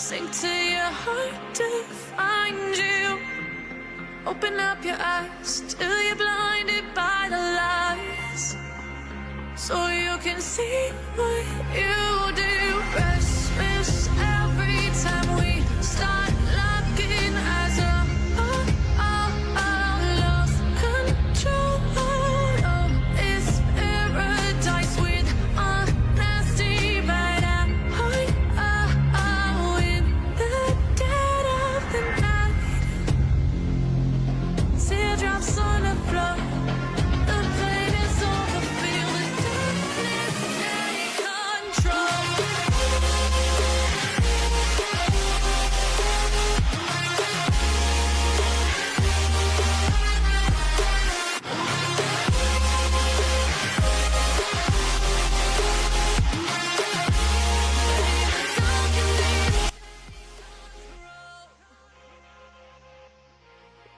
Sink to your heart to find you. Open up your eyes till you're blinded by the lies, so you can see what you do. Restless every time we start looking as a lost control. Oh, it's paradise with honesty, but I'm in the dead of the night. Teardrops on the floor. The pain is over. Feel the darkness take control.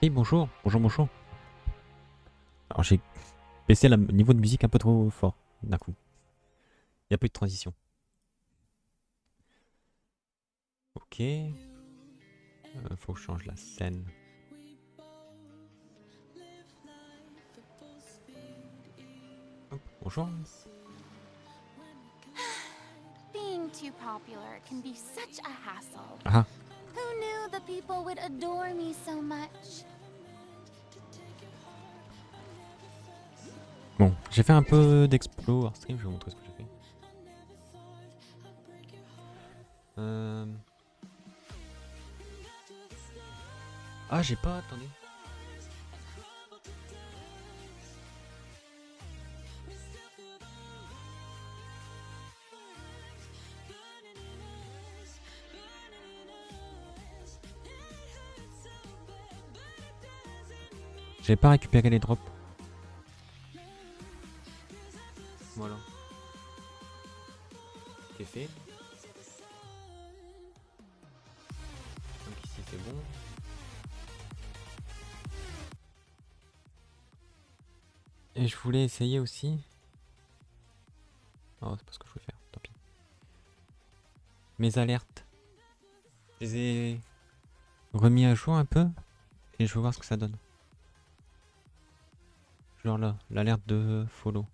Oui, bonjour. Alors j'ai baissé le niveau de musique un peu trop fort d'un coup. Il n'y a pas eu de transition. Ok. Faut que je change la scène. Hop, bonjour. Being too popular can be such a hassle. Ah, Who knew the people would adore me so much? bon, j'ai fait un peu d'explo hors stream, je vais vous montrer ce que j'ai fait. Ah, j'ai pas, attendez. J'ai pas récupéré les drops. Voilà. C'est fait. Donc ici c'est bon. Et je voulais essayer aussi. Oh, c'est pas ce que je voulais faire, tant pis. Mes alertes. Je les ai remis à jour un peu. Et je veux voir ce que ça donne. Genre là, l'alerte de follow.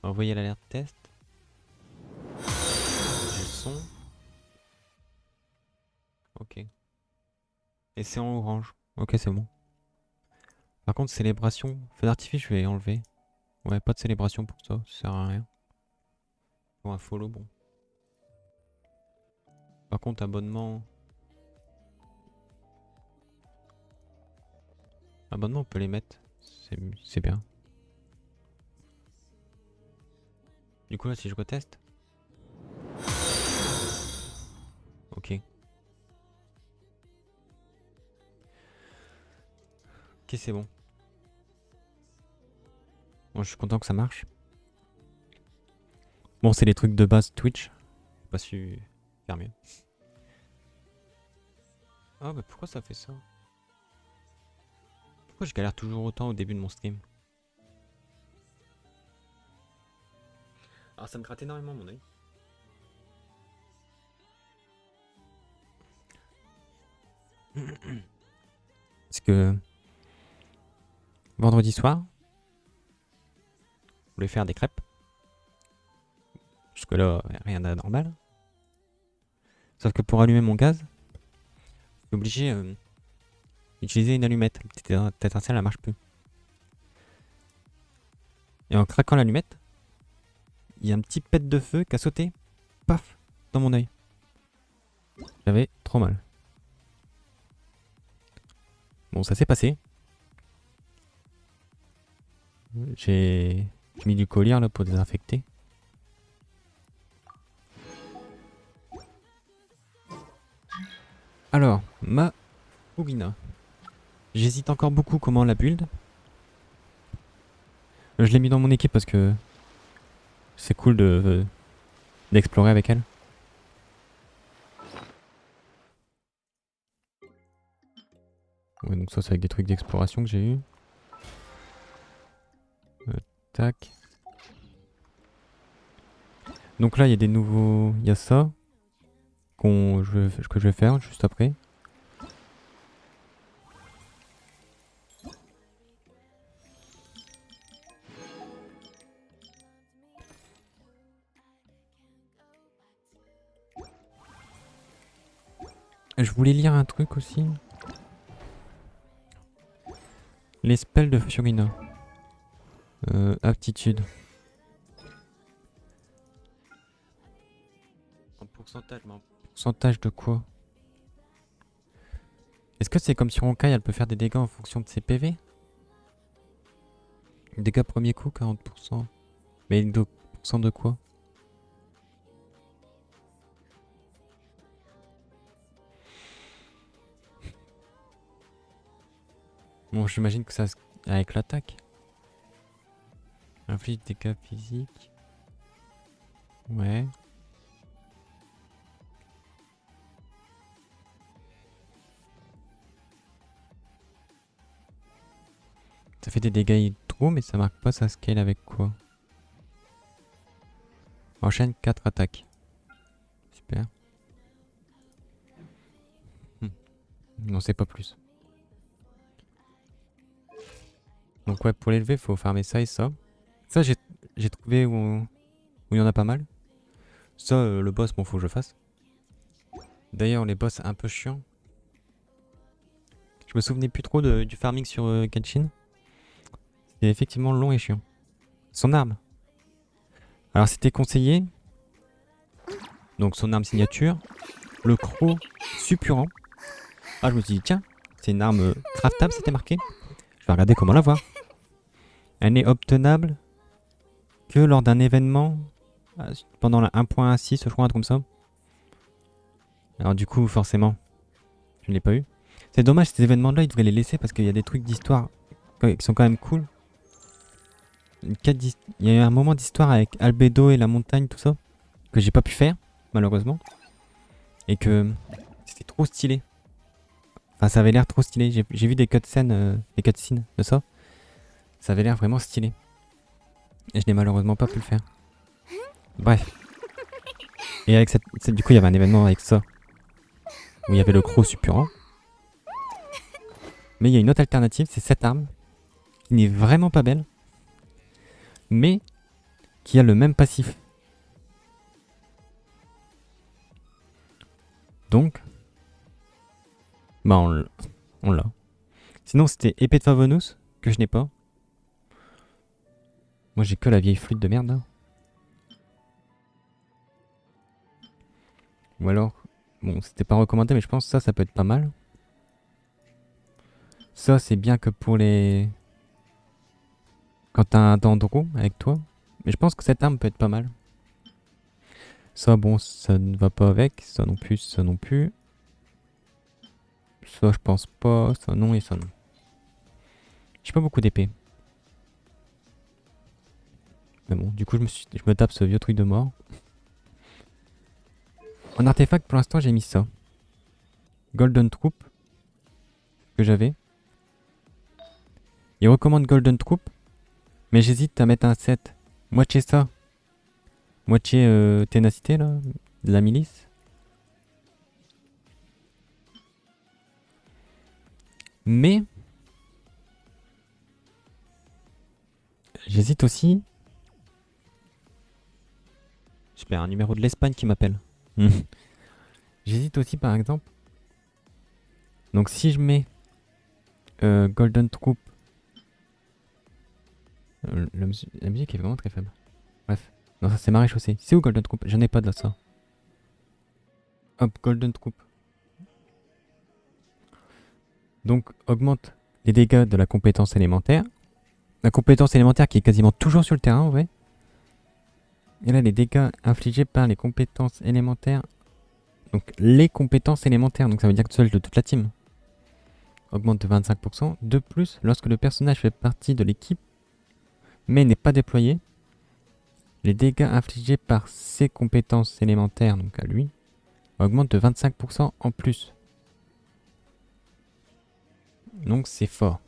Alors, vous voyez l'alerte test. J'ai le son. Ok. Et c'est en orange. Ok, c'est bon. Par contre, célébration. Feu d'artifice, je vais enlever. Ouais, pas de célébration pour ça. Ça sert à rien. Pour un follow, bon. Par contre, abonnement. Abonnement, on peut les mettre. C'est bien. Du coup, là, si je reteste. Ok. Ok, c'est bon. Bon, je suis content que ça marche. Bon, c'est les trucs de base Twitch. J'ai pas su faire mieux. Ah, bah pourquoi ça fait ça? Pourquoi je galère toujours autant au début de mon stream? Alors, ça me gratte énormément mon œil. Parce que vendredi soir, je voulais faire des crêpes. Jusque là, rien d'anormal. Sauf que pour allumer mon gaz, je suis obligé d'utiliser une allumette. La petite étincelle, elle marche plus. Et en craquant l'allumette, il y a un petit pet de feu qui a sauté, paf, dans mon œil. J'avais trop mal. Bon, ça s'est passé. J'ai mis du collier là pour désinfecter. Alors, ma Furina. J'hésite encore beaucoup comment la build. Je l'ai mis dans mon équipe parce que c'est cool d'explorer avec elle. Ouais, donc ça c'est avec des trucs d'exploration que j'ai eu. Tac. Donc là il y a des nouveaux... Il y a ça. que je vais faire juste après. Je voulais lire un truc aussi. Les spells de Furina. Aptitude. En pourcentage, mais en pourcentage de quoi? Est-ce que c'est comme sur Honkai, elle peut faire des dégâts en fonction de ses PV? Dégâts premier coup, 40%. Mais 2% de quoi? Bon, j'imagine que ça avec l'attaque. Inflige des dégâts physiques. Ouais. Ça fait des dégâts hydro, mais ça marque pas sa scale avec quoi. Enchaîne 4 attaques. Super. Non, c'est pas plus. Donc ouais, pour l'élever, faut farmer ça et ça. Ça, j'ai trouvé où il y en a pas mal. Ça, le boss, bon, faut que je fasse. D'ailleurs, les boss un peu chiants. Je me souvenais plus trop du farming sur Genshin. C'est effectivement long et chiant. Son arme. Alors, c'était conseillé. Donc, son arme signature. Le croc suppurant. Ah, je me suis dit, tiens, c'est une arme craftable, c'était marqué. Je vais regarder comment l'avoir. Elle n'est obtenable que lors d'un événement pendant la 1.6, je crois, un truc comme ça. Alors du coup, forcément, je ne l'ai pas eu. C'est dommage, ces événements-là, ils devraient les laisser parce qu'il y a des trucs d'histoire qui sont quand même cool. Il y a eu un moment d'histoire avec Albedo et la montagne, tout ça, que j'ai pas pu faire, malheureusement. Et que c'était trop stylé. Enfin, ça avait l'air trop stylé. J'ai vu des cutscenes de ça. Ça avait l'air vraiment stylé. Et je n'ai malheureusement pas pu le faire. Bref. Et avec du coup, il y avait un événement avec ça. Où il y avait le croc suppurant. Mais il y a une autre alternative, c'est cette arme. Qui n'est vraiment pas belle. Mais qui a le même passif. Donc. Bah on l'a. Sinon c'était épée de Favonus. Que je n'ai pas. Moi j'ai que la vieille flûte de merde là. Ou alors, bon c'était pas recommandé mais je pense que ça peut être pas mal. Ça c'est bien que pour les... Quand t'as un dendro avec toi. Mais je pense que cette arme peut être pas mal. Ça bon ça ne va pas avec. Ça non plus, ça non plus. Ça je pense pas. Ça non et ça non. J'ai pas beaucoup d'épée. Mais bon, du coup je me tape ce vieux truc de mort. En artefact pour l'instant j'ai mis ça. Golden Troop. Que j'avais. Il recommande Golden Troop. Mais j'hésite à mettre un 7. Moitié ça. Moitié ténacité là. De la milice. Mais. J'hésite aussi. Super, un numéro de l'Espagne qui m'appelle. J'hésite aussi par exemple. Donc si je mets Golden Troop. La musique est vraiment très faible. Bref. Non, ça c'est maréchaussée. C'est où Golden Troop? J'en ai pas de ça. Hop, Golden Troop. Donc augmente les dégâts de la compétence élémentaire. La compétence élémentaire qui est quasiment toujours sur le terrain en vrai. Et là les dégâts infligés par les compétences élémentaires. Donc les compétences élémentaires. Donc ça veut dire que seul de toute la team. Augmente de 25%. De plus, lorsque le personnage fait partie de l'équipe mais n'est pas déployé, les dégâts infligés par ses compétences élémentaires, donc à lui, augmentent de 25% en plus. Donc c'est fort.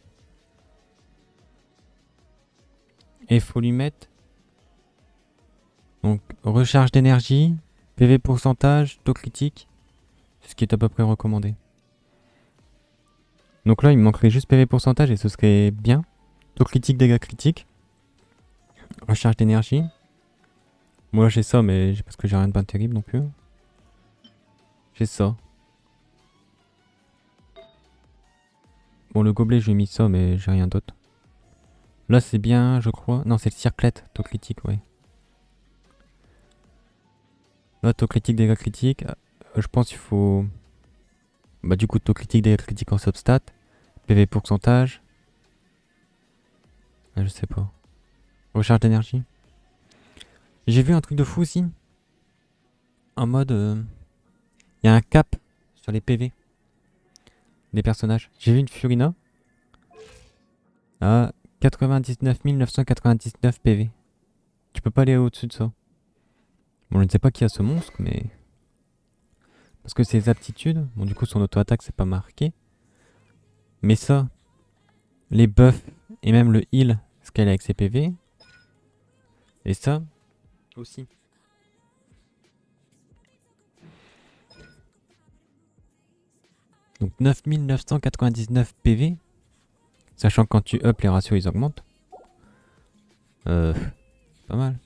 Et il faut lui mettre donc recharge d'énergie, PV pourcentage, taux critique. C'est ce qui est à peu près recommandé. Donc là, il me manquerait juste PV pourcentage et ce serait bien. Taux critique, dégâts critiques. Recharge d'énergie. Moi j'ai ça, mais parce que j'ai rien de bien terrible non plus. J'ai ça. Bon, le gobelet, je lui ai mis ça, mais j'ai rien d'autre. Là, c'est bien, je crois. Non, c'est le circlette, taux critique, ouais. Là, taux critique, dégâts critiques. Je pense qu'il faut... Bah, du coup, taux critique, dégâts critiques en substat. PV pourcentage. Ah, je sais pas. Recharge d'énergie. J'ai vu un truc de fou aussi. En mode... Il y a un cap sur les PV des personnages. J'ai vu une Furina à 99 999 PV. Tu peux pas aller au-dessus de ça. Bon, je ne sais pas qui a ce monstre, mais... Parce que ses aptitudes... Bon, du coup, son auto-attaque, c'est pas marqué. Mais ça, les buffs et même le heal, ce qu'elle a avec ses PV. Et ça, aussi. Donc 9999 PV. Sachant que quand tu up, les ratios, ils augmentent. Pas mal.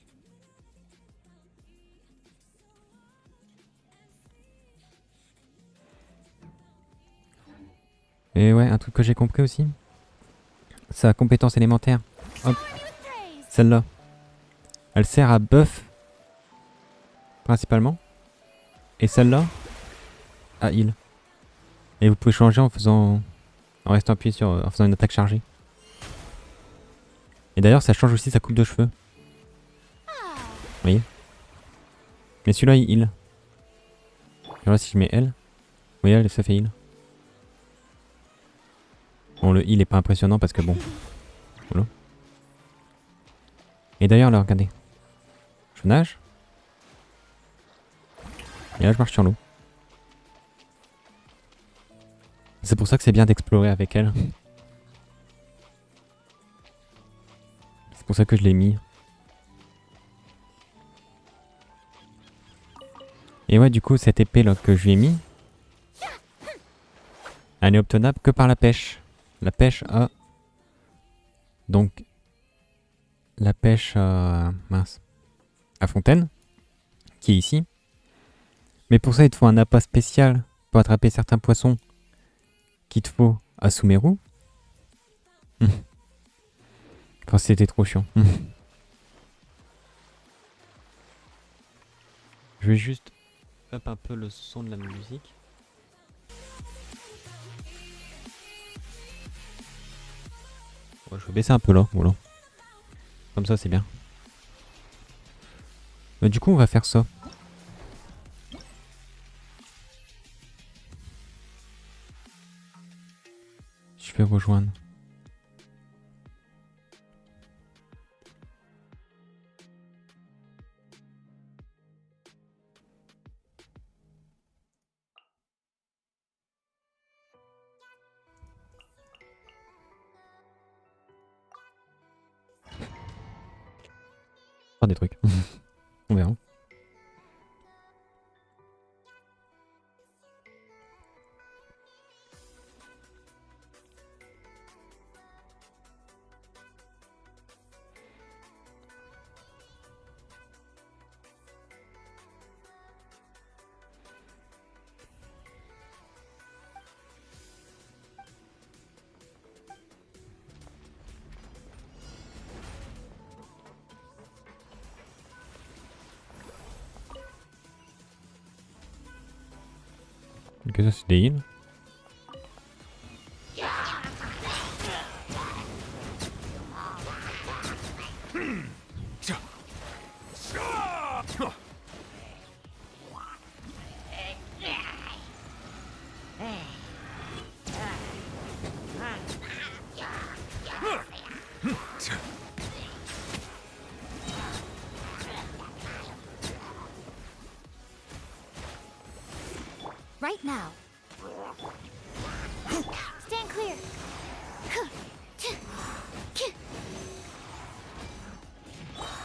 Et ouais, un truc que j'ai compris aussi. Sa compétence élémentaire. Hop. Celle-là. Elle sert à buff. Principalement. Et celle-là. À heal. Et vous pouvez changer en faisant... En restant appuyé sur... En faisant une attaque chargée. Et d'ailleurs, ça change aussi sa coupe de cheveux. Vous voyez? Mais celui-là, il heal. Et là, si je mets elle... Vous voyez, elle se fait heal. Bon, le heal est pas impressionnant parce que bon... Voilà. Et d'ailleurs, là, regardez. Je nage. Et là, je marche sur l'eau. C'est pour ça que c'est bien d'explorer avec elle. C'est pour ça que je l'ai mis. Et ouais, du coup, cette épée là que je lui ai mis, elle est obtenable que par la pêche. La pêche à... Donc... La pêche à... Mince. À Fontaine. Qui est ici. Mais pour ça, il te faut un appât spécial pour attraper certains poissons qu'il te faut à Sumeru. Enfin, c'était trop chiant. Je vais juste up un peu le son de la musique. Ouais, je vais baisser un peu là, voilà. Comme ça, c'est bien. Mais du coup, on va faire ça. Je vais rejoindre. Faire des trucs. On verra. Ok, ça c'est des heals. Right now. Stand clear.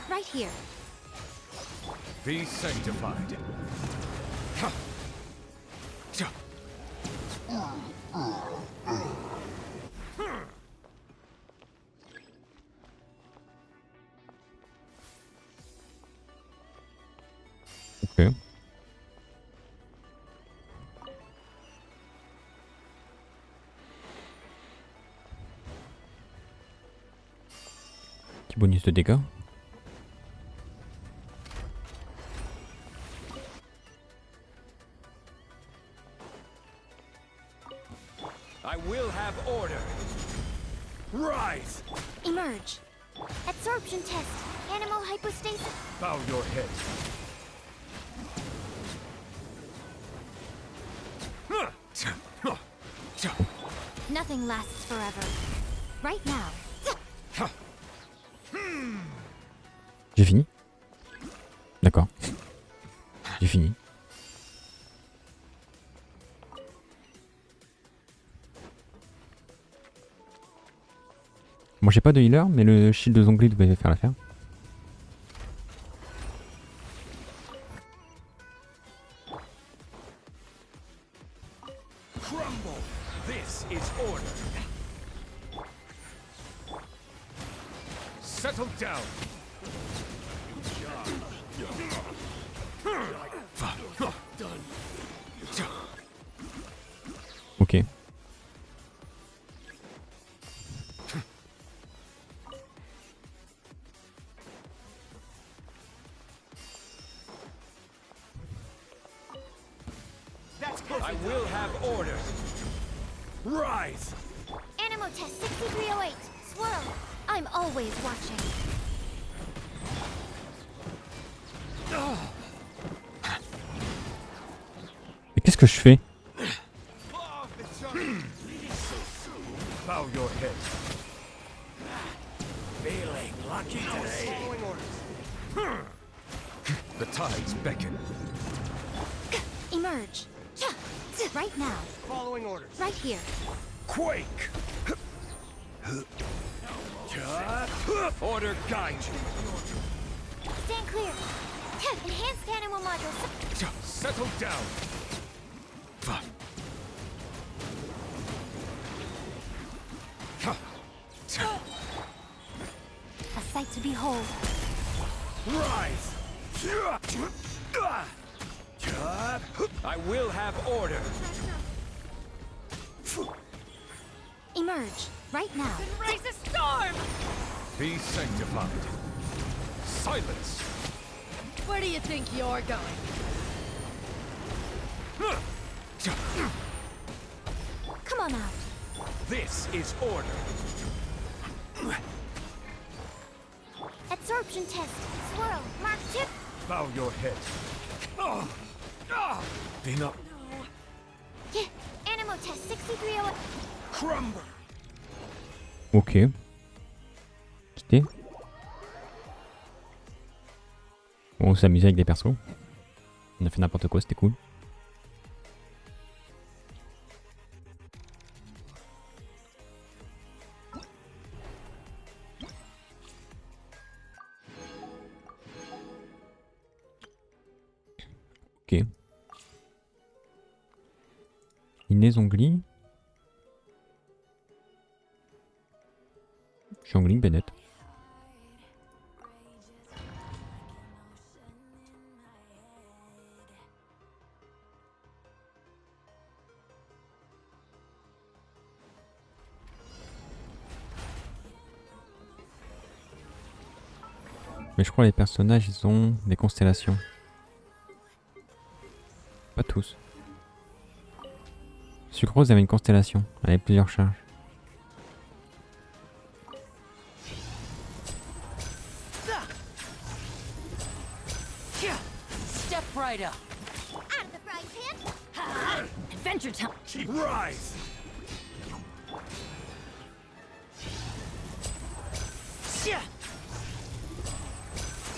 Right here. Be sanctified. Ok. Petit bonus de dégâts. I will have order. Rise! Emerge. Absorption test. Animal hypostasis. Bow your head. Nothing lasts forever. Right now. J'ai fini. D'accord. J'ai fini. Moi j'ai pas de healer, mais le shield de Zongli devait faire l'affaire. Crumble. This is order. Settle down. Ok. I will have order. Rise! Animal test 6308. Swirl. I'm always watching. Mais qu'est-ce que je fais? Bow your head. Feeling lucky today. The tides beckon. Emerge. Right now. Following orders. Right here. Quake! Order guide you. Stand clear. Enhanced animal module. Settle down. A sight to behold. Rise! I will have order. Emerge. Right now. Raise a storm! Be sanctified. Silence! Where do you think you're going? Come on out. This is order. Absorption test. Swirl. Mark 2. Bow your head. Be not Yeah. Animal test 6308. crumble. Ok. Quitter. Bon, on s'est amusé avec des persos. On a fait n'importe quoi, c'était cool. Ok. Inès Ongli. Jongling Bennett. Mais je crois que les personnages ils ont des constellations. Pas tous. Sucrose avait une constellation avec plusieurs charges. Step right up. Out of the frying pan. Adventure time. Rise!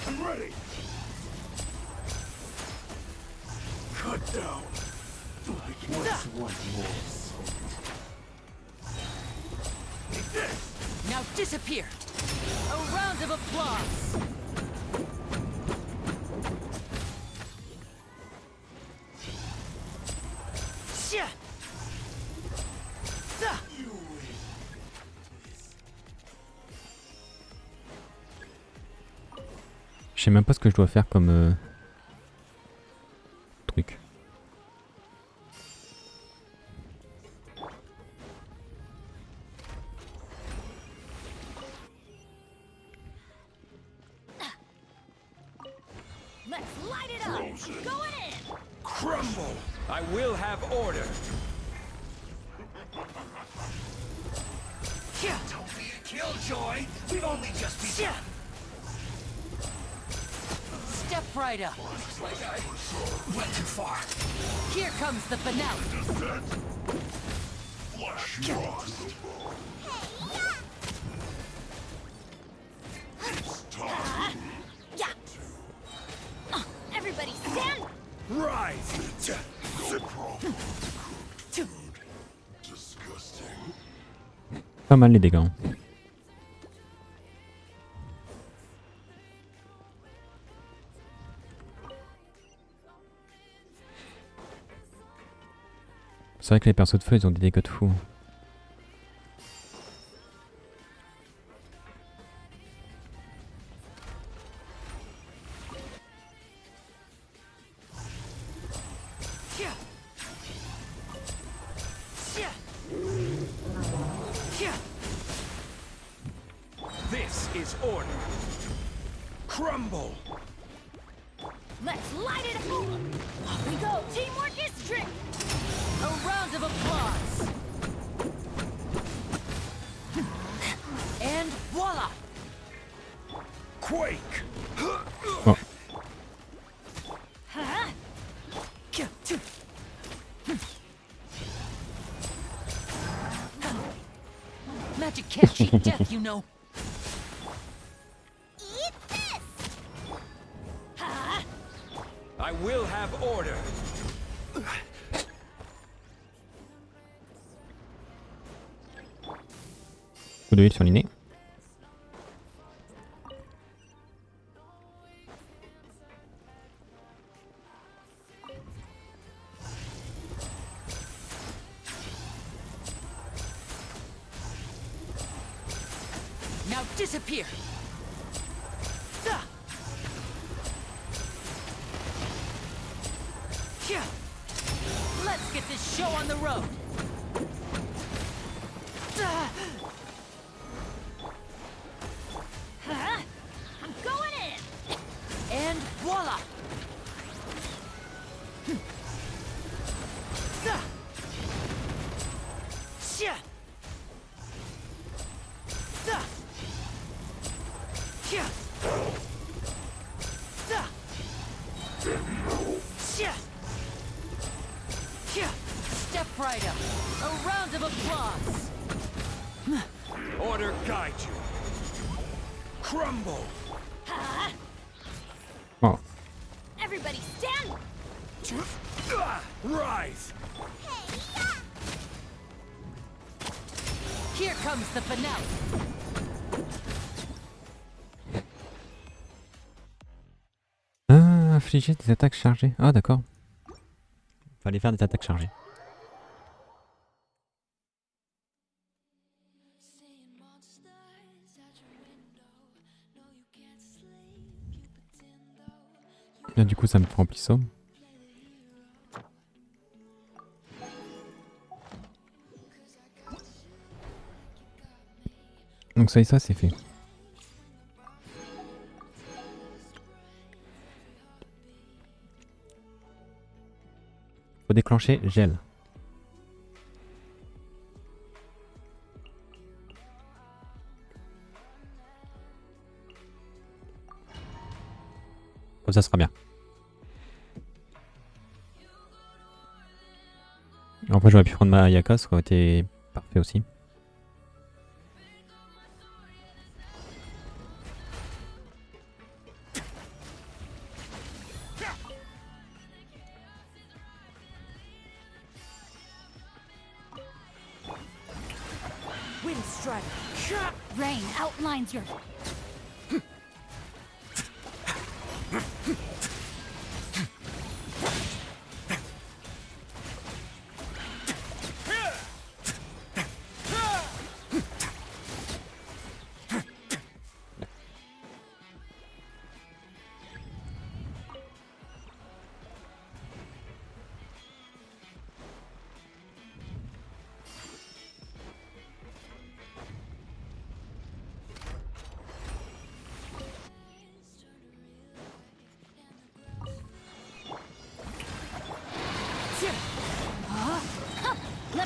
I'm ready. Cut down. Now disappear. A round of applause. Je sais même pas ce que je dois faire comme truc. Let's light it up. Going in. Crumble! I will have order. Don't be a killjoy. We've only just begun. Step right up. Went too far. Here comes the finale. Yeah. Everybody stand. Rise! Pas mal les dégâts. Hein. C'est vrai que les persos de feu ils ont des dégâts de fou. This is order. Crumble! Let's light it up. Off we go. Teamwork is strength. A round of applause. And voila! Quake! Oh. Magic can't cheat death, you know. Eat this. I will have order. Coup de huile sur l'inné. Now disappear. Let's get this show on the road. I'm going in. And voila! Step right up. A round of applause. Order guide you. Crumble! Oh. Everybody stand. Rise! Here comes the finale. Ah, infliger des attaques chargées. Ah d'accord. Fallait faire des attaques chargées. Bien du coup ça me remplit ça. Donc ça et ça c'est fait. Faut déclencher gel. Comme ça sera bien. Après j'aurais pu prendre ma Ayaka, ça aurait été parfait aussi. Wind Strider. Rain outlines your.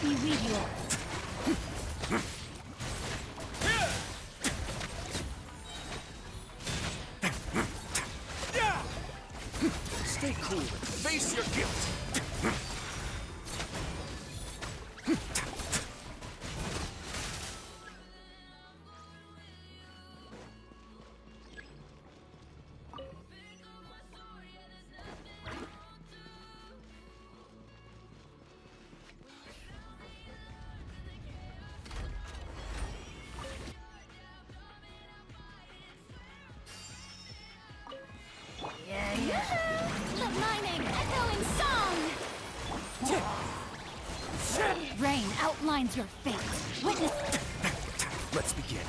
Let me read yours. Stay cool and face your guilt. Let my name echo in song. Rain outlines your fate. Witness. Let's begin.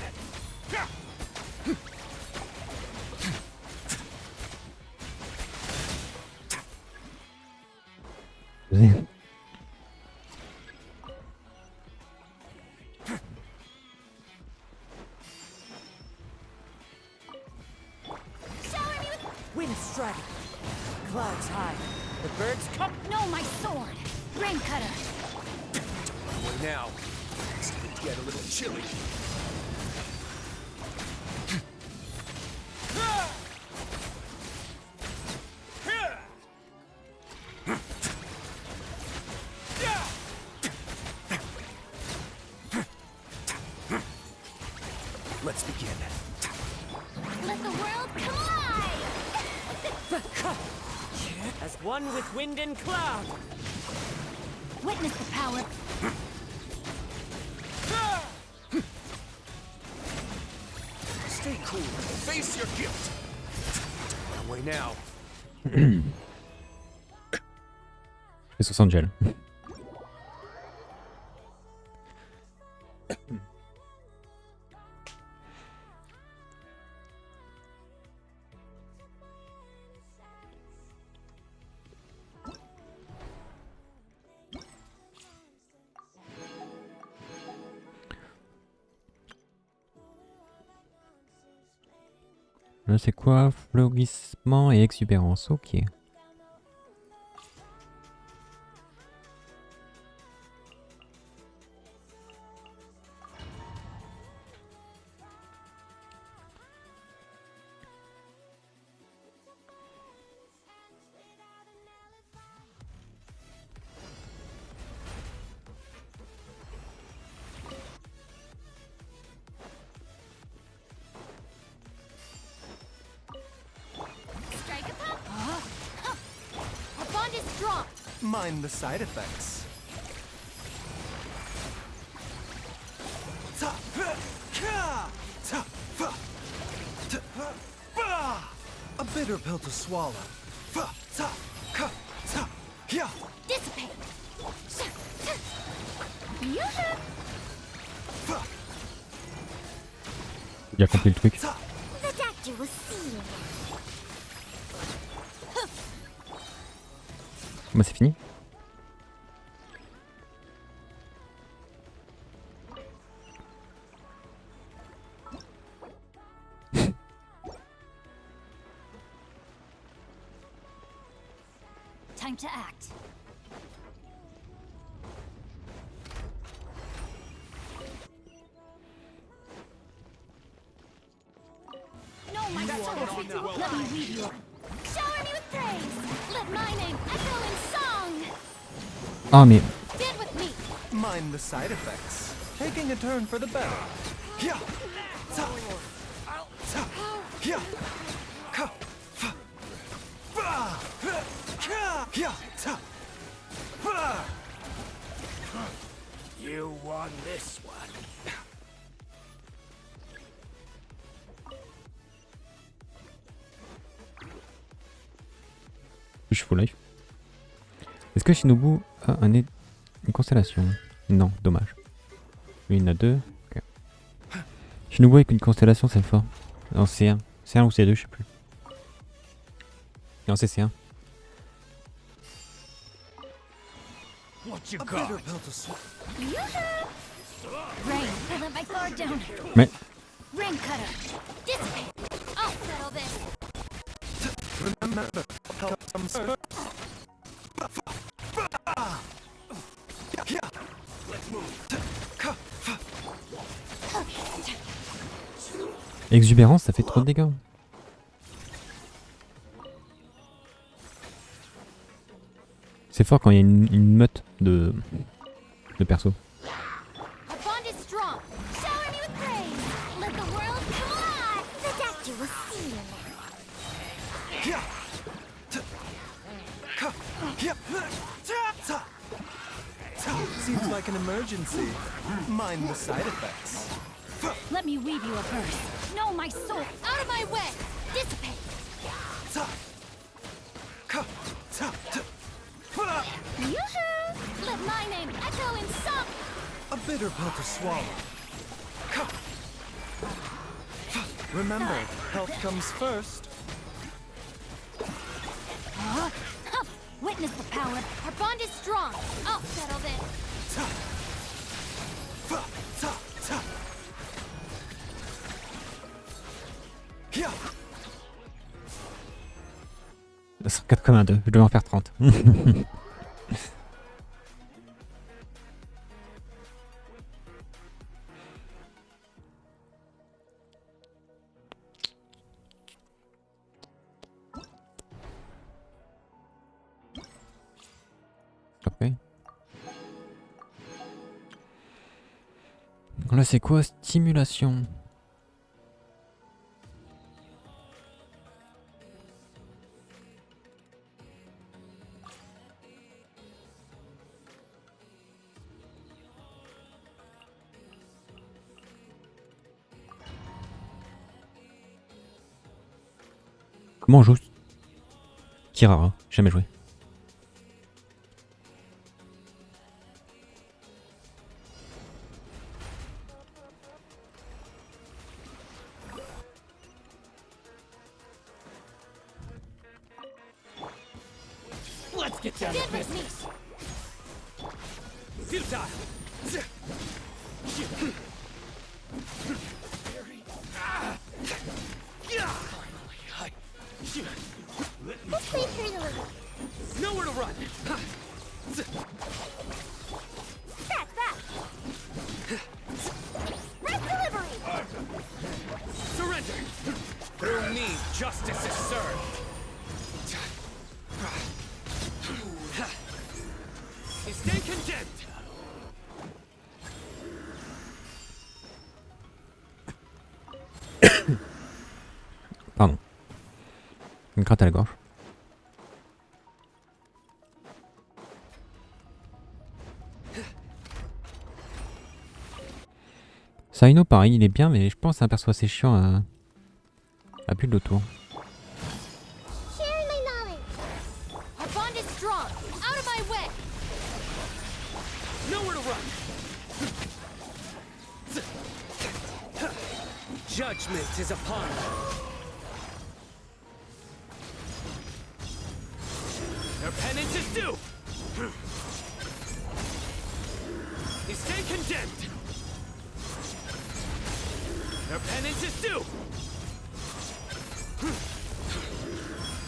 Shower me with. Wind striking. Clouds high. The birds come. No, my sword. Rain cutter. Right now, it's gonna get a little chilly. Let's begin. Let the world come alive. As one with wind and cloud. Witness the power. Stay cool and face your guilt. Away now. Et 60 gel. Là c'est quoi? Fleurissement et exubérance, ok. Strike a pop. Our bond is strong. Mind the side effects. A bitter pill to swallow. Dissipate. J'ai compris le truc. The doctor will see you. Bah c'est fini. Time to act. No, my sword. Let me read you. Shower me with praise. Let my name echo in song. Ah mais Stand with me. Mind the side effects. Taking a turn for the better. You won this one. je suis full life. Est-ce que Shinobu a une constellation? Non, dommage. Lui il en a deux. Okay. Shinobu avec une constellation c'est fort. Non C1. C1 ou C2 je sais plus. Non c'est C1. What you got? Rain, pull let my guard down. Mais Rain cutter. Dissipate. I'll settle this. Remember, help comes first. Exubérance, ça fait trop de dégâts. C'est fort quand il y a une meute de persos. Our bond is strong. Shower me with praise. Let the world collide. The doctor will see you now. Seems like an emergency. Mind the side effects. Let me weave you a verse. No, my soul. Out of my way. Dissipate. Yoo-hoo! Let my name echo in song. A bitter pill to swallow. Remember, health comes first. Witness the power. Our bond is strong. I'll settle this. Ça 4 comme un 2, je devais en faire 30. Après. Là c'est quoi? Stimulation. Comment on joue Kirara, jamais joué. Let's get down to Get with me. business. Futile. Let's play through the little. Nowhere to run. Back, back. Express delivery. Surrender. Through me, justice is served. Stay condemned. Pardon. Une gratte à la gorge. Saino pareil, il est bien, mais je pense que c'est un perso assez chiant à plus de l'autour. Sharing my knowledge. Our bond is strong. Out of my way. Nowhere to run. Judgment is upon them. Their penance is due. They stand condemned. Their penance is due.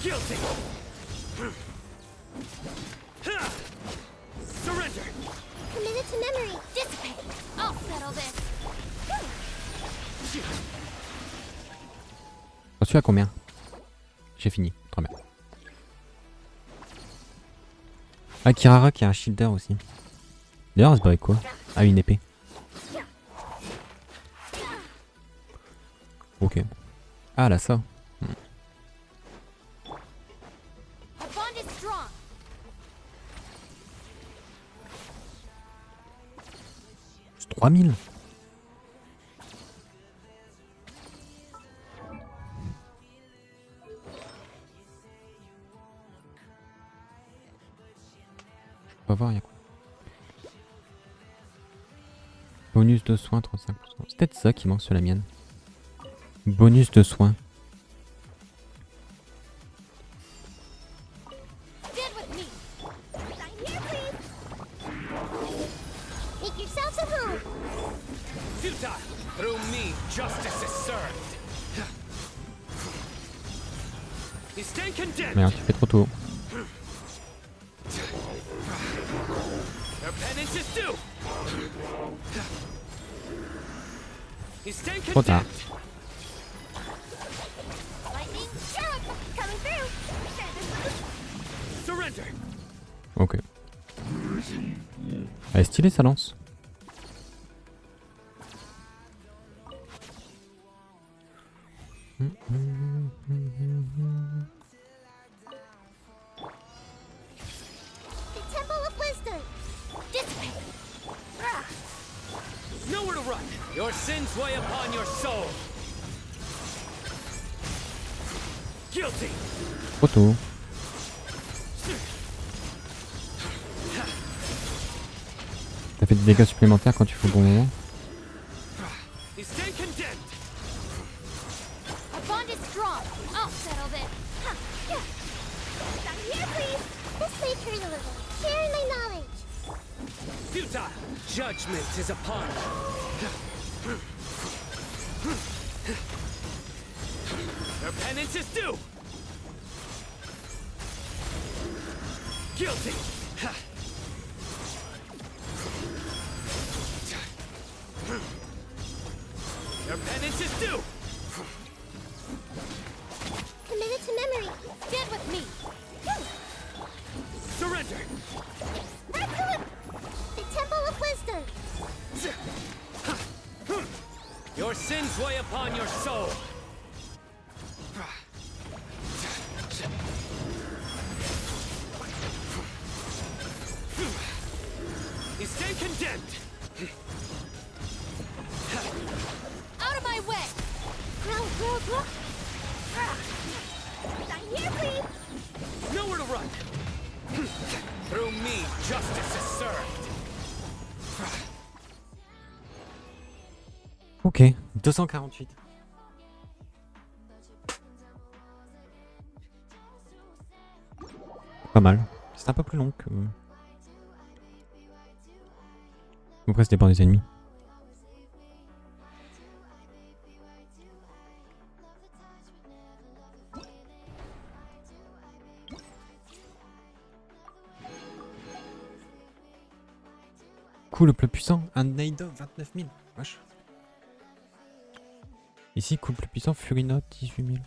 Guilty. Surrender. Committed to memory. Dissipate. I'll settle this. J'en suis à combien? J'ai fini, très bien. Ah, Kirara qui a un shielder aussi. D'ailleurs, elle se bat avec quoi? Ah, une épée. Ok. Ah, là, ça. Our bond is strong. C'est 3000. On va voir, il y a quoi. Bonus de soins 35%. C'est peut-être ça qui manque sur la mienne. Bonus de soins. Stand with me. Sign here, please. Make yourselves at home. Futile. Through me, justice is served. They stand condemned. Merde, tu fais trop tôt. Their penance is due. They stand Trop tard. condemned. Surrender. Ok. Elle est stylée sa lance. The Temple of Wisdom. This way. Nowhere to run. Your sins weigh upon your soul. Guilty. Trop tôt. T'as fait des dégâts supplémentaires quand tu fais le bon moment. You stand condemned. Our bond is strong. I'll settle this. Huh. Yeah. Down here, please. This may hurt a little. Sharing my knowledge. Futile. Judgment is upon you. Their penance is due. Guilty. Their penance is due. Committed to memory. Stand with me. Surrender. Excellent. The Temple of Wisdom. Your sins weigh upon your soul. You stand condemned. Out of my way. Grow. Down here, please. Nowhere to run. Through me, justice is served. Ok, 248. Pas mal. C'est un peu plus long que... Après, ça dépend des ennemis. Coup le plus puissant, un Naido 29 000. Wesh. Ici, coup le plus puissant, Furina 18 000.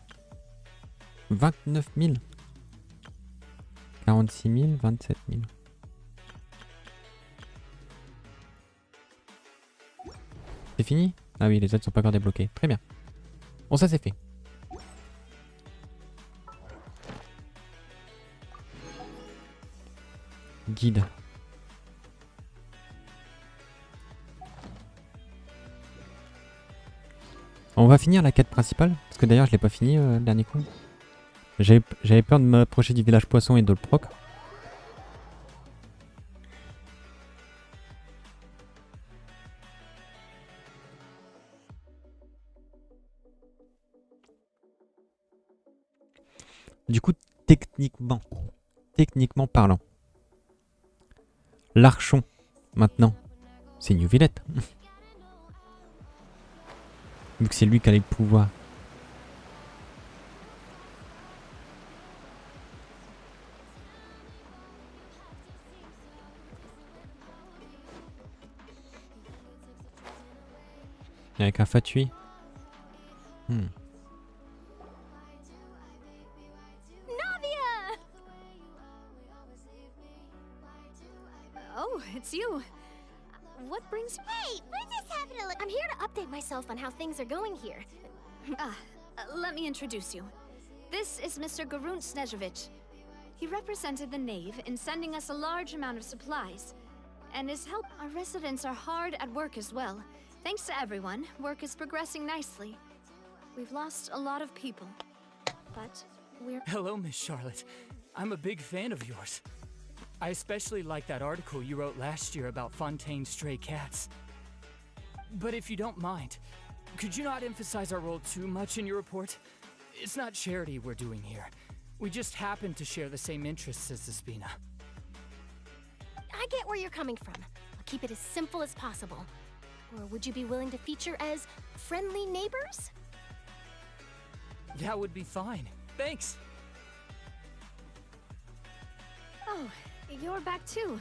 29 000. 46 000, 27 000. C'est fini? Ah oui, les autres sont pas encore débloqués. Très bien. Bon, ça c'est fait. Guide. On va finir la quête principale, parce que d'ailleurs je l'ai pas fini le dernier coup. J'avais peur de m'approcher du village poisson et de le proc. Du coup, techniquement parlant, l'archon, maintenant, c'est New Villette. Vu que c'est lui qui a les pouvoirs. Avec un fatui. Oh, it's you. What brings you? Hey, we're just having a look. I'm here to update myself on how things are going here. Let me introduce you. This is Mr. Garun Snezhevich. He represented the Knave in sending us a large amount of supplies. And his help, our residents are hard at work as well. Thanks to everyone, work is progressing nicely. We've lost a lot of people, but we're... Hello, Miss Charlotte. I'm a big fan of yours. I especially like that article you wrote last year about Fontaine's stray cats. But if you don't mind, could you not emphasize our role too much in your report? It's not charity we're doing here. We just happen to share the same interests as the Spina. I get where you're coming from. I'll keep it as simple as possible. Or would you be willing to feature as friendly neighbors? That would be fine. Thanks. Oh, you're back too.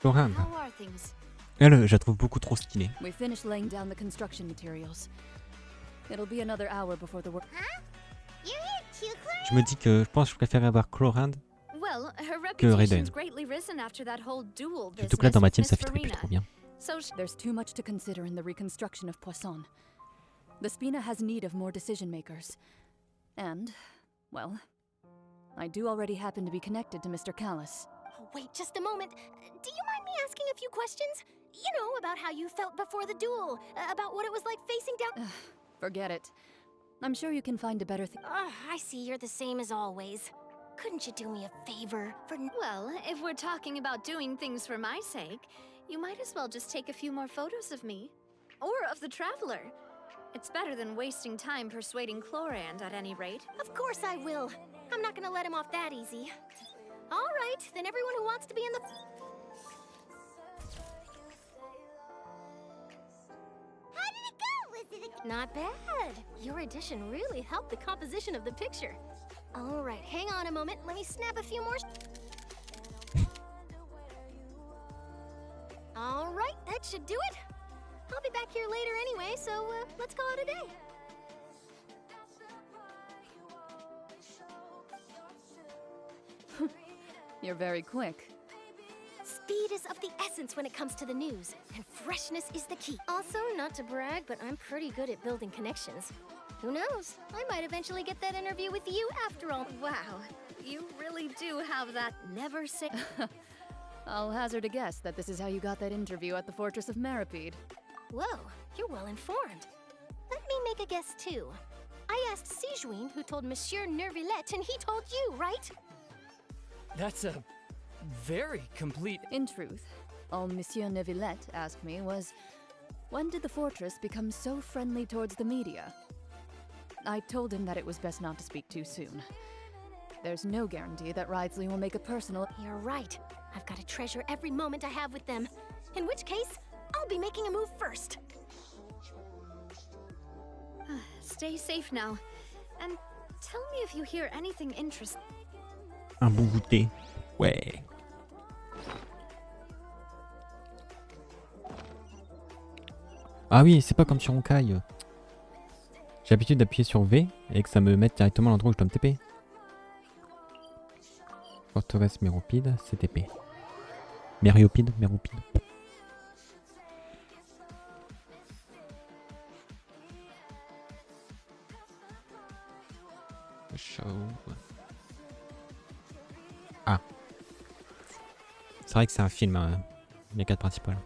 Laurent. How are things? Elle, je la trouve beaucoup trop stylée. We finished laying down the construction materials. It'll be another hour before the work. Huh? You're here too, Claire? Je me dis que je pense que je préfère avoir Chlorand. Well, Well, her que Raiden. reputation's greatly risen after that whole duel Surtout que là, business dans ma with team, ça Miss fit plus Furina. trop bien. So There's too much to consider in the reconstruction of Poisson. The Spina has need of more decision makers. And, well, I do already happen to be connected to Mr. Callis. Oh, wait just a moment. Do you mind me asking a few questions? You know, about how you felt before the duel, about what it was like facing down. Forget it. I'm sure you can find a better thing. I see you're the same as always. Couldn't you do me a favor for... well, if we're talking about doing things for my sake, you might as well just take a few more photos of me. Or of the Traveler. It's better than wasting time persuading Chlorand at any rate. Of course I will. I'm not gonna let him off that easy. All right, then everyone who wants to be in the... How did it go? Was it a... Not bad. Your addition really helped the composition of the picture. All right, hang on a moment. Let me snap a few more... All right, that should do it. I'll be back here later anyway, so let's call it a day. You're very quick. Speed is of the essence when it comes to the news, and freshness is the key. Also, not to brag, but I'm pretty good at building connections. Who knows? I might eventually get that interview with you after all. Wow, you really do have that never say... I'll hazard a guess that this is how you got that interview at the Fortress of Meripede. Whoa, you're well informed. Let me make a guess too. I asked Sijuin, who told Monsieur Nervillette, and he told you, right? That's a very complete... In truth, all Monsieur Neuvillette asked me was, when did the fortress become so friendly towards the media? I told him that it was best not to speak too soon. There's no guarantee that Ridesley will make a personal... You're right. I've got to treasure every moment I have with them. In which case, I'll be making a move first. Stay safe now. And tell me if you hear anything interesting. Un bon goûter. Ouais. Ah oui, c'est pas comme sur Honkai. J'ai l'habitude d'appuyer sur V et que ça me mette directement à l'endroit où je dois me TP. Forteresse Méropide, c'est TP. Méropide. Show. Ah. C'est vrai que c'est un film, les quêtes principales.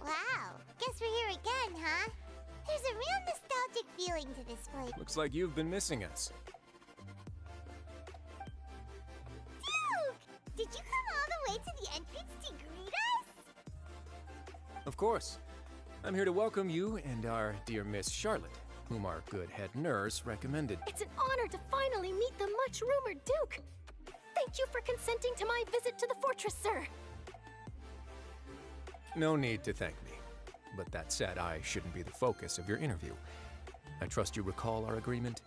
Wow, guess we're here again, huh? There's a real nostalgic feeling to this place. Looks like you've been missing us. Duke! Did you come all the way to the entrance to greet us? Of course. I'm here to welcome you and our dear Miss Charlotte, whom our good head nurse recommended. It's an honor to finally meet the much-rumored Duke. Thank you for consenting to my visit to the fortress, sir. No need to thank me. But that said, I shouldn't be the focus of your interview. I trust you recall our agreement?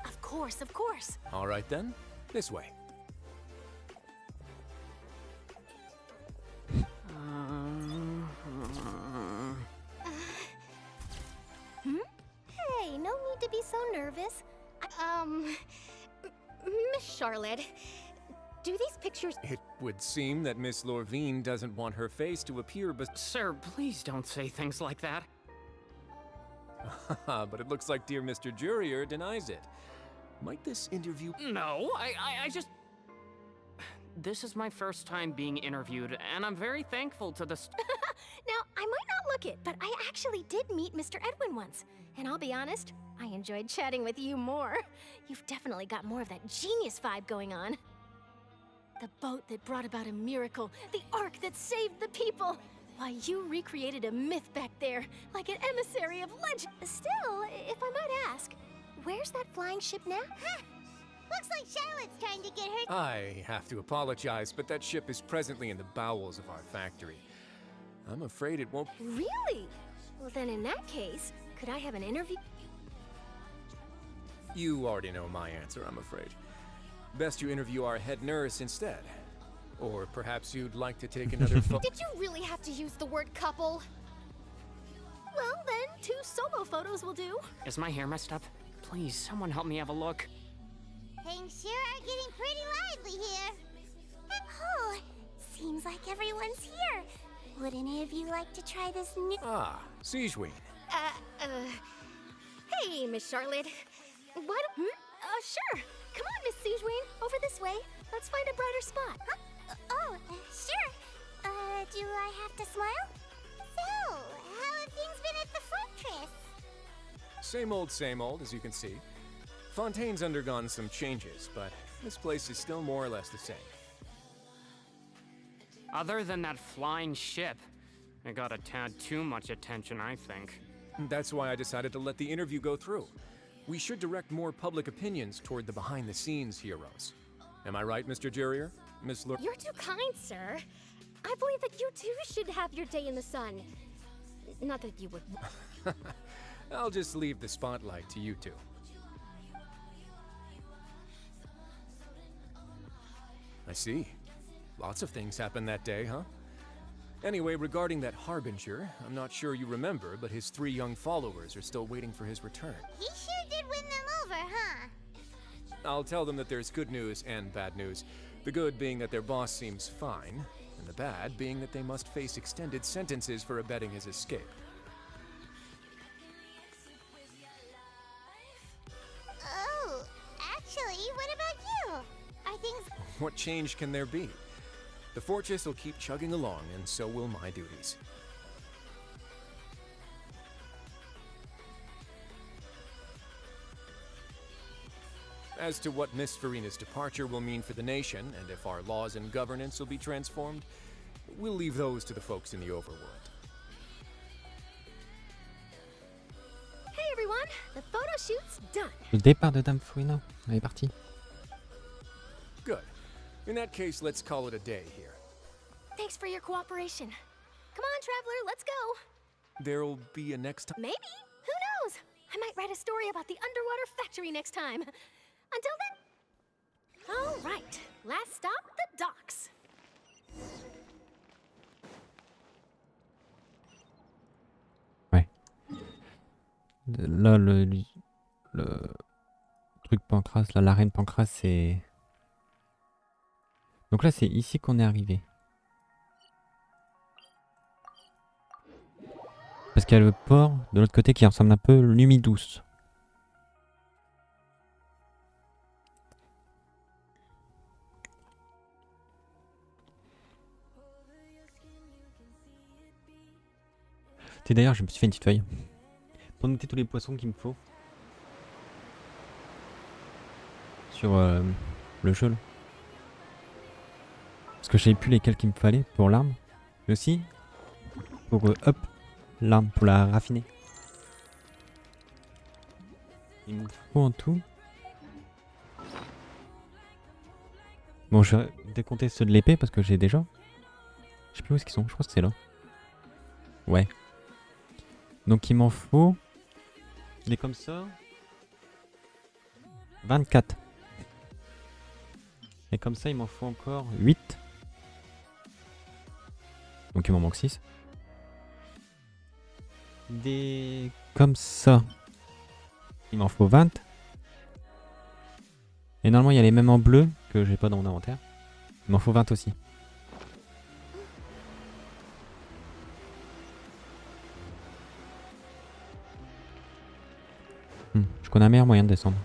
Of course, of course. All right then, this way. Hey, no need to be so nervous. Miss Charlotte, do these pictures... It would seem that Miss Lorvine doesn't want her face to appear Sir, please don't say things like that. but it looks like dear Mr. Jurier denies it. Might this interview... No, I just... This is my first time being interviewed, and I'm very thankful to the Now, I might not look it, but I actually did meet Mr. Edwin once. And I'll be honest, I enjoyed chatting with you more. You've definitely got more of that genius vibe going on. The boat that brought about a miracle, the ark that saved the people. Why, you recreated a myth back there, like an emissary of legend. Still, if I might ask, where's that flying ship now? Huh. Looks like Charlotte's trying to get her... I have to apologize, but that ship is presently in the bowels of our factory. I'm afraid it won't... Really? Well, then in that case, could I have an interview? You already know my answer, I'm afraid. Best you interview our head nurse instead. Or perhaps you'd like to take another photo. Did you really have to use the word couple? Well, then, 2 solo photos will do. Is my hair messed up? Please, someone help me have a look. Things sure are getting pretty lively here. Oh, seems like everyone's here. Would any of you like to try this new... Ah, Sigeween. Hey, Miss Charlotte. What? Sure. Come on, Miss Sigeween. Over this way. Let's find a brighter spot. Huh? Sure. Do I have to smile? So, how have things been at the fortress? Same old, as you can see. Fontaine's undergone some changes, but this place is still more or less the same. Other than that flying ship, it got a tad too much attention, I think. That's why I decided to let the interview go through. We should direct more public opinions toward the behind-the-scenes heroes. Am I right, Mr. Jurrier? Miss Lur- You're too kind, sir. I believe that you too should have your day in the sun. Not that you would... I'll just leave the spotlight to you two. I see. Lots of things happened that day, huh? Anyway, regarding that Harbinger, I'm not sure you remember, but his 3 young followers are still waiting for his return. He sure did win them over, huh? I'll tell them that there's good news and bad news. The good being that their boss seems fine, and the bad being that they must face extended sentences for abetting his escape. Oh, actually, what about you? Are things... What change can there be? The fortress will keep chugging along, and so will my duties. As to what Miss Furina's departure will mean for the nation, and if our laws and governance will be transformed, we'll leave those to the folks in the overworld. Hey everyone, the photo shoot's done. Le départ de Dame Furina, elle est partie. Good. In that case, let's call it a day here. Thanks for your cooperation. Come on, traveler, let's go. There'll be a next time. Maybe. Who knows? I might write a story about the underwater factory next time. Until then... All right. Last stop, the docks. Ouais. Là, le truc Pancras, là, l'arène Pancras, c'est... Donc là, c'est ici qu'on est arrivé. Parce qu'il y a le port de l'autre côté qui ressemble un peu à l'Humidouce. Et d'ailleurs, je me suis fait une petite feuille pour noter tous les poissons qu'il me faut sur le jeu là. Parce que je savais plus lesquels qu'il me fallait pour l'arme, mais aussi pour hop, l'arme pour la raffiner. Il me faut en tout. Bon, je vais décompter ceux de l'épée parce que j'ai déjà. Je sais plus où est-ce qu'ils sont, je crois que c'est là. Ouais. Donc il m'en faut des comme ça 24. Et comme ça il m'en faut encore 8. Donc il m'en manque 6. Des comme ça il m'en faut 20. Et normalement il y a les mêmes en bleu que j'ai pas dans mon inventaire. Il m'en faut 20 aussi. Je connais un meilleur moyen de descendre.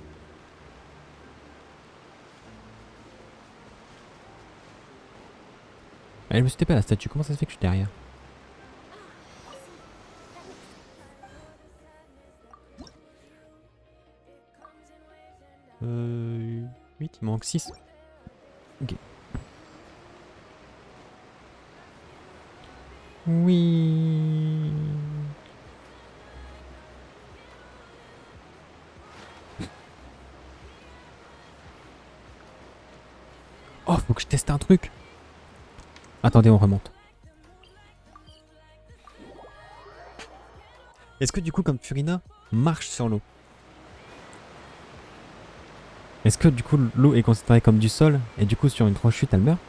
Allez, je me suis tapé à la statue. Comment ça se fait que je suis derrière? Euh... 8, il manque 6. Ok. Oui. Oh, faut que je teste un truc. Attendez, on remonte. Est-ce que du coup, comme Furina marche sur l'eau, est-ce que du coup l'eau est considérée comme du sol et du coup sur une rechute elle meurt?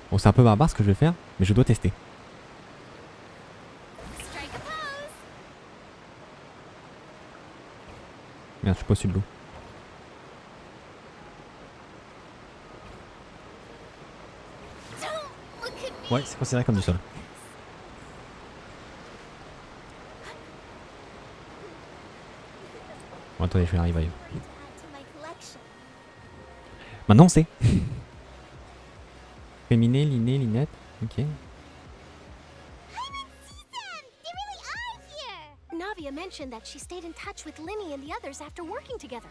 Bon, c'est un peu barbare ce que je vais faire, mais je dois tester. Merde, je suis pas au-dessus de l'eau. Ouais, c'est considéré comme du sol. Bon, attendez, je vais arriver. Maintenant, c'est. Féminé, liné, linette. Ok. Navia mentioned that she stayed in touch with Linny and the others after working together.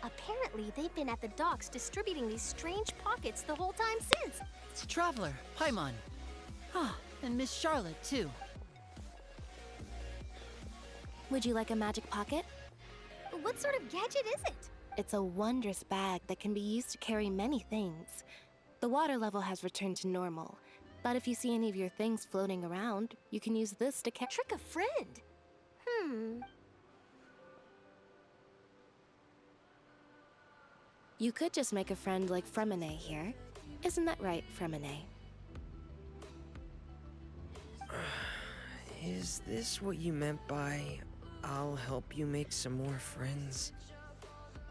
Apparently, they've been at the docks distributing these strange pockets the whole time since. It's Traveler, Paimon. Ah, and Miss Charlotte, too. Would you like a magic pocket? What sort of gadget is it? It's a wondrous bag that can be used to carry many things. The water level has returned to normal, but if you see any of your things floating around, you can use this to trick a friend. You could just make a friend like Fremine here. Isn't that right, Fremine? Is this what you meant by, I'll help you make some more friends?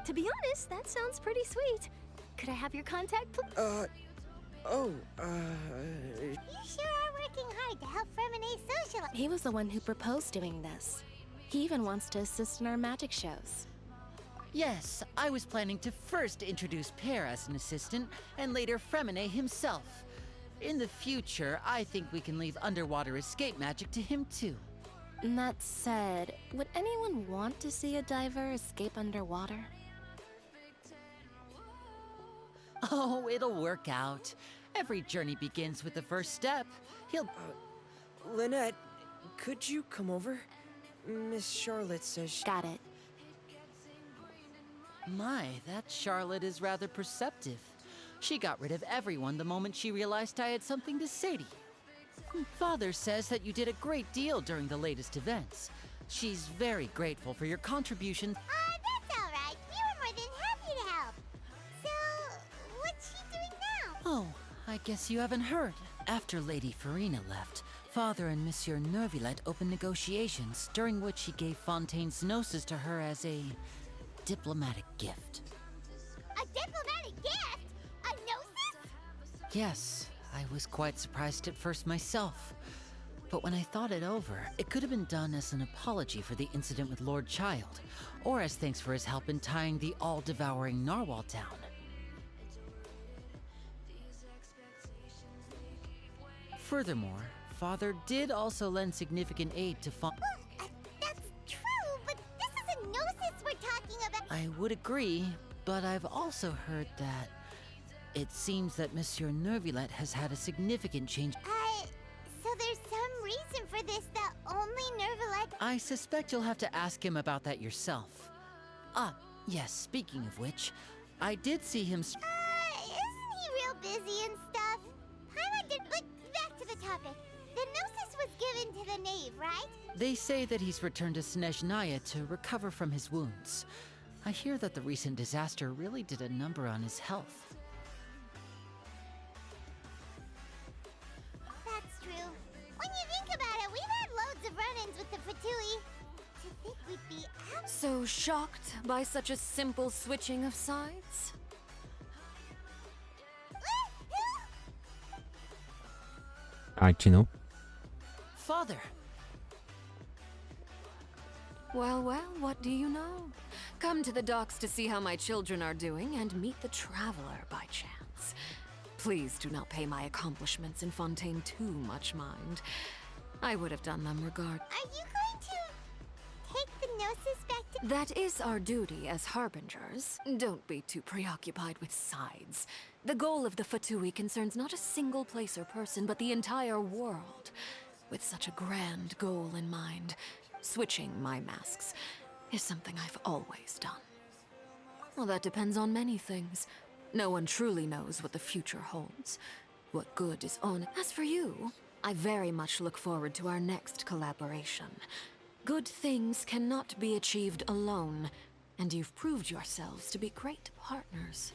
To be honest, that sounds pretty sweet. Could I have your contact, please? You sure are working hard to help Fremine socialize. He was the one who proposed doing this. He even wants to assist in our magic shows. Yes, I was planning to first introduce Pear as an assistant, and later Fremine himself. In the future, I think we can leave underwater escape magic to him too. That said, would anyone want to see a diver escape underwater? Oh, it'll work out. Every journey begins with the first step. He'll... Lynette, could you come over? Miss Charlotte says she... Got it. My, that Charlotte is rather perceptive. She got rid of everyone the moment she realized I had something to say to you. Father says that you did a great deal during the latest events. She's very grateful for your contribution. That's all right. We were more than happy to help. So, what's she doing now? Oh, I guess you haven't heard. After Lady Furina left, Father and Monsieur Nervillet opened negotiations, during which he gave Fontaine's gnosis to her as a diplomatic gift. A diplomatic gift? A gnosis? Yes, I was quite surprised at first myself. But when I thought it over, it could have been done as an apology for the incident with Lord Child, or as thanks for his help in tying the all-devouring narwhal down. Furthermore, Father did also lend significant aid to That's true, but this is a gnosis we're talking about. I would agree, but I've also heard that it seems that Monsieur Nervillet has had a significant change. So there's some reason for this that only Nervillet... I suspect you'll have to ask him about that yourself. Ah, yes, speaking of which, I did see him... isn't he real busy and stuff? But back to the topic. The gnosis was given to the knave, right? They say that he's returned to Snezhnaya to recover from his wounds. I hear that the recent disaster really did a number on his health. That's true. When you think about it, we've had loads of run-ins with the Fatui. To think we'd be out... So shocked by such a simple switching of sides? Alright, Chino. Father! Well, what do you know? Come to the docks to see how my children are doing and meet the Traveler by chance. Please do not pay my accomplishments in Fontaine too much mind. I would have done them regard. Are you going to take the gnosis back to... That is our duty as harbingers. Don't be too preoccupied with sides. The goal of the Fatui concerns not a single place or person, but the entire world. With such a grand goal in mind, switching my masks is something I've always done. Well, that depends on many things. No one truly knows what the future holds, what good is on it. As for you, I very much look forward to our next collaboration. Good things cannot be achieved alone, and you've proved yourselves to be great partners.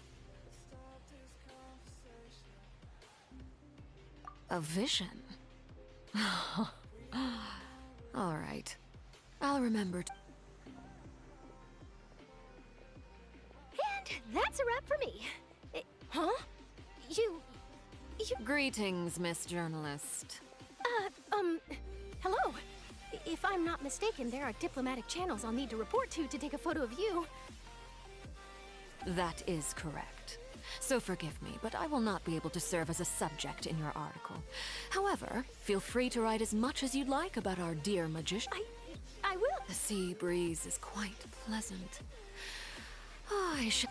A vision? All right. I'll remember And that's a wrap for me. Huh? You Greetings, Miss Journalist. Hello. If I'm not mistaken, there are diplomatic channels I'll need to report to take a photo of you. That is correct. So forgive me, but I will not be able to serve as a subject in your article. However, feel free to write as much as you'd like about our dear magician. I will. The sea breeze is quite pleasant. Oh, I should...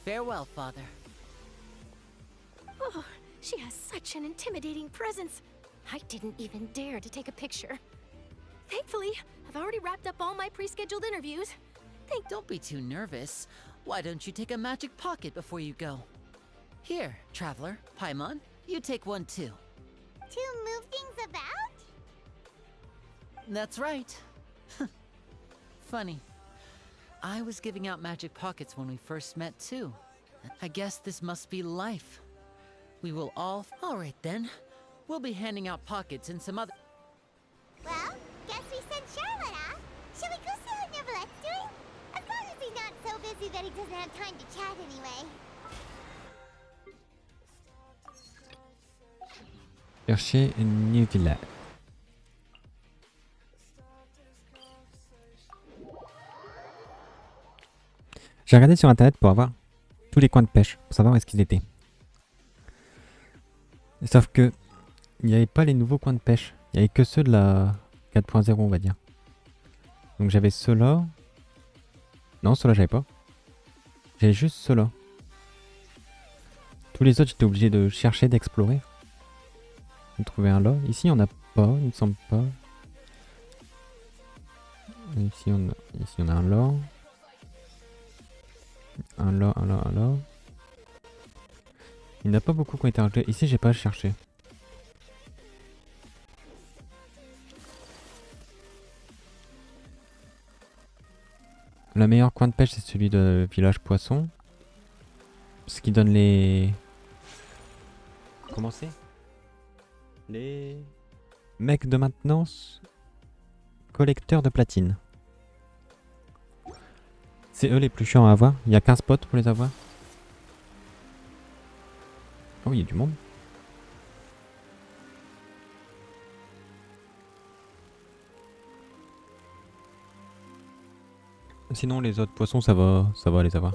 Farewell, Father. Oh, she has such an intimidating presence. I didn't even dare to take a picture. Thankfully, I've already wrapped up all my pre-scheduled interviews. Don't be too nervous. Why don't you take a magic pocket before you go? Here, Traveler, Paimon, you take one too. To move things about? That's right. Funny. I was giving out magic pockets when we first met too. I guess this must be life. We will all... Alright then. We'll be handing out pockets and some other... Well, guess we sent Charlotte off. Shall we go see how Neverlette's doing? As long as he's not so busy that he doesn't have time to chat anyway. Chercher une new villa. J'ai regardé sur internet pour avoir tous les coins de pêche, pour savoir où est-ce qu'ils étaient. Sauf que il n'y avait pas les nouveaux coins de pêche, il n'y avait que ceux de la 4.0 on va dire. Donc j'avais ceux-là. Non, ceux-là j'avais pas. J'avais juste ceux-là. Tous les autres j'étais obligé de chercher, d'explorer. De trouver un là. Ici il n'y en a pas, il me semble pas. Ici on a un là. Un là, un là, un là. Il n'y en a pas beaucoup qui ont été rajoutés. Ici j'ai pas cherché. Le meilleur coin de pêche c'est celui de village poisson. Ce qui donne les... Comment c'est? Les... mecs de maintenance collecteurs de platine. C'est eux les plus chiants à avoir. Il y a 15 spots pour les avoir. Oh, il y a du monde. Sinon les autres poissons ça va les avoir.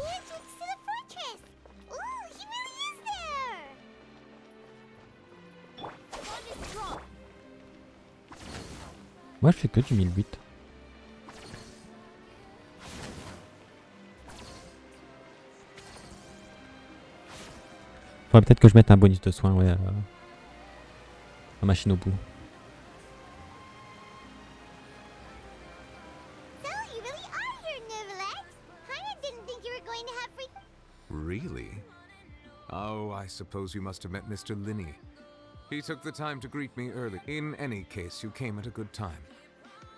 Moi je fais que du 1008. Faudrait peut-être que je mette un bonus de soin, ouais, à machine au bout. Really? Oh, I suppose you must have met Mr. Linney. He took the time to greet me early. In any case, you came at a good time.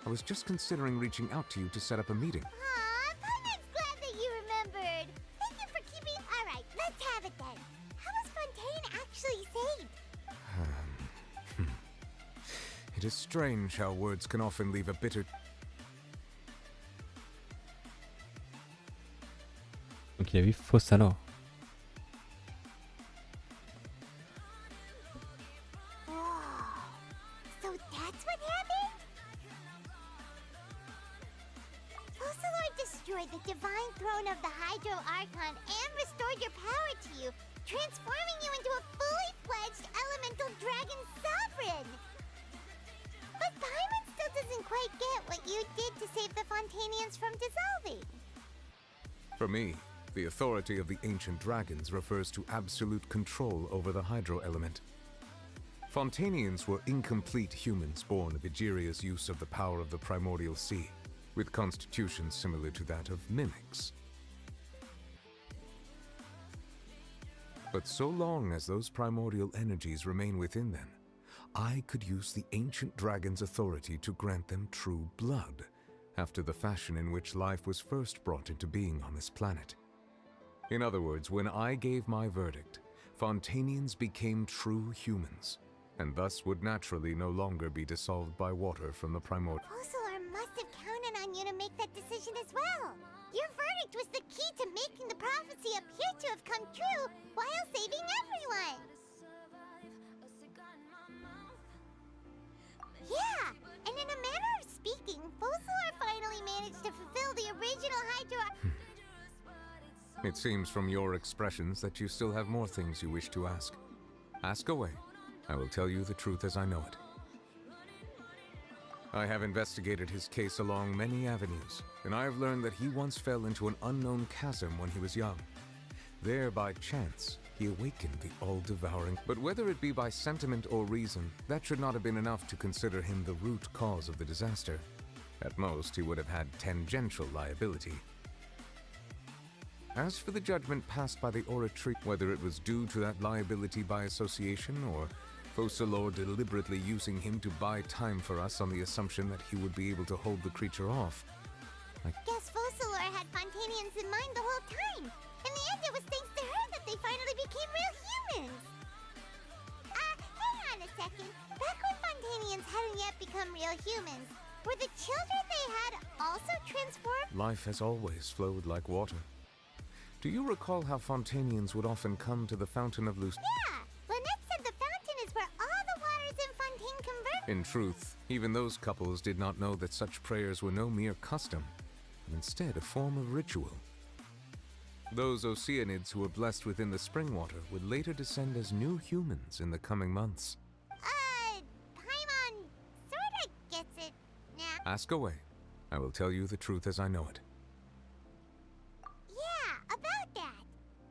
I was just considering reaching out to you to set up a meeting. Aw, Paimon's glad that you remembered. Thank you for keeping... Alright, let's have it then. How was Fontaine actually saved? It is strange how words can often leave a bitter... Donc il a eu fausse alors. So that's what happened? Fossilor destroyed the divine throne of the Hydro Archon and restored your power to you, transforming you into a fully fledged elemental dragon sovereign! But Paimon still doesn't quite get what you did to save the Fontanians from dissolving. For me, the authority of the ancient dragons refers to absolute control over the hydro element. Fontanians were incomplete humans born of Egeria's use of the power of the primordial sea, with constitutions similar to that of mimics. But so long as those primordial energies remain within them, I could use the ancient dragon's authority to grant them true blood, after the fashion in which life was first brought into being on this planet. In other words, when I gave my verdict, Fontanians became true humans, and thus would naturally no longer be dissolved by water from the primordial. Fossilor must have counted on you to make that decision as well. Your verdict was the key to making the prophecy appear to have come true while saving everyone. managed to fulfill the original Hydro... It seems from your expressions that you still have more things you wish to ask. Ask away. I will tell you the truth as I know it. I have investigated his case along many avenues, and I have learned that he once fell into an unknown chasm when he was young. There, by chance, he awakened the all-devouring. But whether it be by sentiment or reason, that should not have been enough to consider him the root cause of the disaster. At most, he would have had tangential liability. As for the judgment passed by the Oratree, whether it was due to that liability by association, or Focalor deliberately using him to buy time for us on the assumption that he would be able to hold the creature off, I guess Focalor had Fontanians in mind the whole time. In the end, it was thanks to her that they finally became real humans. Hang on a second. Back when Fontanians hadn't yet become real humans, were the children they had also transformed? Life has always flowed like water. Do you recall how Fontanians would often come to the Fountain of Luce? Yeah! Lynette said the fountain is where all the waters in Fontaine converge. In truth, even those couples did not know that such prayers were no mere custom, but instead a form of ritual. Those Oceanids who were blessed within the spring water would later descend as new humans in the coming months. Paimon sorta gets it now. Ask away. I will tell you the truth as I know it. Yeah, about that.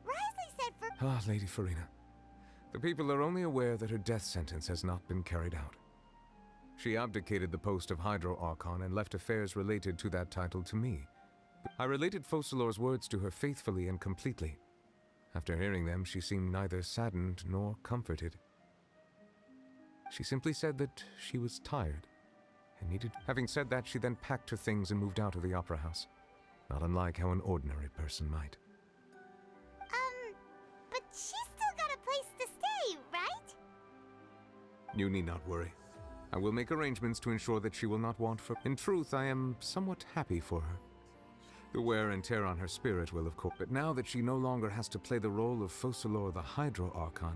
Risley said for... Ah, Lady Furina. The people are only aware that her death sentence has not been carried out. She abdicated the post of Hydro Archon and left affairs related to that title to me. I related Focalor's words to her faithfully and completely. After hearing them, she seemed neither saddened nor comforted. She simply said that she was tired and needed... Having said that, she then packed her things and moved out of the opera house, not unlike how an ordinary person might. But she's still got a place to stay, right? You need not worry. I will make arrangements to ensure that she will not want for... In truth, I am somewhat happy for her. The wear and tear on her spirit will, of course, but now that she no longer has to play the role of Focalor the Hydro Archon,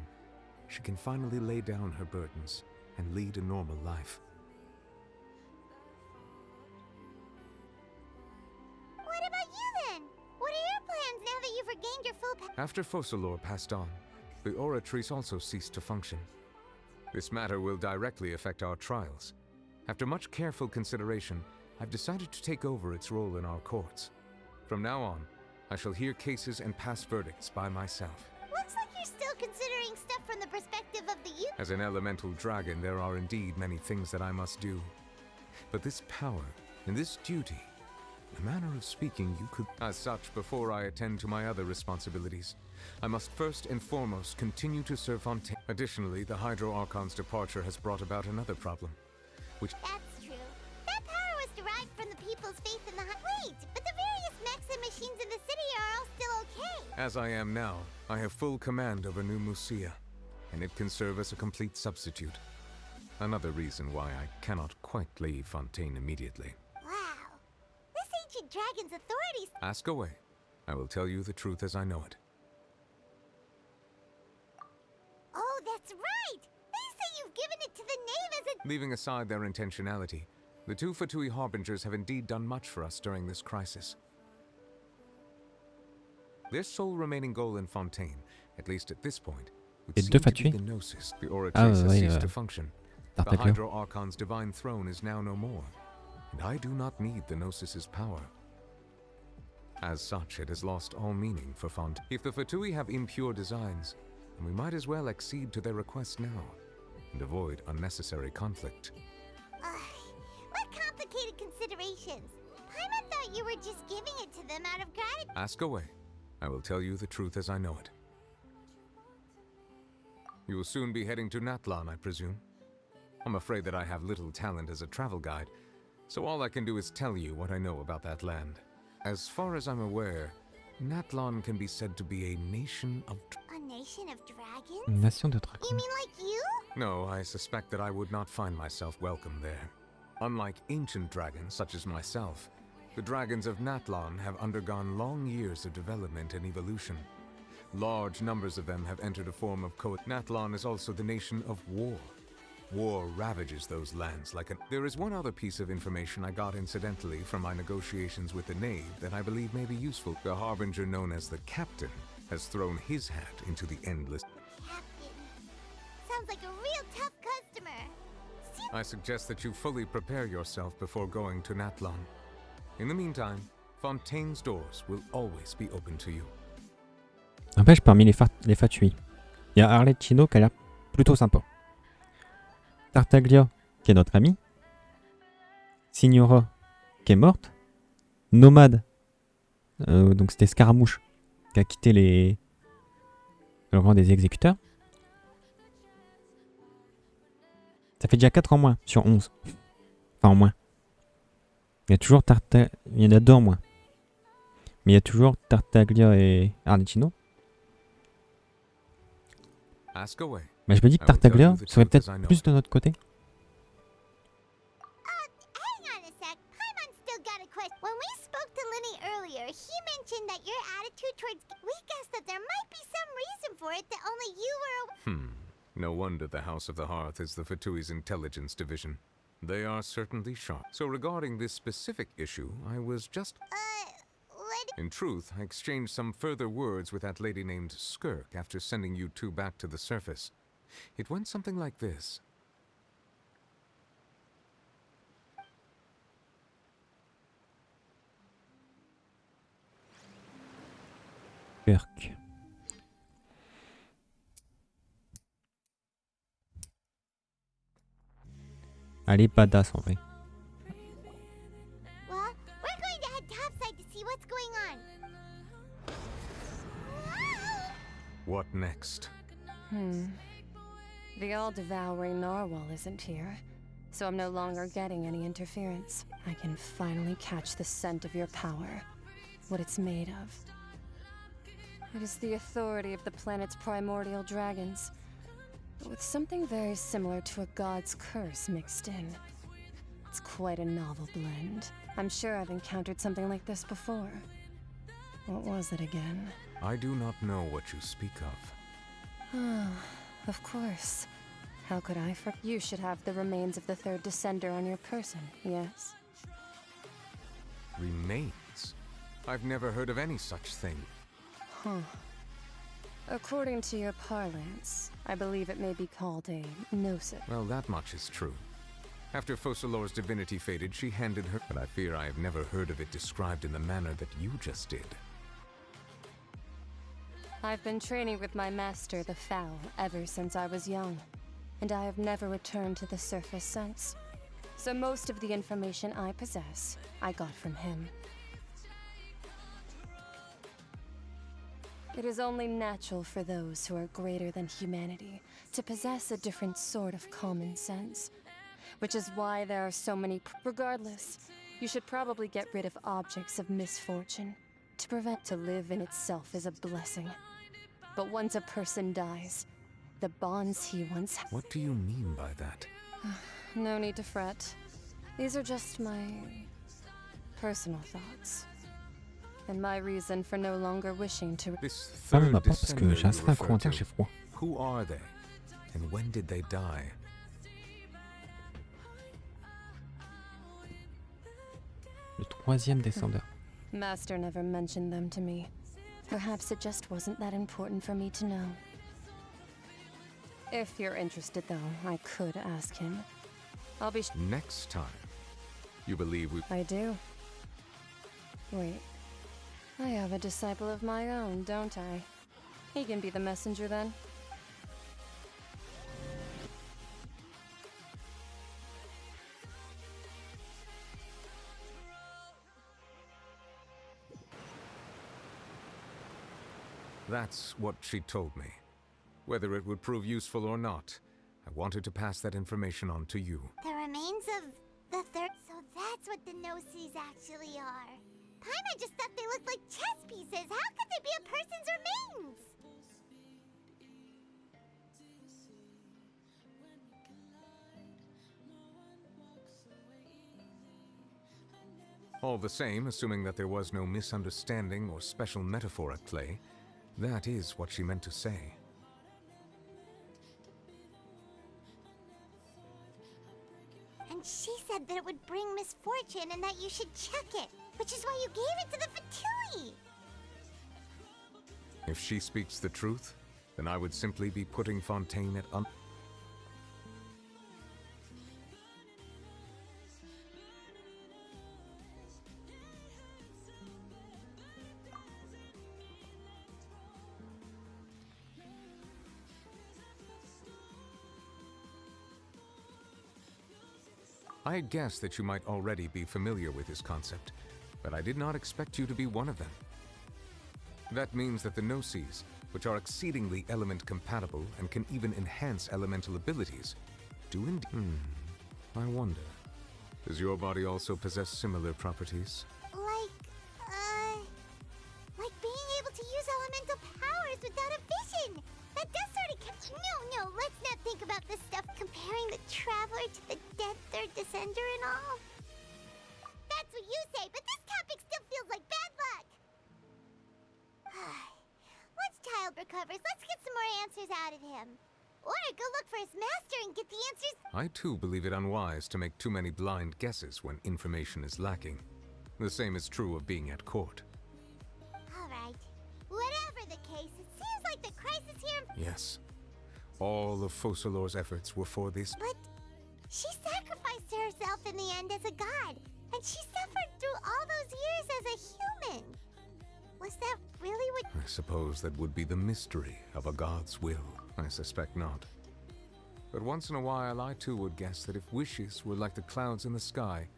she can finally lay down her burdens and lead a normal life. What about you then? What are your plans now that you've regained your full power? After Focalor passed on, the Oratrice also ceased to function. This matter will directly affect our trials. After much careful consideration, I've decided to take over its role in our courts. From now on, I shall hear cases and pass verdicts by myself. Looks like you're still considering stuff from the perspective of the youth. As an elemental dragon, there are indeed many things that I must do. But this power and this duty, in a manner of speaking, you could... As such, before I attend to my other responsibilities, I must first and foremost continue to serve Fontaine. Additionally, the Hydro Archon's departure has brought about another problem, which... That's true. That power was derived from the people's faith in the... Wait, but the various mechs and machines in the city are all still okay. As I am now, I have full command over New Musia, and it can serve as a complete substitute. Another reason why I cannot quite leave Fontaine immediately. Wow. This ancient dragon's authorities... Ask away. I will tell you the truth as I know it. Oh, that's right! They say you've given it to the knave as a... Leaving aside their intentionality, the two Fatui Harbingers have indeed done much for us during this crisis. Their sole remaining goal in Fontaine, at least at this point, would seem to be the Gnosis. The Oratrice has ceased to function. The Hydro Archon's divine throne is now no more, and I do not need the Gnosis's power. As such, it has lost all meaning for Fontaine. If the Fatui have impure designs, then we might as well accede to their request now, and avoid unnecessary conflict. What complicated considerations? Paimon thought you were just giving it to them out of gratitude. Ask away. I will tell you the truth as I know it. You will soon be heading to Natlan, I presume. I'm afraid that I have little talent as a travel guide, so all I can do is tell you what I know about that land. As far as I'm aware, Natlan can be said to be a nation of... A nation of dragons? Nation de dragons. You mean like you? No, I suspect that I would not find myself welcome there. Unlike ancient dragons such as myself, the dragons of Natlan have undergone long years of development and evolution. Large numbers of them have entered a form of Natlan is also the nation of war. War ravages those lands like an... There is one other piece of information I got incidentally from my negotiations with the Knave that I believe may be useful. The Harbinger known as the Captain has thrown his hat into the endless... Captain. Sounds like a real tough customer. I suggest that you fully prepare yourself before going to Natlan. In the meantime, Fontaine's doors will always be open to you. N'empêche, parmi les Fatui, il y a Arlecchino qui a l'air plutôt sympa. Tartaglia, qui est notre ami. Signora, qui est morte. Nomade, donc c'était Scaramouche, qui a quitté le rang des exécuteurs. Ça fait déjà 4 en moins sur 11. Enfin en moins. Il y a toujours il y en a 2 en moins. Mais il y a toujours Tartaglia et Arlecchino. Mais je me dis que Tartaglia serait peut-être plus de notre côté. Hang on a sec. Paimon still got a question. When we spoke to Linny earlier, he mentioned that your attitude towards... We guessed that there might be some reason for it that only you were... No wonder the House of the Hearth is the Fatui's intelligence division. They are certainly sharp. So regarding this specific issue, I was just... In truth, I exchanged some further words with that lady named Skirk after sending you two back to the surface. It went something like this. Skirk. Elle est badass en vrai. Well, we're going to head topside to see what's going on. What next? The all-devouring narwhal isn't here, so I'm no longer getting any interference. I can finally catch the scent of your power, what it's made of. It is the authority of the planet's primordial dragons, but with something very similar to a god's curse mixed in. It's quite a novel blend. I'm sure I've encountered something like this before. What was it again? I do not know what you speak of. Of course. How could I forget? You should have the remains of the third descender on your person, yes? Remains? I've never heard of any such thing. According to your parlance, I believe it may be called a gnosis. Well, that much is true. After Focalor's divinity faded, she handed her... But I fear I have never heard of it described in the manner that you just did. I've been training with my master, the Fowl, ever since I was young, and I have never returned to the surface since. So most of the information I possess, I got from him. It is only natural for those who are greater than humanity to possess a different sort of common sense, which is why there are so many... Regardless, you should probably get rid of objects of misfortune. To live in itself is a blessing. But once a person dies, the bonds he once had... What do you mean by that? No need to fret. These are just my... personal thoughts. And my reason for no longer wishing to... This Parle third ma parce que j'ai un certain descender you commentaire, refer j'ai to, froid. who are they? And when did they die? Le troisième descendeur. Master never mentioned them to me. Perhaps it just wasn't that important for me to know. If you're interested, though, I could ask him. I'll be... Next time, you believe we... I do. Wait. I have a disciple of my own, don't I? He can be the messenger, then. That's what she told me. Whether it would prove useful or not, I wanted to pass that information on to you. The remains of the third... So that's what the Gnosis actually are. Paimon just thought they looked like chess pieces. How could they be a person's remains? All the same, assuming that there was no misunderstanding or special metaphor at play, that is what she meant to say. And she said that it would bring misfortune and that you should check it, which is why you gave it to the Fatui. If she speaks the truth, then I would simply be putting Fontaine at I had guessed that you might already be familiar with this concept, but I did not expect you to be one of them. That means that the Gnosis, which are exceedingly element compatible and can even enhance elemental abilities, do indeed. I wonder, does your body also possess similar properties? Like being able to use elemental powers without a vision. That does sort of catch. No, let's not think about this stuff comparing the Traveler to the dead third descender and all. That's what you say, but this topic still feels like bad luck. Once Child recovers, let's get some more answers out of him. Or go look for his master and get the answers. I too believe it unwise to make too many blind guesses when information is lacking. The same is true of being at court. Alright. Whatever the case, it seems like the crisis here. Yes. All of Focalor's efforts were for this. But she sacrificed herself in the end as a god, and she suffered through all those years as a human. Was that really what... I suppose that would be the mystery of a god's will. I suspect not. But once in a while, I too would guess that if wishes were like the clouds in the sky,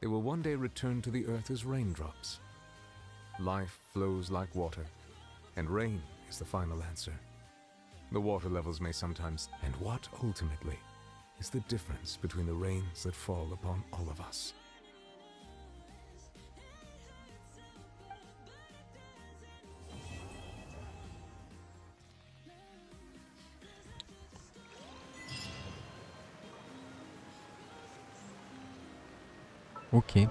they will one day return to the earth as raindrops. Life flows like water, and rain is the final answer. The water levels may sometimes... And what, ultimately, is the difference between the rains that fall upon all of us? Ok.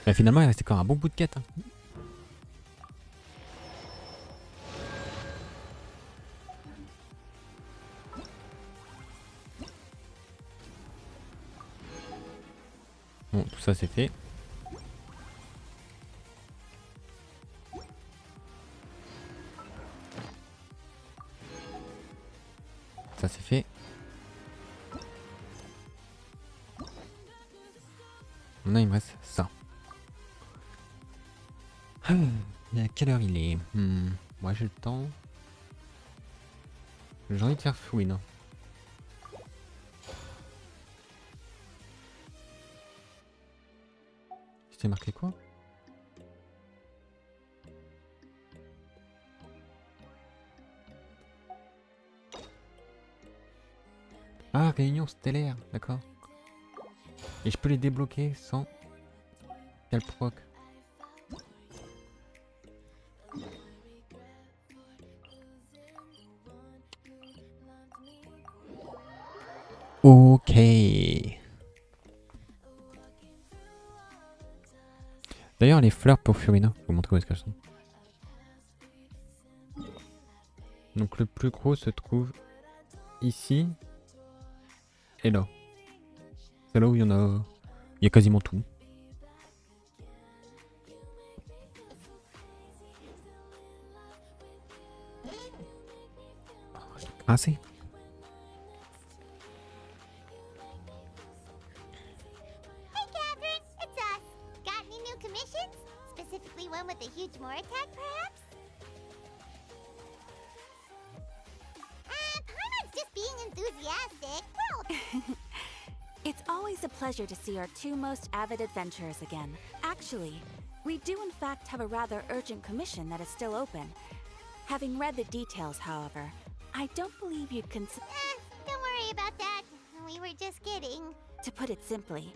Bah, finalement, il restait quand même un bon bout de quête. Hein. Bon, tout ça c'est fait. Ça c'est fait. Maintenant il me reste ça. À quelle heure il est? Moi j'ai le temps. J'ai envie de faire Furina. C'était marqué quoi? Ah, réunion stellaire, d'accord. Et je peux les débloquer sans qu'elle proc. Ok. D'ailleurs, les fleurs pour Furina, je vais vous montrer où est-ce qu'elles sont. Donc le plus gros se trouve ici et là. C'est là où il y a quasiment tout. Assez. Specifically one with a huge more attack, perhaps? Paimon's just being enthusiastic. It's always a pleasure to see our two most avid adventurers again. Actually, we do in fact have a rather urgent commission that is still open. Having read the details, however, I don't believe you'd consider... Don't worry about that. We were just kidding. To put it simply,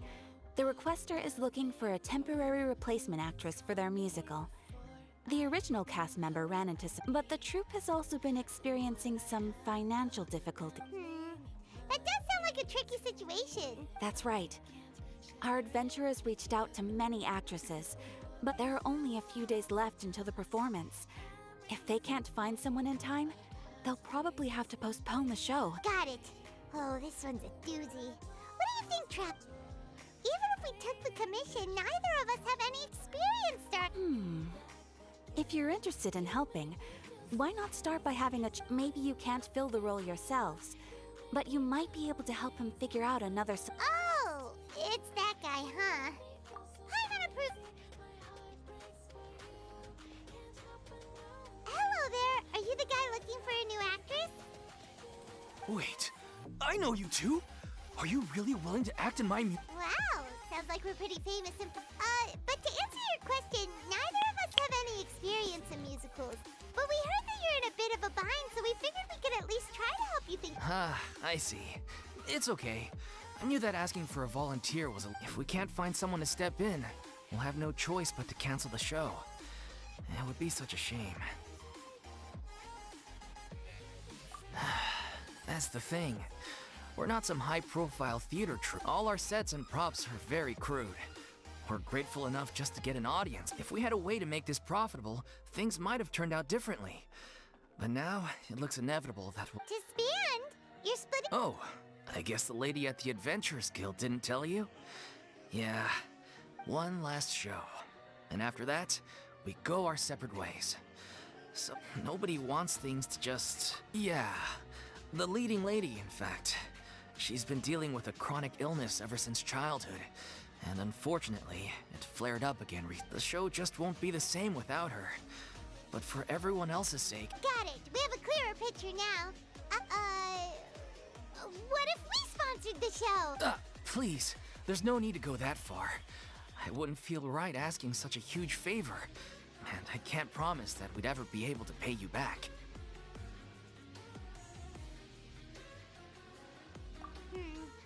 the requester is looking for a temporary replacement actress for their musical. The original cast member ran into some, but the troupe has also been experiencing some financial difficulty. That does sound like a tricky situation. That's right. Our adventurers reached out to many actresses, but there are only a few days left until the performance. If they can't find someone in time, they'll probably have to postpone the show. Got it. Oh, this one's a doozy. do you think, Trap? Even if we took the commission, neither of us have any experience If you're interested in helping, why not start by having maybe you can't fill the role yourselves, but you might be able to help him figure out another Oh, it's that guy, huh? I'm unapprove. Hello there. Are you the guy looking for a new actress? Wait, I know you two. Are you really willing to act in my Wow, sounds like we're pretty famous and but to answer your question, neither of us have any experience in musicals. But we heard that you're in a bit of a bind, so we figured we could at least try to help you think. I see. It's okay. I knew that asking for a volunteer was if we can't find someone to step in, we'll have no choice but to cancel the show. It would be such a shame. That's the thing. We're not some high-profile theater troupe. All our sets and props are very crude. We're grateful enough just to get an audience. If we had a way to make this profitable, things might have turned out differently. But now, it looks inevitable that we'll— Disband? You're splitting— Oh, I guess the lady at the Adventurers Guild didn't tell you? Yeah, one last show. And after that, we go our separate ways. So, nobody wants things to just— Yeah, the leading lady, in fact. She's been dealing with a chronic illness ever since childhood. And unfortunately, it flared up again. The show just won't be the same without her. But for everyone else's sake— Got it. We have a clearer picture now. What if we sponsored the show? Please, there's no need to go that far. I wouldn't feel right asking such a huge favor. And I can't promise that we'd ever be able to pay you back.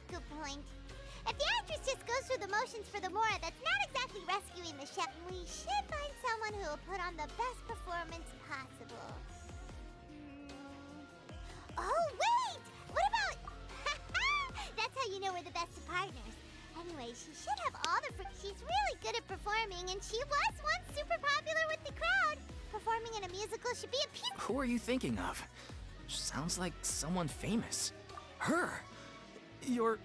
Good point. If the actress just goes through the motions for the Mora, that's not exactly rescuing the chef. We should find someone who will put on the best performance possible. Oh, wait! What about... That's how you know we're the best of partners. Anyway, she should have all the... She's really good at performing, and she was once super popular with the crowd. Performing in a musical should be a piece... Who are you thinking of? Sounds like someone famous. Her! You're...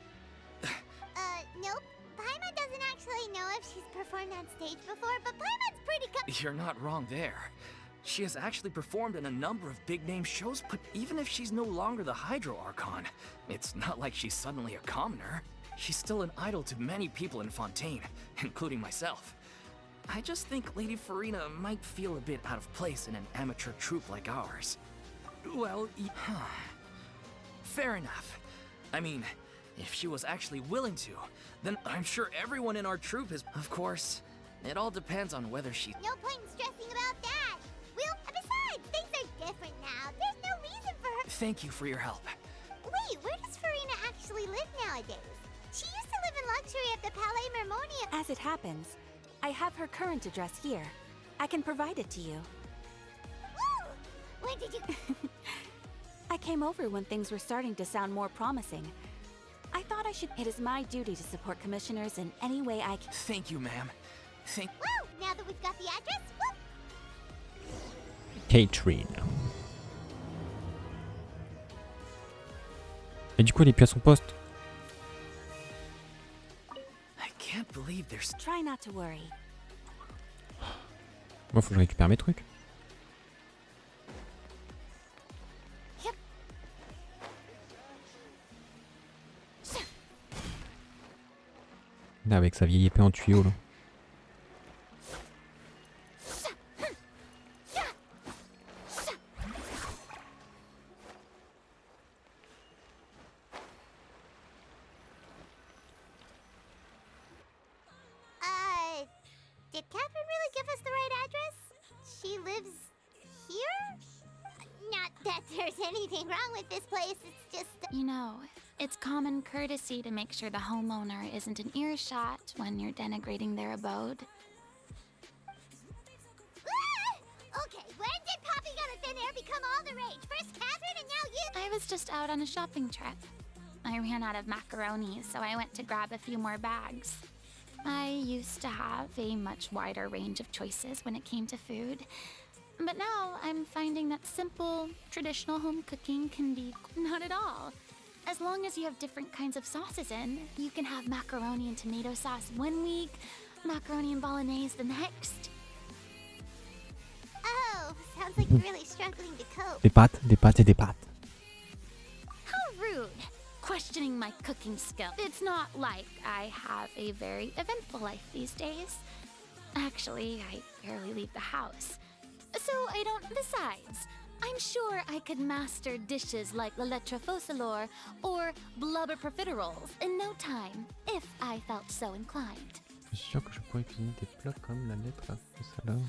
Nope. Paimon doesn't actually know if she's performed on stage before, but Paimon's pretty You're not wrong there. She has actually performed in a number of big-name shows, but even if she's no longer the Hydro Archon, it's not like she's suddenly a commoner. She's still an idol to many people in Fontaine, including myself. I just think Lady Furina might feel a bit out of place in an amateur troupe like ours. Well, fair enough. I mean, if she was actually willing to, then I'm sure everyone in our troupe is. Of course, it all depends on whether she— No point in stressing about that. Besides, things are different now. There's no reason for her— Thank you for your help. Wait, where does Furina actually live nowadays? She used to live in luxury at the Palais Mermonia. As it happens, I have her current address here. I can provide it to you. Woo! When did you— I came over when things were starting to sound more promising. I thought I should— It is my duty to support commissioners in any way I can. Thank you, ma'am. Woo! Now that we've got the address, woo! Catherine. Et du coup, les pièces en poste. I can't believe there's— Try not to worry. Moi, faut que je récupère mes trucs. Là, avec sa vieille épée en tuyau, là. Did Catherine really give us the right address? She lives here? Not that there's anything wrong with this place, it's just... You know, it's common courtesy to make sure the homeowner isn't an earshot when you're denigrating their abode. Okay, when did Poppy Got a Thin Air become all the rage? First Catherine and now you? I was just out on a shopping trip. I ran out of macaroni, so I went to grab a few more bags. I used to have a much wider range of choices when it came to food. But now I'm finding that simple, traditional home cooking can be not at all. As long as you have different kinds of sauces in, you can have macaroni and tomato sauce one week, macaroni and bolognese the next. Oh, sounds like you're really struggling to cope. Des pâtes, des pâtes et des pâtes. How rude! Questioning my cooking skill. It's not like I have a very eventful life these days. Actually, I barely leave the house. So I don't. Besides, I'm sure I could master dishes like la lettre focilor or blubber profiteroles in no time, if I felt so inclined. Je suis sûr que je pourrais cuisiner des plats comme la lettre focilor.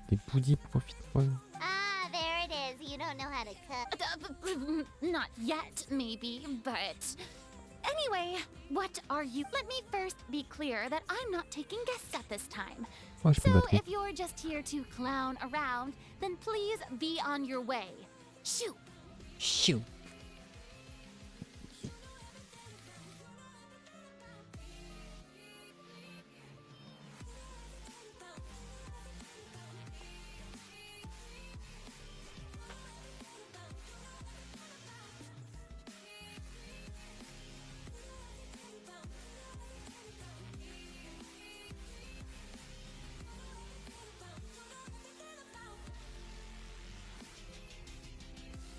Des bouddhis profiteroles. Ah, there it is. You don't know how to cook. Not yet, maybe, but... Anyway, what are you? Let me first be clear that I'm not taking guests at this time. So if you're just here to clown around, then please be on your way. Shoo! Shoo.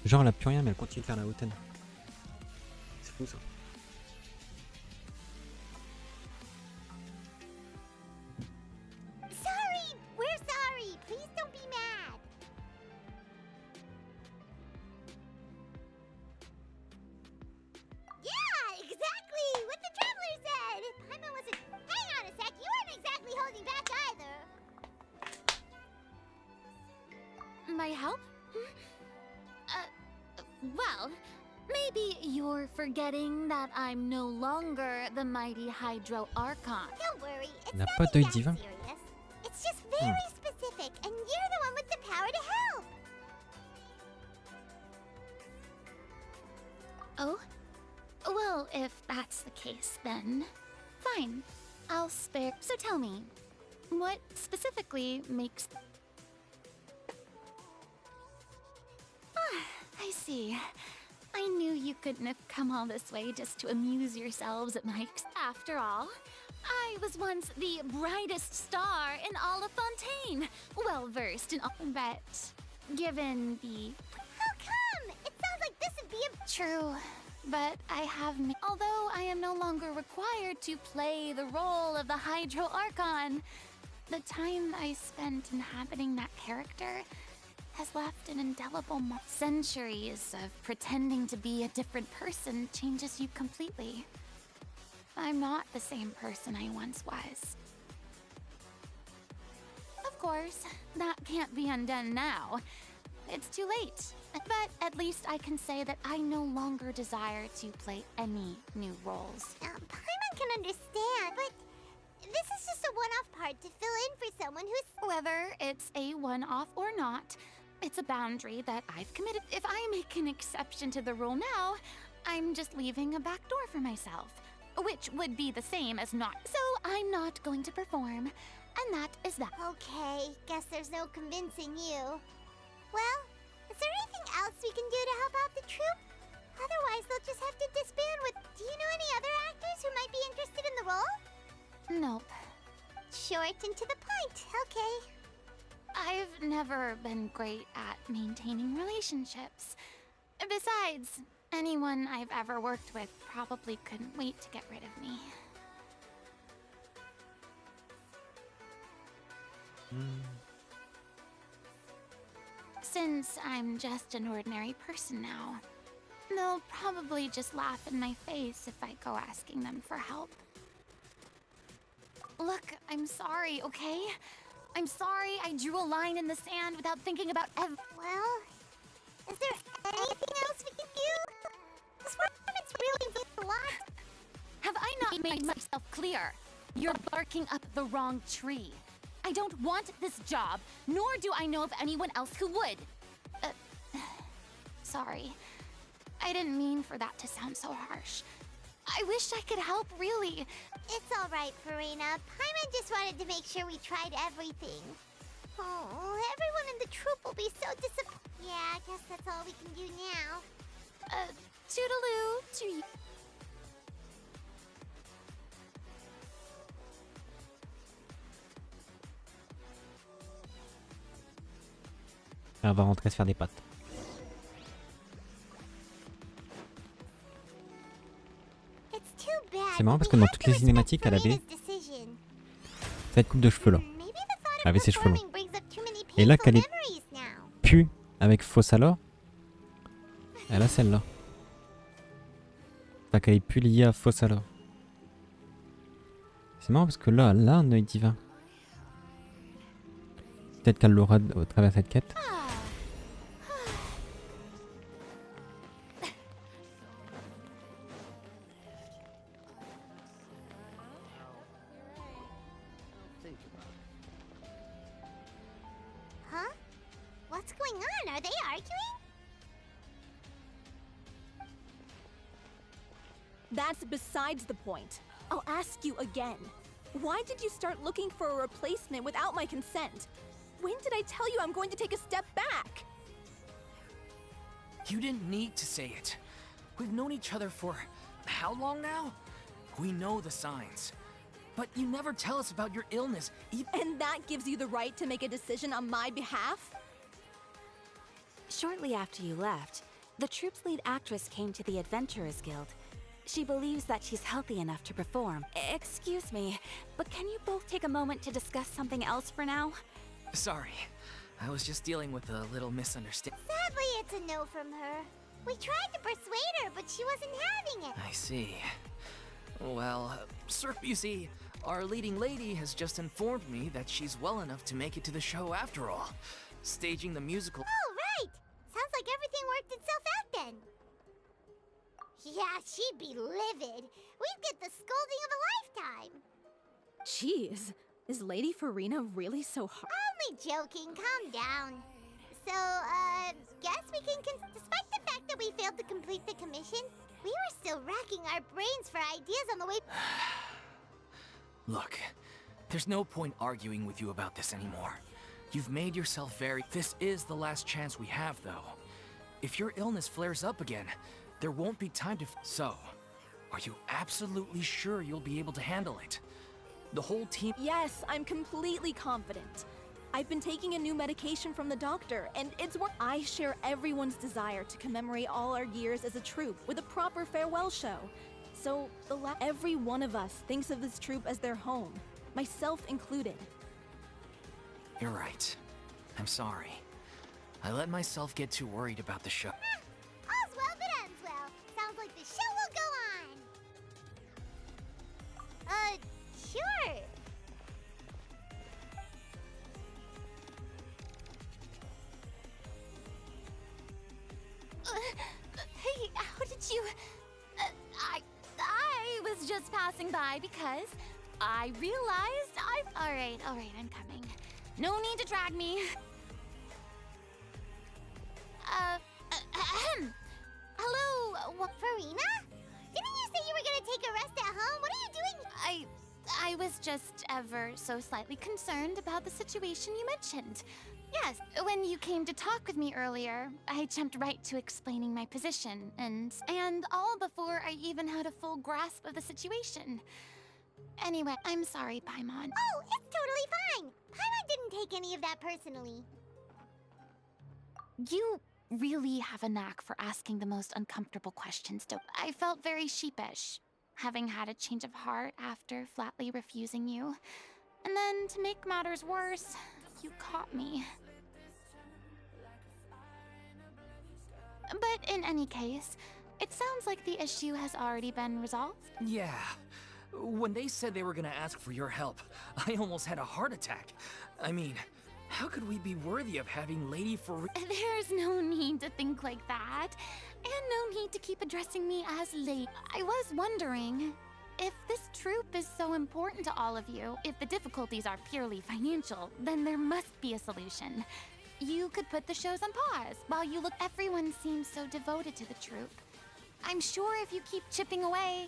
Genre elle a plus rien mais elle continue de faire la hautaine. C'est fou ça. Sorry! We're sorry! Please don't be mad! Yeah, exactly! What the traveler said! Paimon wasn't... Hang on a sec, you weren't exactly holding back either! My help? Well, maybe you're forgetting that I'm no longer the mighty Hydro Archon. Don't worry, it's N'a not pas d'œil that divin. serious. It's just very specific, and you're the one with the power to help! Oh? Well, if that's the case, then fine. I'll spare. So tell me, what specifically makes... I see. I knew you couldn't have come all this way just to amuse yourselves at my... After all, I was once the brightest star in all of Fontaine. Well versed in all... But given the... How come? It sounds like this would be a... True, but I have... Although I am no longer required to play the role of the Hydro Archon, the time I spent inhabiting that character has left an indelible mark. Centuries of pretending to be a different person changes you completely. I'm not the same person I once was. Of course, that can't be undone now. It's too late. But at least I can say that I no longer desire to play any new roles. Paimon can understand, but this is just a one-off part to fill in for someone who's... Whether it's a one-off or not, it's a boundary that I've committed. If I make an exception to the rule now, I'm just leaving a back door for myself, which would be the same as not. So I'm not going to perform, and that is that. Okay, guess there's no convincing you. Well, is there anything else we can do to help out the troupe? Otherwise, they'll just have to disband with... Do you know any other actors who might be interested in the role? Nope. Short and to the point, okay. I've never been great at maintaining relationships. Besides, anyone I've ever worked with probably couldn't wait to get rid of me. Since I'm just an ordinary person now, they'll probably just laugh in my face if I go asking them for help. Look, I'm sorry, okay? I'm sorry I drew a line in the sand without thinking about Well, is there anything else we can do? This performance really means a lot. Have I not made myself clear? You're barking up the wrong tree. I don't want this job, nor do I know of anyone else who would. Sorry. I didn't mean for that to sound so harsh. I wish I could help, really. It's all right, Furina. Paimon just wanted to make sure we tried everything. Oh, everyone in the troupe will be so disappointed. Yeah, I guess that's all we can do now. Toodaloo to you. Elle va rentrer se faire des pâtes. C'est marrant parce que dans toutes les cinématiques à la baie, cette coupe de cheveux là, elle avait ses cheveux longs. Et là qu'elle est plus avec fausse alors, elle a celle-là. Enfin qu'elle est plus liée à fausse alors. C'est marrant parce que là, elle a un œil divin. Peut-être qu'elle l'aura au travers de cette quête. Huh? What's going on? Are they arguing? That's besides the point. I'll ask you again. Why did you start looking for a replacement without my consent? When did I tell you I'm going to take a step back? You didn't need to say it. We've known each other for how long now? We know the signs. But you never tell us about your illness. And that gives you the right to make a decision on my behalf? Shortly after you left, the troupe's lead actress came to the Adventurers Guild. She believes that she's healthy enough to perform. Excuse me, but can you both take a moment to discuss something else for now? Sorry. I was just dealing with a little misunderstanding. Sadly, it's a no from her. We tried to persuade her, but she wasn't having it. I see. Well, sir, you see, our leading lady has just informed me that she's well enough to make it to the show after all. Staging the musical. Oh, right! Sounds like everything worked itself out then. Yeah, she'd be livid. We'd get the scolding of a lifetime. Jeez, is Lady Furina really so hard? Only joking, calm down. So, guess we can despite the fact that we failed to complete the commission, we were still racking our brains for ideas on the way. Look, there's no point arguing with you about this anymore. You've made yourself very... This is the last chance we have, though. If your illness flares up again, there won't be time to... So, are you absolutely sure you'll be able to handle it? The whole team... Yes, I'm completely confident. I've been taking a new medication from the doctor, and it's what I share everyone's desire to commemorate all our years as a troupe with a proper farewell show. So, every one of us thinks of this troupe as their home, myself included. You're right. I'm sorry. I let myself get too worried about the show. All's well that ends well. Sounds like the show will go on. Sure. Hey, how did you... I was just passing by because I realized Alright, I'm coming. No need to drag me. Hello, Furina? Didn't you say you were gonna take a rest at home? What are you doing? I was just ever so slightly concerned about the situation you mentioned. Yes, when you came to talk with me earlier, I jumped right to explaining my position, and all before I even had a full grasp of the situation. Anyway, I'm sorry, Paimon. Oh, it's totally fine. Paimon didn't take any of that personally. You really have a knack for asking the most uncomfortable questions, don't I felt very sheepish, having had a change of heart after flatly refusing you. And then, to make matters worse, you caught me. But in any case, it sounds like the issue has already been resolved. Yeah. When they said they were gonna ask for your help, I almost had a heart attack. I mean, how could we be worthy of having Lady Furina? There's no need to think like that, and no need to keep addressing me as Lady. I was wondering, if this troupe is so important to all of you, if the difficulties are purely financial, then there must be a solution. You could put the shows on pause while you look. Everyone seems so devoted to the troupe. I'm sure if you keep chipping away,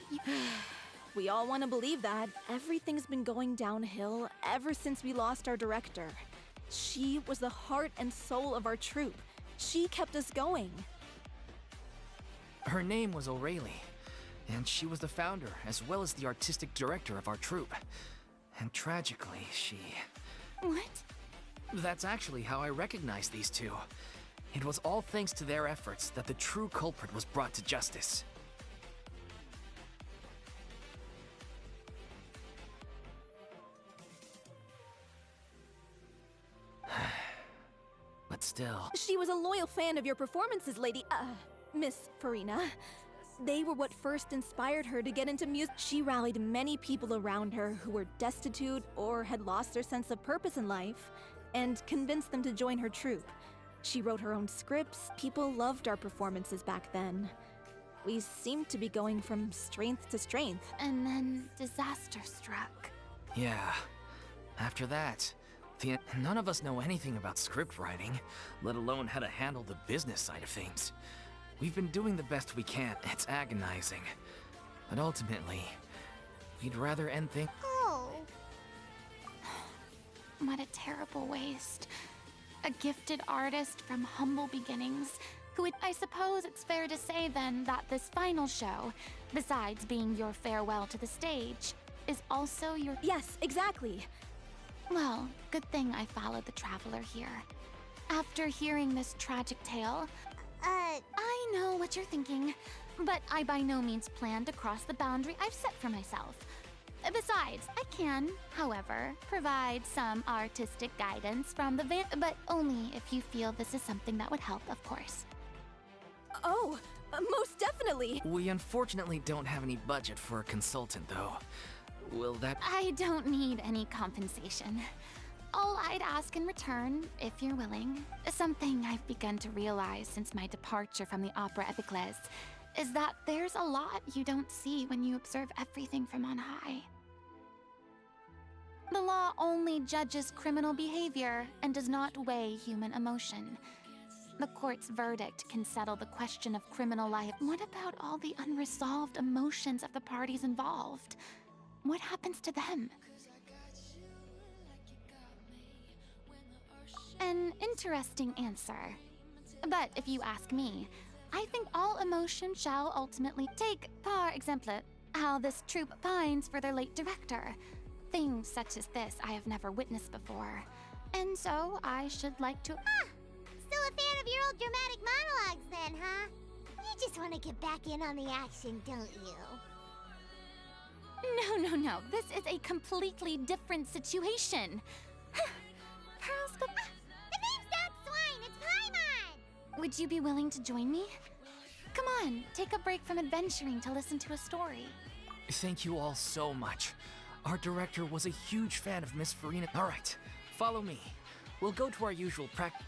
We all want to believe that. Everything's been going downhill ever since we lost our director. She was the heart and soul of our troupe, She kept us going. Her name was O'Reilly, and she was the founder as well as the artistic director of our troupe. And tragically, she... What? That's actually how I recognized these two. It was all thanks to their efforts that the true culprit was brought to justice. But still... She was a loyal fan of your performances, Miss Furina. They were what first inspired her to get into music. She rallied many people around her who were destitute or had lost their sense of purpose in life, and convinced them to join her troupe. She wrote her own scripts. People loved our performances back then. We seemed to be going from strength to strength. And then disaster struck. Yeah. After that, none of us know anything about script writing, let alone how to handle the business side of things. We've been doing the best we can. It's agonizing. But ultimately, we'd rather end things. Oh. What a terrible waste. A gifted artist from humble beginnings, I suppose it's fair to say then that this final show, besides being your farewell to the stage, is also your... Yes, exactly. Well, good thing I followed the traveler here. After hearing this tragic tale, I know what you're thinking, but I by no means plan to cross the boundary I've set for myself. Besides, I can, however, provide some artistic guidance from the but only if you feel this is something that would help, of course. Oh, most definitely! We unfortunately don't have any budget for a consultant, though. Will that... I don't need any compensation. All I'd ask in return, if you're willing, something I've begun to realize since my departure from the Opera Epiclese, is that there's a lot you don't see when you observe everything from on high. The law only judges criminal behavior and does not weigh human emotion. The court's verdict can settle the question of criminal life. What about all the unresolved emotions of the parties involved? What happens to them? An interesting answer. But if you ask me, I think all emotion shall ultimately take, par exemple, how this troupe pines for their late director. Things such as this I have never witnessed before. And so I should like to... Still a fan of your old dramatic monologues then, huh? You just want to get back in on the action, don't you? No. This is a completely different situation. The name's not Swine, it's Paimon! Would you be willing to join me? Come on, take a break from adventuring to listen to a story. Thank you all so much. Our director was a huge fan of Miss Furina. All right, follow me. We'll go to our usual practice.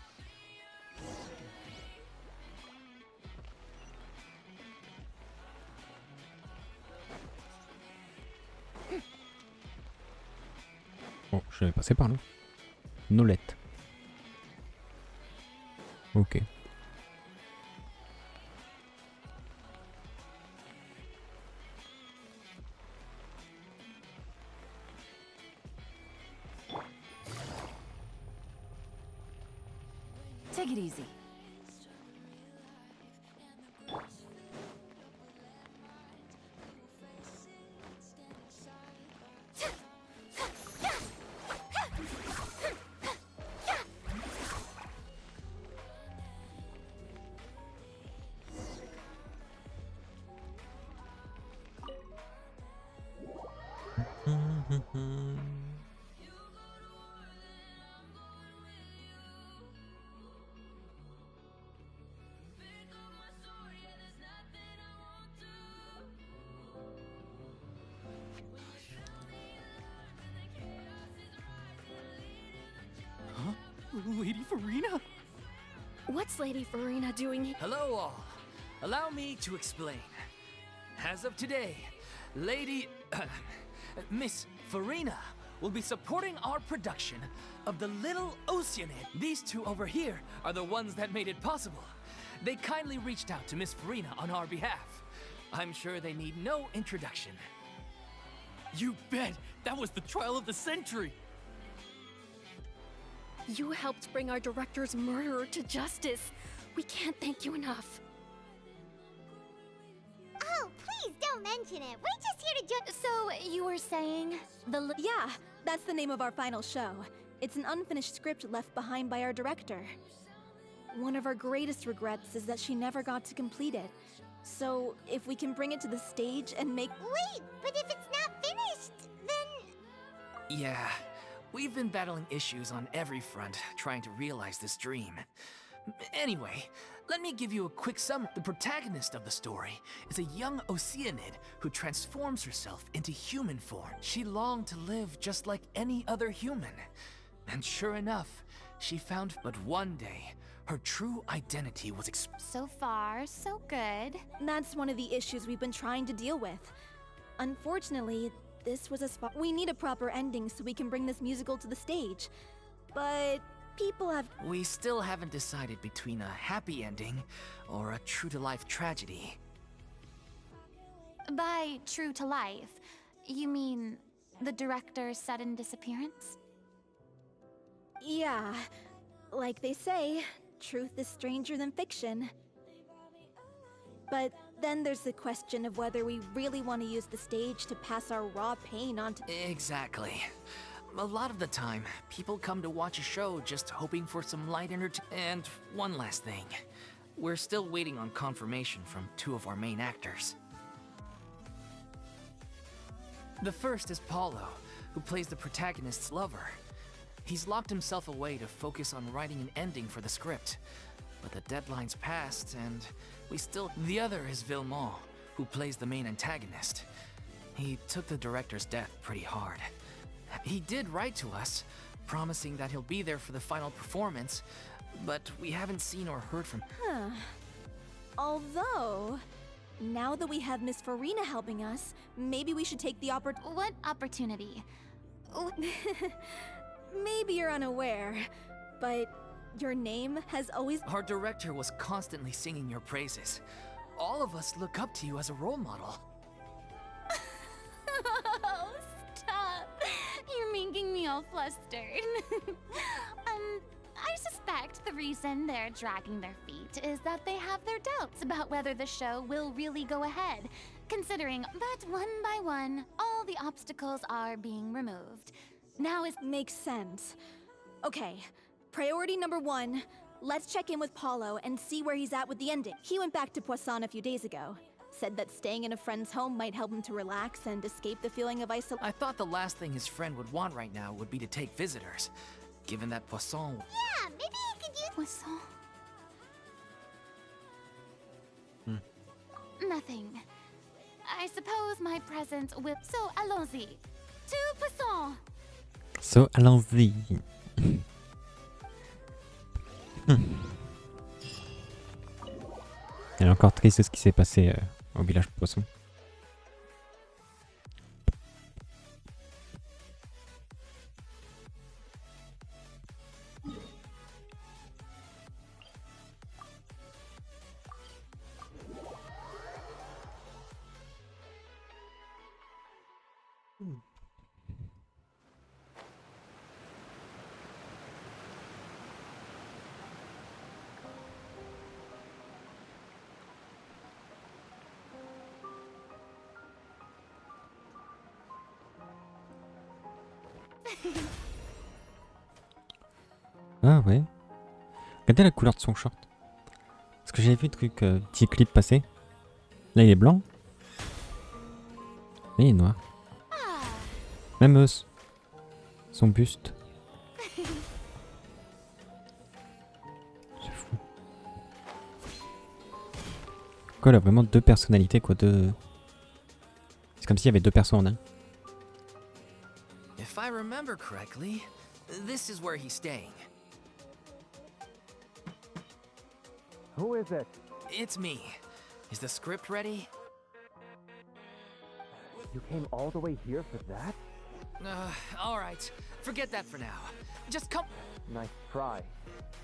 Oh, je vais passer par là. Nolette. Ok. Take it easy. Lady Furina? What's Lady Furina doing here? Hello all. Allow me to explain. As of today, Miss Furina will be supporting our production of The Little Oceanid. These two over here are the ones that made it possible. They kindly reached out to Miss Furina on our behalf. I'm sure they need no introduction. You bet! That was the trial of the century! You helped bring our director's murderer to justice. We can't thank you enough. Oh, please don't mention it. We're just here to So, you were saying Yeah, that's the name of our final show. It's an unfinished script left behind by our director. One of our greatest regrets is that she never got to complete it. So, if we can bring it to the stage and make— Wait, but if it's not finished, then... Yeah, we've been battling issues on every front, trying to realize this dream. Anyway, let me give you a quick summary. The protagonist of the story is a young Oceanid who transforms herself into human form. She longed to live just like any other human. And sure enough, she found, but one day, her true identity was So far, so good. That's one of the issues we've been trying to deal with. Unfortunately, this was as far— We need a proper ending so we can bring this musical to the stage. But people have— We still haven't decided between a happy ending or a true-to-life tragedy. By true to life, you mean the director's sudden disappearance? Yeah, like they say, truth is stranger than fiction. But then there's the question of whether we really want to use the stage to pass our raw pain onto— Exactly. A lot of the time, people come to watch a show just hoping for some light entertainment. And one last thing. We're still waiting on confirmation from 2 of our main actors. The first is Paulo, who plays the protagonist's lover. He's locked himself away to focus on writing an ending for the script. But the deadline's passed, and we still... The other is Villemont, who plays the main antagonist. He took the director's death pretty hard. He did write to us, promising that he'll be there for the final performance, but we haven't seen or heard from... Huh. Although, now that we have Miss Furina helping us, maybe we should take the What opportunity? Maybe you're unaware, but your name has always— Our director was constantly singing your praises. All of us look up to you as a role model. Oh, stop! You're making me all flustered. I suspect the reason they're dragging their feet is that they have their doubts about whether the show will really go ahead, considering that one by one, all the obstacles are being removed. Now it makes sense. Okay, priority number 1, let's check in with Paulo and see where he's at with the ending. He went back to Poisson a few days ago. Said that staying in a friend's home might help him to relax and escape the feeling of isolation. I thought the last thing his friend would want right now would be to take visitors, given that Poisson... Yeah, maybe he could use... Poisson? Nothing. I suppose my presence will... So, allons-y. To Poisson! So, allons-y. Elle est encore triste de ce qui s'est passé au village poisson. Ah ouais. Regardez la couleur de son short. Parce que j'avais vu le truc, petit clip passer. Là il est blanc. Là il est noir. Même son buste. C'est fou. Quoi, elle a vraiment 2 personnalités quoi, 2... C'est comme s'il y avait 2 persos en un. If I remember correctly, this is where he's staying. Who is it? It's me. Is the script ready? You came all the way here for that? Alright. Forget that for now. Just come... Nice try.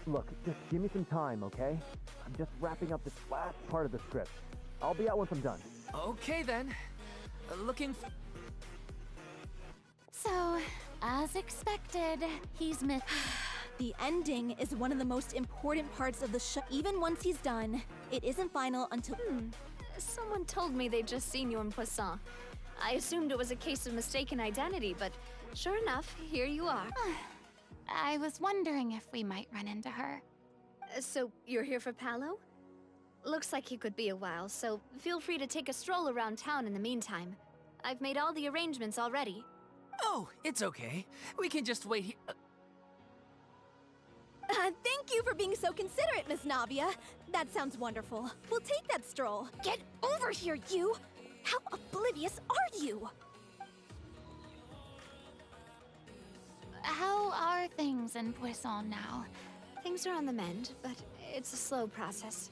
Look, just give me some time, okay? I'm just wrapping up this last part of the script. I'll be out once I'm done. Okay then. Looking for... So, as expected, he's The ending is one of the most important parts of the show. Even once he's done, it isn't final until... Someone told me they'd just seen you in Poisson. I assumed it was a case of mistaken identity, but sure enough, here you are. I was wondering if we might run into her. So, you're here for Paolo? Looks like he could be a while, so feel free to take a stroll around town in the meantime. I've made all the arrangements already. Oh, it's okay. We can just wait here. Thank you for being so considerate, Miss Navia. That sounds wonderful. We'll take that stroll. Get over here, you! How oblivious are you? How are things in Poisson now? Things are on the mend, but it's a slow process.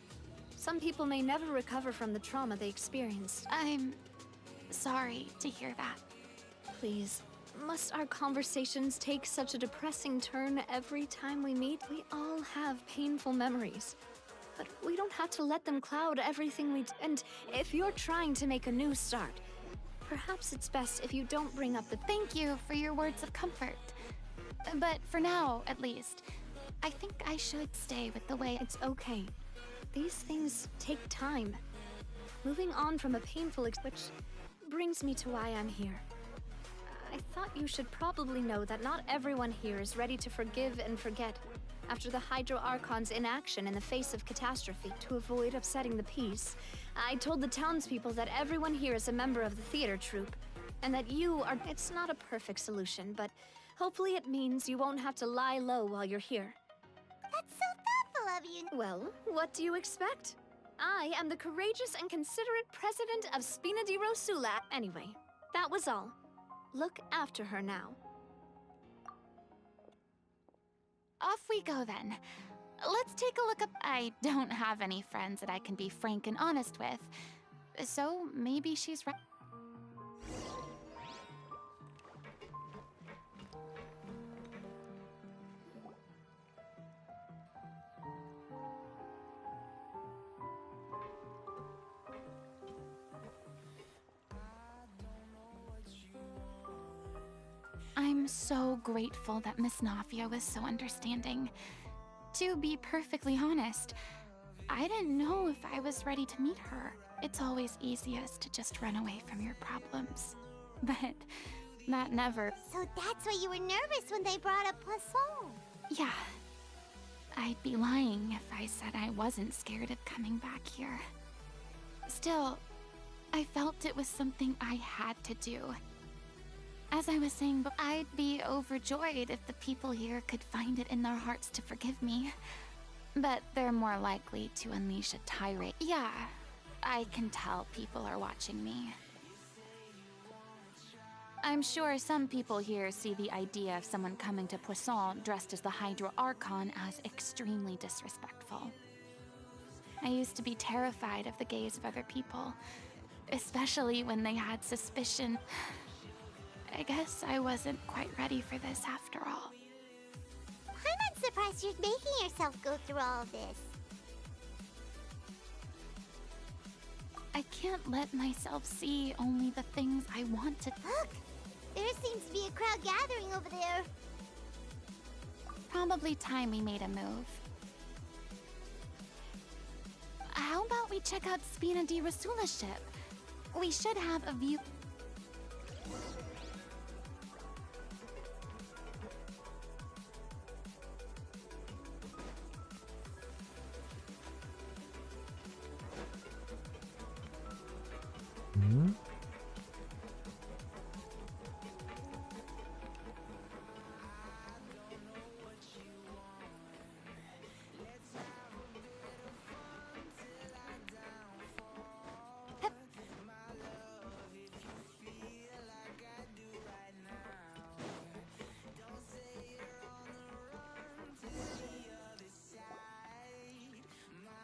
Some people may never recover from the trauma they experienced. I'm sorry to hear that. Please, must our conversations take such a depressing turn every time we meet? We all have painful memories, but we don't have to let them cloud everything we do. And if you're trying to make a new start, perhaps it's best if you don't bring up the... Thank you for your words of comfort. But for now, at least, I think I should stay with the way... It's okay. These things take time. Moving on from a painful which brings me to why I'm here. I thought you should probably know that not everyone here is ready to forgive and forget after the Hydro Archon's inaction in the face of catastrophe. To avoid upsetting the peace, I told the townspeople that everyone here is a member of the theater troupe, and that you are... It's not a perfect solution, but hopefully it means you won't have to lie low while you're here. That's so thoughtful of you. Well, what do you expect? I am the courageous and considerate president of Spina di Rosula. Anyway, that was all. Look after her now. Off we go then. Let's take a look up. I don't have any friends that I can be frank and honest with, so maybe she's right. I'm so grateful that Miss Navia was so understanding. To be perfectly honest, I didn't know if I was ready to meet her. It's always easiest to just run away from your problems. But that never... So that's why you were nervous when they brought up Poisson. Yeah. I'd be lying if I said I wasn't scared of coming back here. Still, I felt it was something I had to do. As I was saying, I'd be overjoyed if the people here could find it in their hearts to forgive me. But they're more likely to unleash a tirade. Yeah, I can tell people are watching me. I'm sure some people here see the idea of someone coming to Poisson dressed as the Hydro Archon as extremely disrespectful. I used to be terrified of the gaze of other people, especially when they had suspicion. I guess I wasn't quite ready for this after all. I'm not surprised you're making yourself go through all of this. I can't let myself see only the things I want to. Look! There seems to be a crowd gathering over there. Probably time we made a move. How about we check out Spina di Rosula's ship? We should have a view.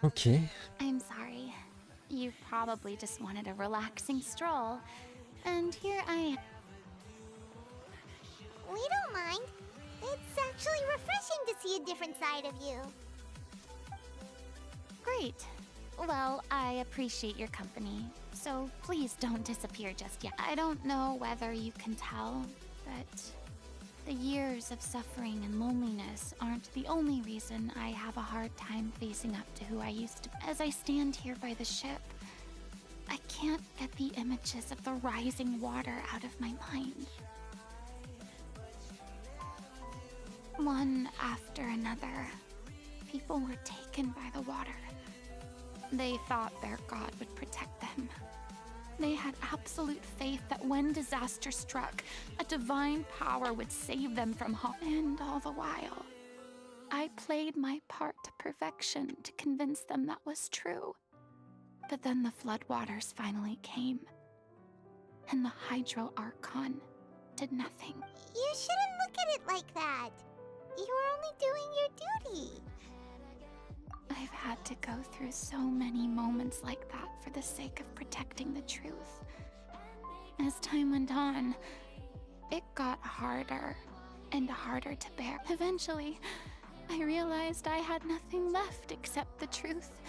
Okay. I'm sorry. You probably just wanted a relaxing stroll. And here I am. We don't mind. It's actually refreshing to see a different side of you. Great. Well, I appreciate your company, so please don't disappear just yet. I don't know whether you can tell, but The years of suffering and loneliness aren't the only reason I have a hard time facing up to who I used to be. As I stand here by the ship, I can't get the images of the rising water out of my mind. One after another, people were taken by the water. They thought their god would protect them. They had absolute faith that when disaster struck, a divine power would save them from harm. And all the while, I played my part to perfection to convince them that was true. But then the floodwaters finally came, and the Hydro Archon did nothing. You shouldn't look at it like that. You were only doing your duty. I've had to go through so many moments like that for the sake of protecting the truth. As time went on, it got harder and harder to bear. Eventually, I realized I had nothing left except the truth.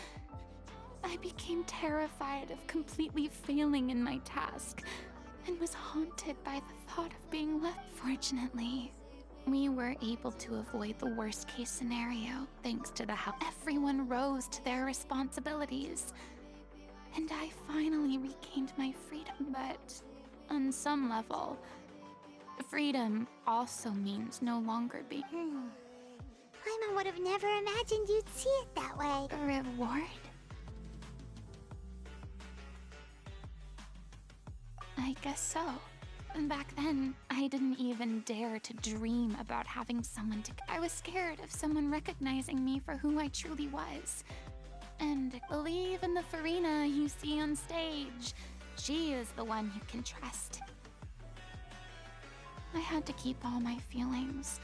I became terrified of completely failing in my task and was haunted by the thought of being left. Fortunately, we were able to avoid the worst-case scenario thanks to the help. Everyone rose to their responsibilities, and I finally regained my freedom. But on some level, freedom also means no longer being... Paimon would have never imagined you'd see it that way. A reward? I guess so. Back then, I didn't even dare to dream about having someone to... I was scared of someone recognizing me for who I truly was. And believe in the Furina you see on stage. She is the one you can trust. I had to keep all my feelings,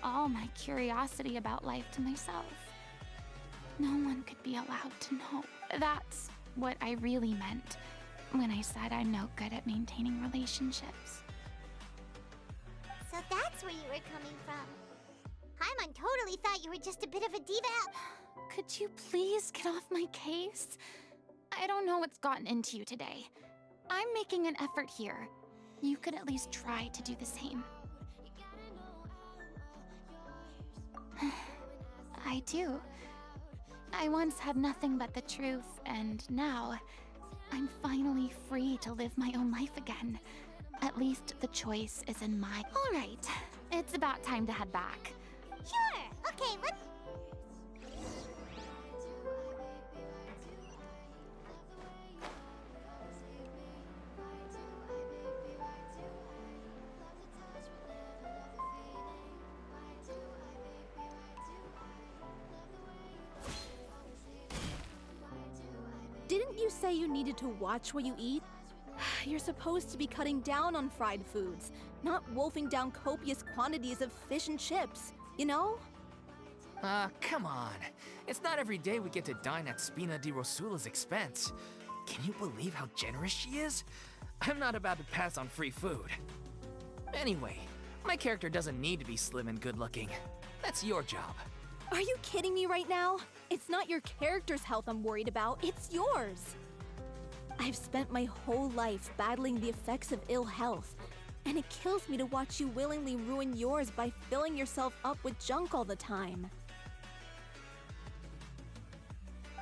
all my curiosity about life to myself. No one could be allowed to know. That's what I really meant when I said I'm no good at maintaining relationships. So that's where you were coming from. Paimon totally thought you were just a bit of a diva. Could you please get off my case? I don't know what's gotten into you today. I'm making an effort here. You could at least try to do the same. I do. I once had nothing but the truth, and now I'm finally free to live my own life again. At least the choice is in my... All right, it's about time to head back. Sure. Okay, let's... Didn't you say you needed to watch what you eat? You're supposed to be cutting down on fried foods, not wolfing down copious quantities of fish and chips, you know? Come on. It's not every day we get to dine at Spina di Rosula's expense. Can you believe how generous she is? I'm not about to pass on free food. Anyway, my character doesn't need to be slim and good-looking. That's your job. Are you kidding me right now? It's not your character's health I'm worried about, it's yours. I've spent my whole life battling the effects of ill health, and it kills me to watch you willingly ruin yours by filling yourself up with junk all the time.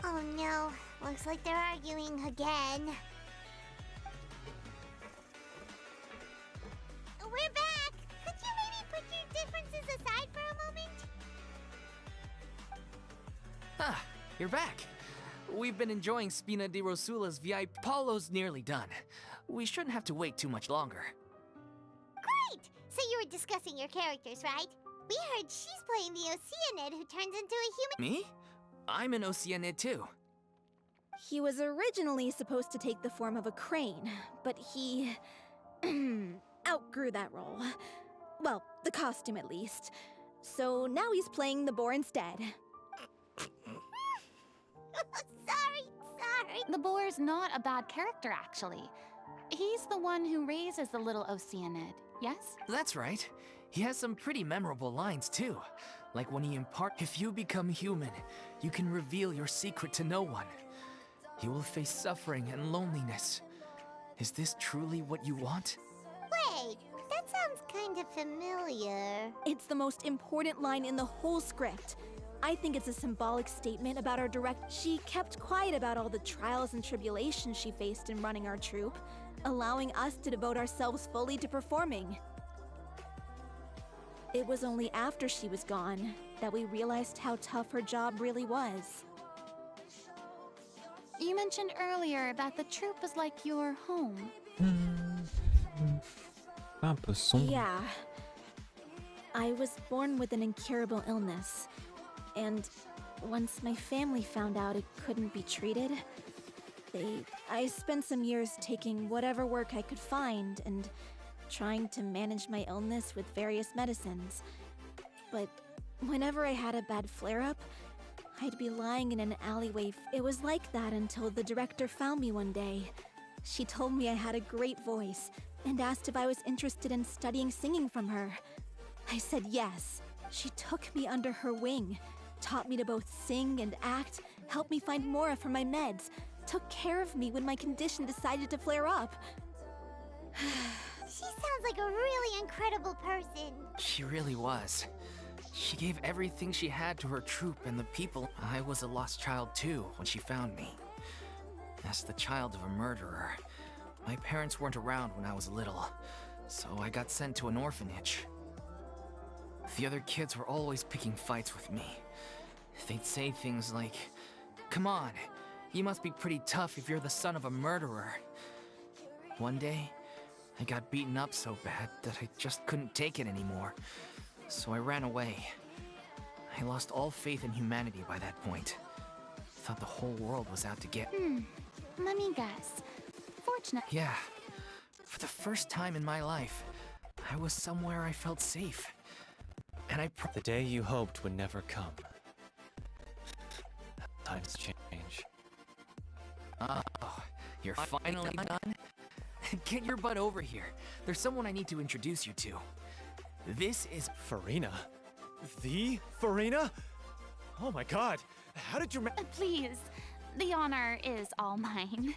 Oh no, looks like they're arguing again. We're back! Could you maybe put your differences aside for a moment? Ah, you're back. We've been enjoying Spina di Rosula's VIP. Paulo's nearly done. We shouldn't have to wait too much longer. Great! So you were discussing your characters, right? We heard she's playing the Oceanid who turns into a human— Me? I'm an Oceanid too. He was originally supposed to take the form of a crane, but he outgrew that role. Well, the costume at least. So now he's playing the boar instead. Sorry. The boar's not a bad character, actually. He's the one who raises the little Oceanid, yes? That's right. He has some pretty memorable lines too. Like when he imparts, if you become human, you can reveal your secret to no one. You will face suffering and loneliness. Is this truly what you want? Wait, that sounds kind kinda familiar. It's the most important line in the whole script. I think it's a symbolic statement about our direct. She kept quiet about all the trials and tribulations she faced in running our troupe, allowing us to devote ourselves fully to performing. It was only after she was gone that we realized how tough her job really was. You mentioned earlier that the troupe is like your home. Un peu sombre. Yeah. I was born with an incurable illness, and once my family found out it couldn't be treated, I spent some years taking whatever work I could find and trying to manage my illness with various medicines. But whenever I had a bad flare-up, I'd be lying in an alleyway. It was like that until the director found me one day. She told me I had a great voice and asked if I was interested in studying singing from her. I said yes. She took me under her wing, taught me to both sing and act, helped me find Mora for my meds, took care of me when my condition decided to flare up. She sounds like a really incredible person. She really was. She gave everything she had to her troupe and the people. I was a lost child too when she found me. As the child of a murderer, my parents weren't around when I was little, so I got sent to an orphanage. The other kids were always picking fights with me. They'd say things like, "Come on, you must be pretty tough if you're the son of a murderer." One day, I got beaten up so bad that I just couldn't take it anymore, so I ran away. I lost all faith in humanity by that point. Thought the whole world was out to get. Let me guess. Fortunate. Yeah. For the first time in my life, I was somewhere I felt safe. And the day you hoped would never come. Times change. Oh, you're finally done? Get your butt over here. There's someone I need to introduce you to. This is Furina. The Furina? Oh my god. How did you Please. The honor is all mine.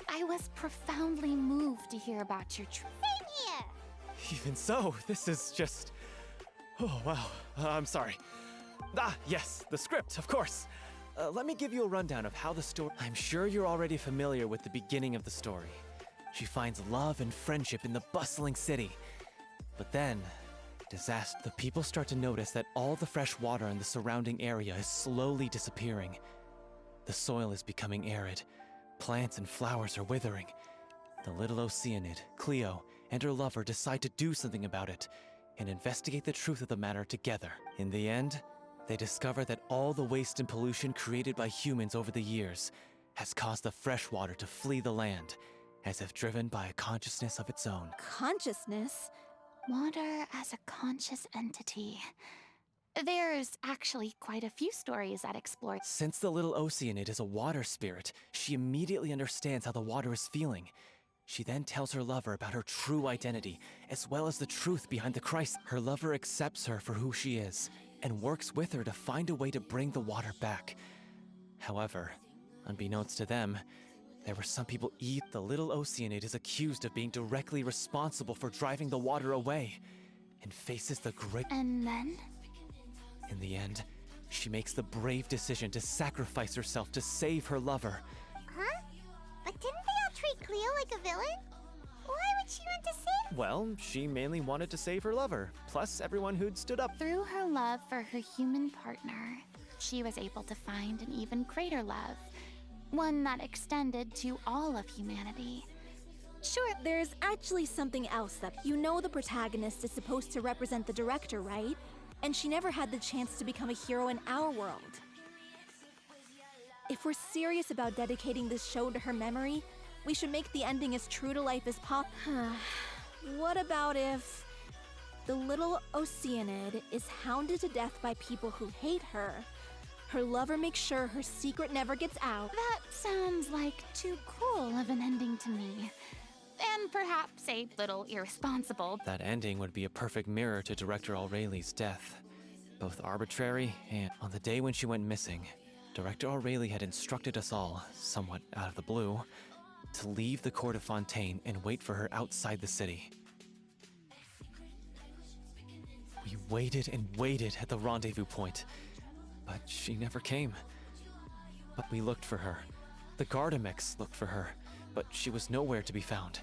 I was profoundly moved to hear about your truth. Same here! Even so, this is just... Oh, wow. I'm sorry. Ah, yes, the script, of course. Let me give you a rundown of how the story... I'm sure you're already familiar with the beginning of the story. She finds love and friendship in the bustling city. But then, disaster. The people start to notice that all the fresh water in the surrounding area is slowly disappearing. The soil is becoming arid. Plants and flowers are withering. The little Oceanid, Cleo, and her lover decide to do something about it and investigate the truth of the matter together. In the end, they discover that all the waste and pollution created by humans over the years has caused the fresh water to flee the land, as if driven by a consciousness of its own. Consciousness? Water as a conscious entity. There's actually quite a few stories that explore. Since the little Oceanid is a water spirit, she immediately understands how the water is feeling. She then tells her lover about her true identity, as well as the truth behind the Christ. Her lover accepts her for who she is, and works with her to find a way to bring the water back. However, unbeknownst to them, there were some people. The little Oceanid is accused of being directly responsible for driving the water away, and faces the great... And then? In the end, she makes the brave decision to sacrifice herself to save her lover. Huh? But didn't they all treat Cleo like a villain? Why would she want to save? Well, she mainly wanted to save her lover, plus everyone who'd stood up. Through her love for her human partner, she was able to find an even greater love. One that extended to all of humanity. Sure, there's actually something else that... You know the protagonist is supposed to represent the director, right? And she never had the chance to become a hero in our world. If we're serious about dedicating this show to her memory, we should make the ending as true to life as possible. What about if the little Oceanid is hounded to death by people who hate her? Her lover makes sure her secret never gets out. That sounds like too cruel of an ending to me. And perhaps a little irresponsible. That ending would be a perfect mirror to Director Aurelie's death. Both arbitrary and... On the day when she went missing, Director Aurelie had instructed us all, somewhat out of the blue, to leave the court of Fontaine and wait for her outside the city. waited and waited at the rendezvous point, but she never came. But we looked for her. The Gardamex looked for her, but she was nowhere to be found.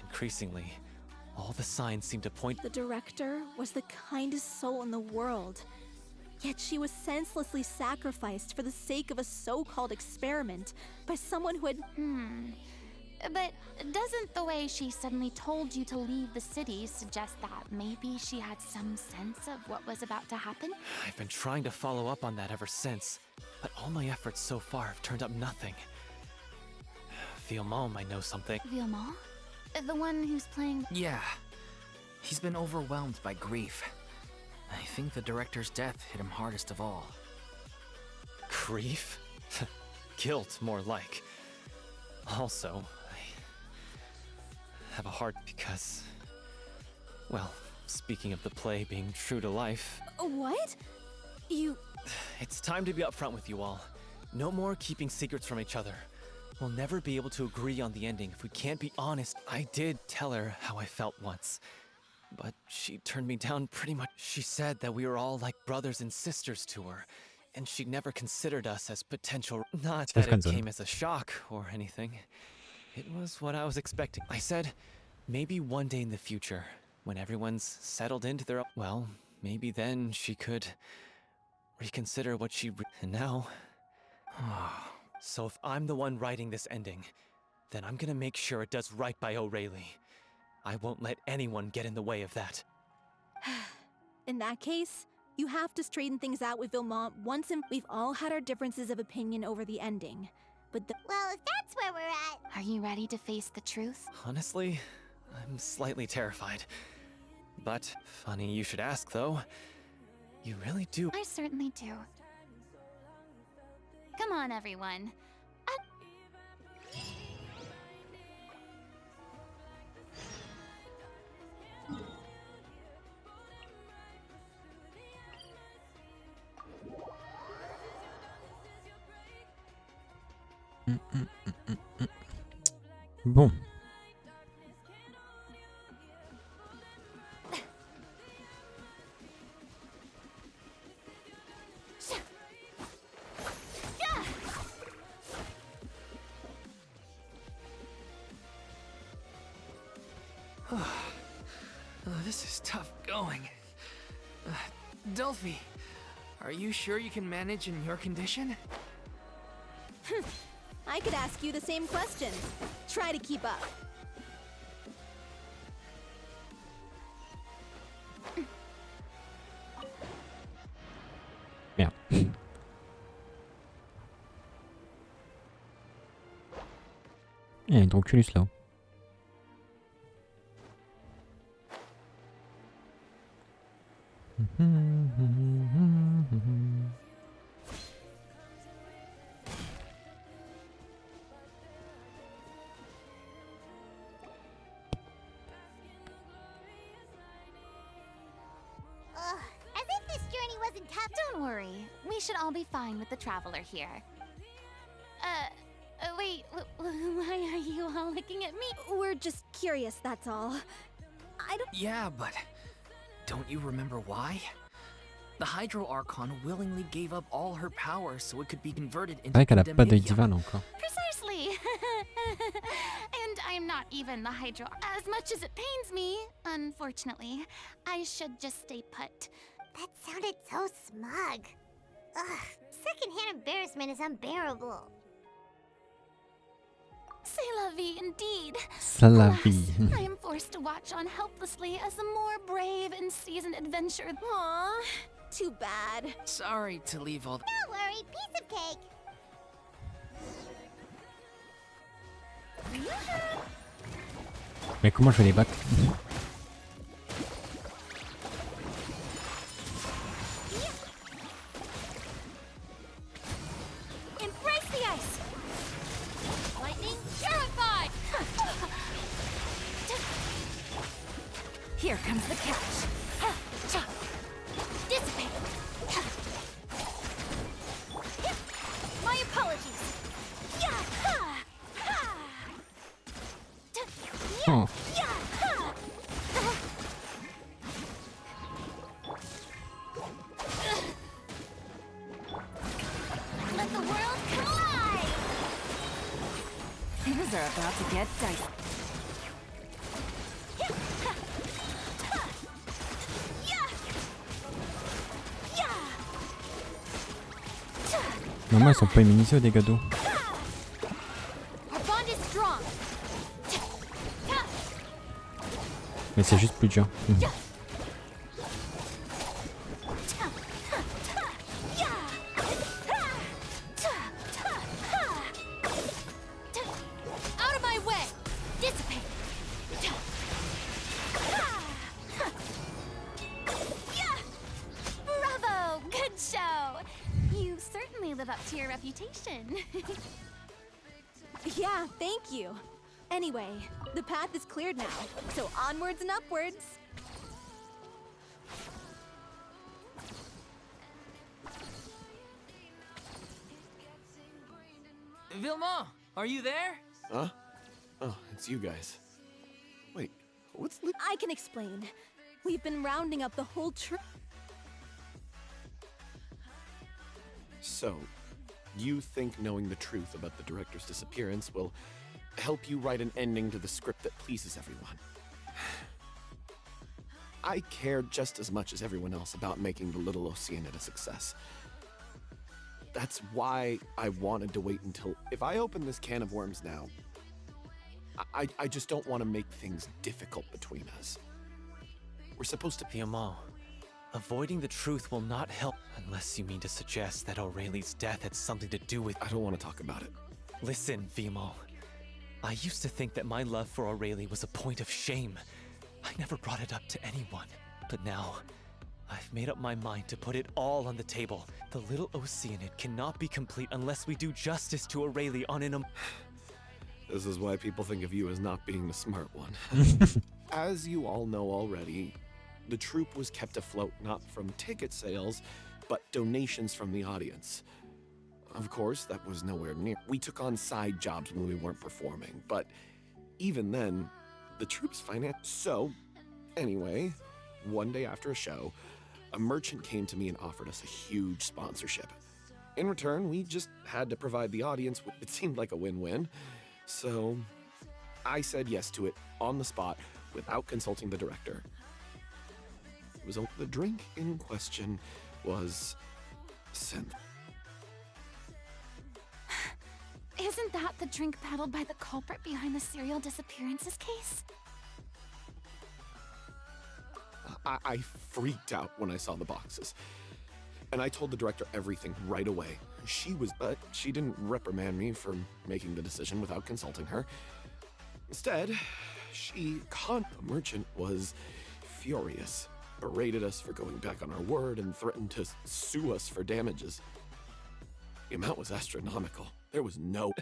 Increasingly, all the signs seemed to point— The director was the kindest soul in the world. Yet she was senselessly sacrificed for the sake of a so-called experiment by someone who had— But doesn't the way she suddenly told you to leave the city suggest that maybe she had some sense of what was about to happen? I've been trying to follow up on that ever since, but all my efforts so far have turned up nothing. Villemont might know something. Villemont? The one who's playing— Yeah. He's been overwhelmed by grief. I think the director's death hit him hardest of all. Grief? Guilt, more like. Also, I have a heart because— well, speaking of the play being true to life— What? You— It's time to be upfront with you all. No more keeping secrets from each other. We'll never be able to agree on the ending if we can't be honest. I did tell her how I felt once, but she turned me down pretty much. She said that we were all like brothers and sisters to her, and she never considered us as potential— Not that it came as a shock or anything. It was what I was expecting. I said, maybe one day in the future, when everyone's settled into their— well, maybe then she could reconsider what she— and now— So if I'm the one writing this ending, then I'm gonna make sure it does right by O'Reilly. I won't let anyone get in the way of that. In that case, you have to straighten things out with Villemont once and— We've all had our differences of opinion over the ending, but Well, if that's where we're at— Are you ready to face the truth? Honestly, I'm slightly terrified. But funny you should ask, though. You really do— I certainly do. Come on, everyone. Bon. This is tough going. Delphi, are you sure you can manage in your condition? I could ask you the same questions. Try to keep up. Merde. Il y a un Drunculus là. As if this journey wasn't tough. Don't worry. We should all be fine with the traveler here. Wait, why are you all looking at me? We're just curious, that's all. I don't— Yeah, but don't you remember why? The Hydro Archon willingly gave up all her power so it could be converted into C'est vrai qu'elle a pas d'œil Demivia. divin encore. Precisely. And I'm not even the Hydro. As much as it pains me, unfortunately, I should just stay put. That sounded so smug. Ugh, secondhand embarrassment is unbearable. C'est la vie indeed. C'est la Alas, vie. I am forced to watch on helplessly as a more brave and seasoned adventurer. Aw, too bad. Sorry to leave all— Don't worry, piece of cake. Mais comment je vais les battre? Embrace the ice. Lightning purified. Here comes the catch. Dissipate. My apologies. Oh. about to get dicey. Maman, ils sont pas immunisés aux dégâts d'eau. Mais c'est juste plus dur. Yeah, thank you. Anyway, the path is cleared now, so onwards and upwards. Vilma, are you there? Huh? Oh, it's you guys. Wait, what's I can explain. We've been rounding up the whole troop. So, you think knowing the truth about the director's disappearance will help you write an ending to the script that pleases everyone? I care just as much as everyone else about making the Little Oceanid a success. That's why I wanted to wait until... If I open this can of worms now, I just don't want to make things difficult between us. We're supposed to... Vilma, avoiding the truth will not help unless you mean to suggest that Aurelie's death had something to do with... I don't want to talk about it. Listen, Vilma. I used to think that my love for Aurelie was a point of shame. I never brought it up to anyone. But now, I've made up my mind to put it all on the table. The Little Oceanid cannot be complete unless we do justice to Aurelie on an... This is why people think of you as not being the smart one. As you all know already, the troupe was kept afloat not from ticket sales, but donations from the audience. Of course, that was nowhere near. We took on side jobs when we weren't performing, but even then, the troupe's finance... So, anyway, one day after a show, a merchant came to me and offered us a huge sponsorship. In return, we just had to provide the audience with... It seemed like a win-win. So, I said yes to it on the spot without consulting the director. It was the drink in question was synth. Isn't that the drink peddled by the culprit behind the serial disappearances case? I freaked out when I saw the boxes. And I told the director everything right away. She didn't reprimand me for making the decision without consulting her. Instead, the merchant was furious, berated us for going back on our word, and threatened to sue us for damages. The amount was astronomical. There was no...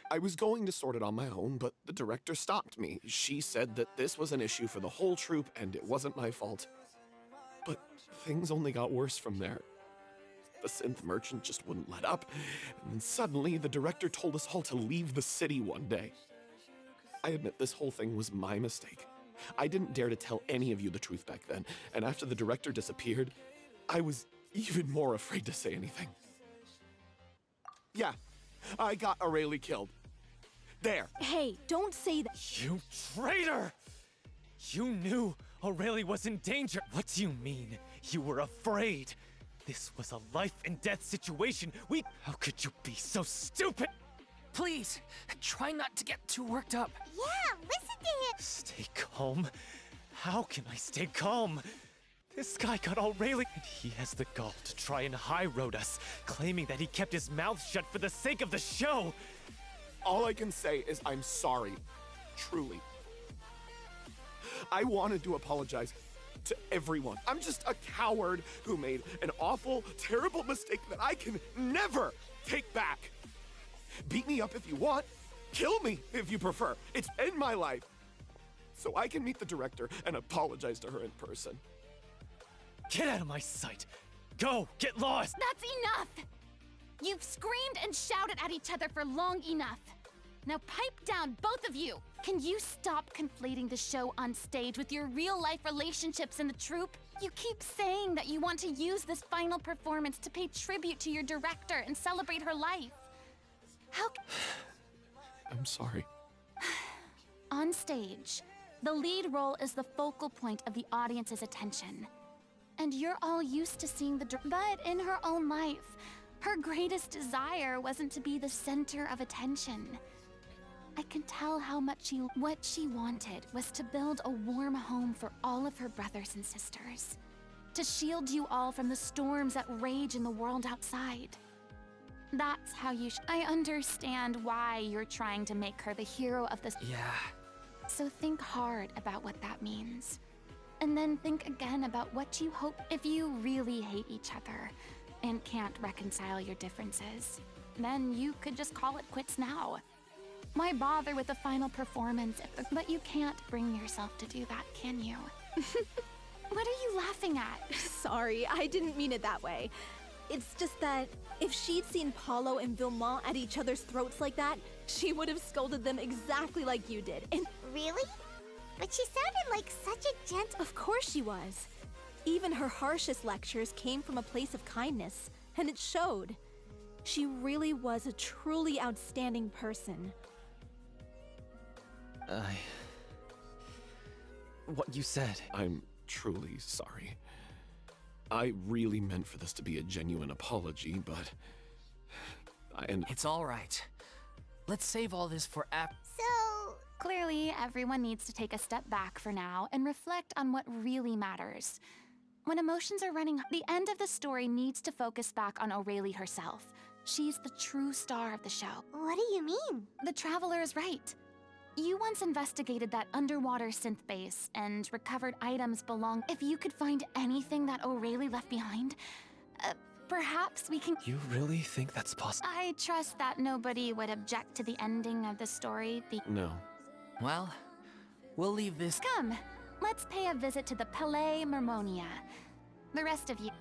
I was going to sort it on my own, but the director stopped me. She said that this was an issue for the whole troupe and it wasn't my fault. But things only got worse from there. The synth merchant just wouldn't let up, and then suddenly the director told us all to leave the city one day. I admit this whole thing was my mistake. I didn't dare to tell any of you the truth back then, and after the director disappeared, I was even more afraid to say anything. Yeah, I got Aurelie killed. There. Hey, don't say that. You traitor! You knew Aurelie was in danger. What do you mean? You were afraid. This was a life and death situation. How could you be so stupid? Please, try not to get too worked up. Yeah, listen to him. Stay calm? How can I stay calm? This guy got Aurelie, and he has the gall to try and high-road us, claiming that he kept his mouth shut for the sake of the show. All I can say is I'm sorry. Truly. I wanted to apologize to everyone. I'm just a coward who made an awful, terrible mistake that I can never take back. Beat me up if you want. Kill me if you prefer. It's in my life. So I can meet the director and apologize to her in person. Get out of my sight. Go, get lost. That's enough. You've screamed and shouted at each other for long enough. Now pipe down, both of you. Can you stop conflating the show on stage with your real-life relationships in the troupe? You keep saying that you want to use this final performance to pay tribute to your director and celebrate her life. How I'm sorry. On stage, the lead role is the focal point of the audience's attention. And you're all used to seeing but in her own life, her greatest desire wasn't to be the center of attention. I can tell how much what she wanted was to build a warm home for all of her brothers and sisters. To shield you all from the storms that rage in the world outside. That's how you I understand why you're trying to make her the hero of this. Yeah. So think hard about what that means. And then think again about what you hope if you really hate each other and can't reconcile your differences. Then you could just call it quits now. Why bother with the final performance but you can't bring yourself to do that, can you? What are you laughing at? Sorry, I didn't mean it that way. It's just that if she'd seen Paulo and Villemont at each other's throats like that, she would have scolded them exactly like you did. And really? But she sounded like such a gentle... Of course she was. Even her harshest lectures came from a place of kindness, and it showed. She really was a truly outstanding person. What you said. I'm truly sorry. I really meant for this to be a genuine apology, but... It's all right. Let's save all this for So... Clearly, everyone needs to take a step back for now and reflect on what really matters. When emotions are running, the end of the story needs to focus back on Aurelie herself. She's the true star of the show. What do you mean? The Traveler is right. You once investigated that underwater synth base and recovered items belong. If you could find anything that Aurelie left behind, perhaps we can... You really think that's possible? I trust that nobody would object to the ending of the story. No. Well, we'll leave this... Come, let's pay a visit to the Palais Mermonia. The rest of you...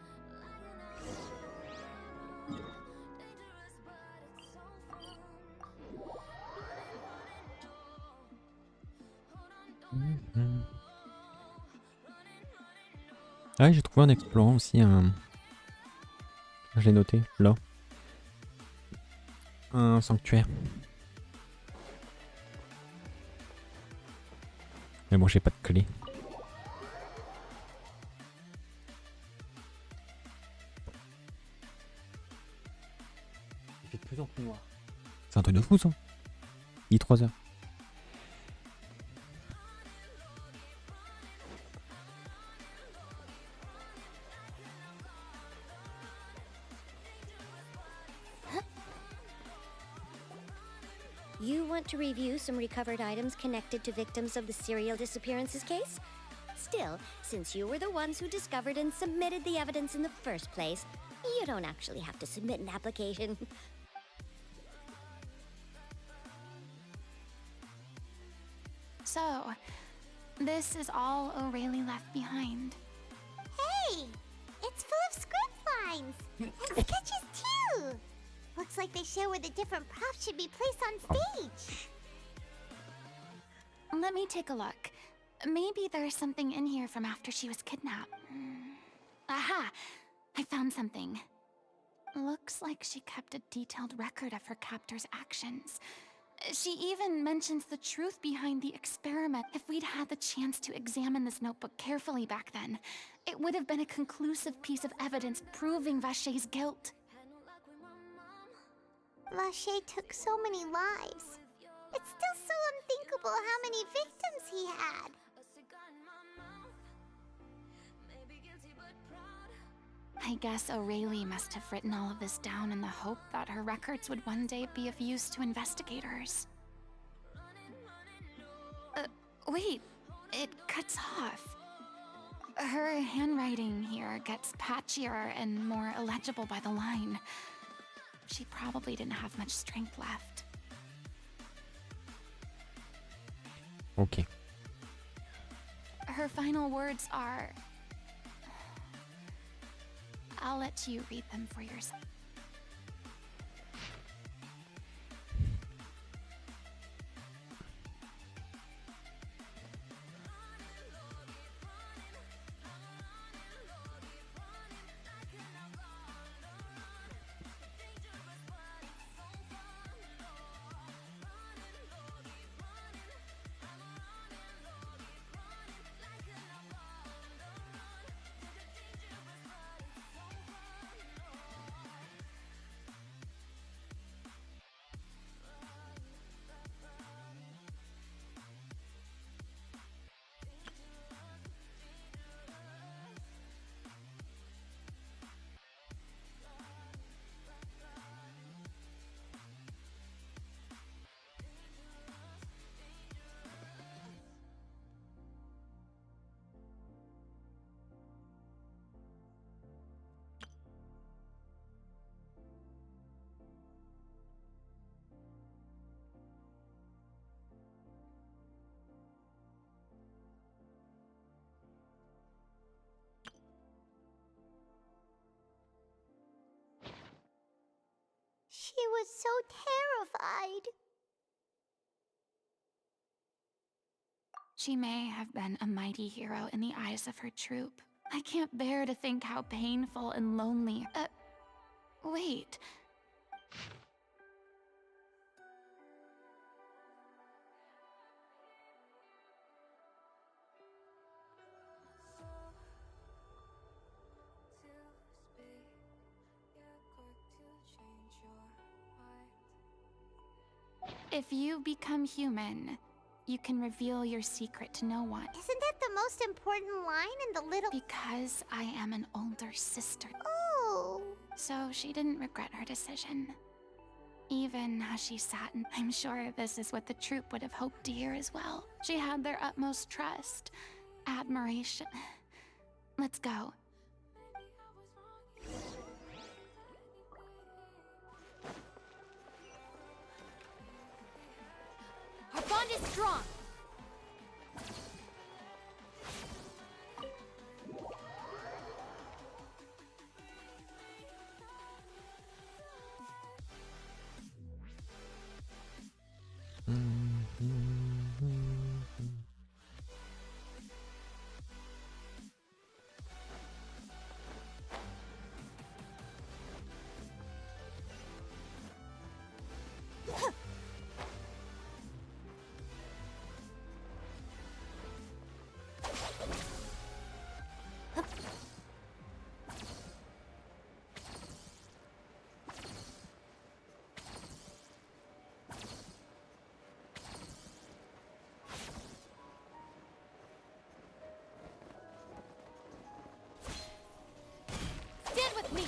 Ah, j'ai trouvé en explorant aussi un... Je l'ai noté, là. Un sanctuaire. Mais bon, j'ai pas de clé. Il fait de plus en plus noir. C'est un truc de fou ça. Il est 3 heures. You want to review some recovered items connected to victims of the serial disappearances case? Still, since you were the ones who discovered and submitted the evidence in the first place, you don't actually have to submit an application. So, this is all Aurelie left behind. Hey! It's full of script lines! And sketches too! Looks like they show where the different props should be placed on stage. Let me take a look. Maybe there's something in here from after she was kidnapped. Aha! I found something. Looks like she kept a detailed record of her captor's actions. She even mentions the truth behind the experiment. If we'd had the chance to examine this notebook carefully back then, it would have been a conclusive piece of evidence proving Vachey's guilt. Vachey took so many lives. It's still so unthinkable how many victims he had. I guess Aurelie must have written all of this down in the hope that her records would one day be of use to investigators. Wait, it cuts off. Her handwriting here gets patchier and more illegible by the line. She probably didn't have much strength left. Okay. Her final words are... I'll let you read them for yourself. She was so terrified. She may have been a mighty hero in the eyes of her troop. I can't bear to think how painful and lonely. Wait. If you become human, you can reveal your secret to no one. Isn't that the most important line in the little... Because I am an older sister. Oh. So she didn't regret her decision. Even as she sat, and I'm sure this is what the troop would have hoped to hear as well. She had their utmost trust, admiration. Let's go. Our bond is strong. Stand with me.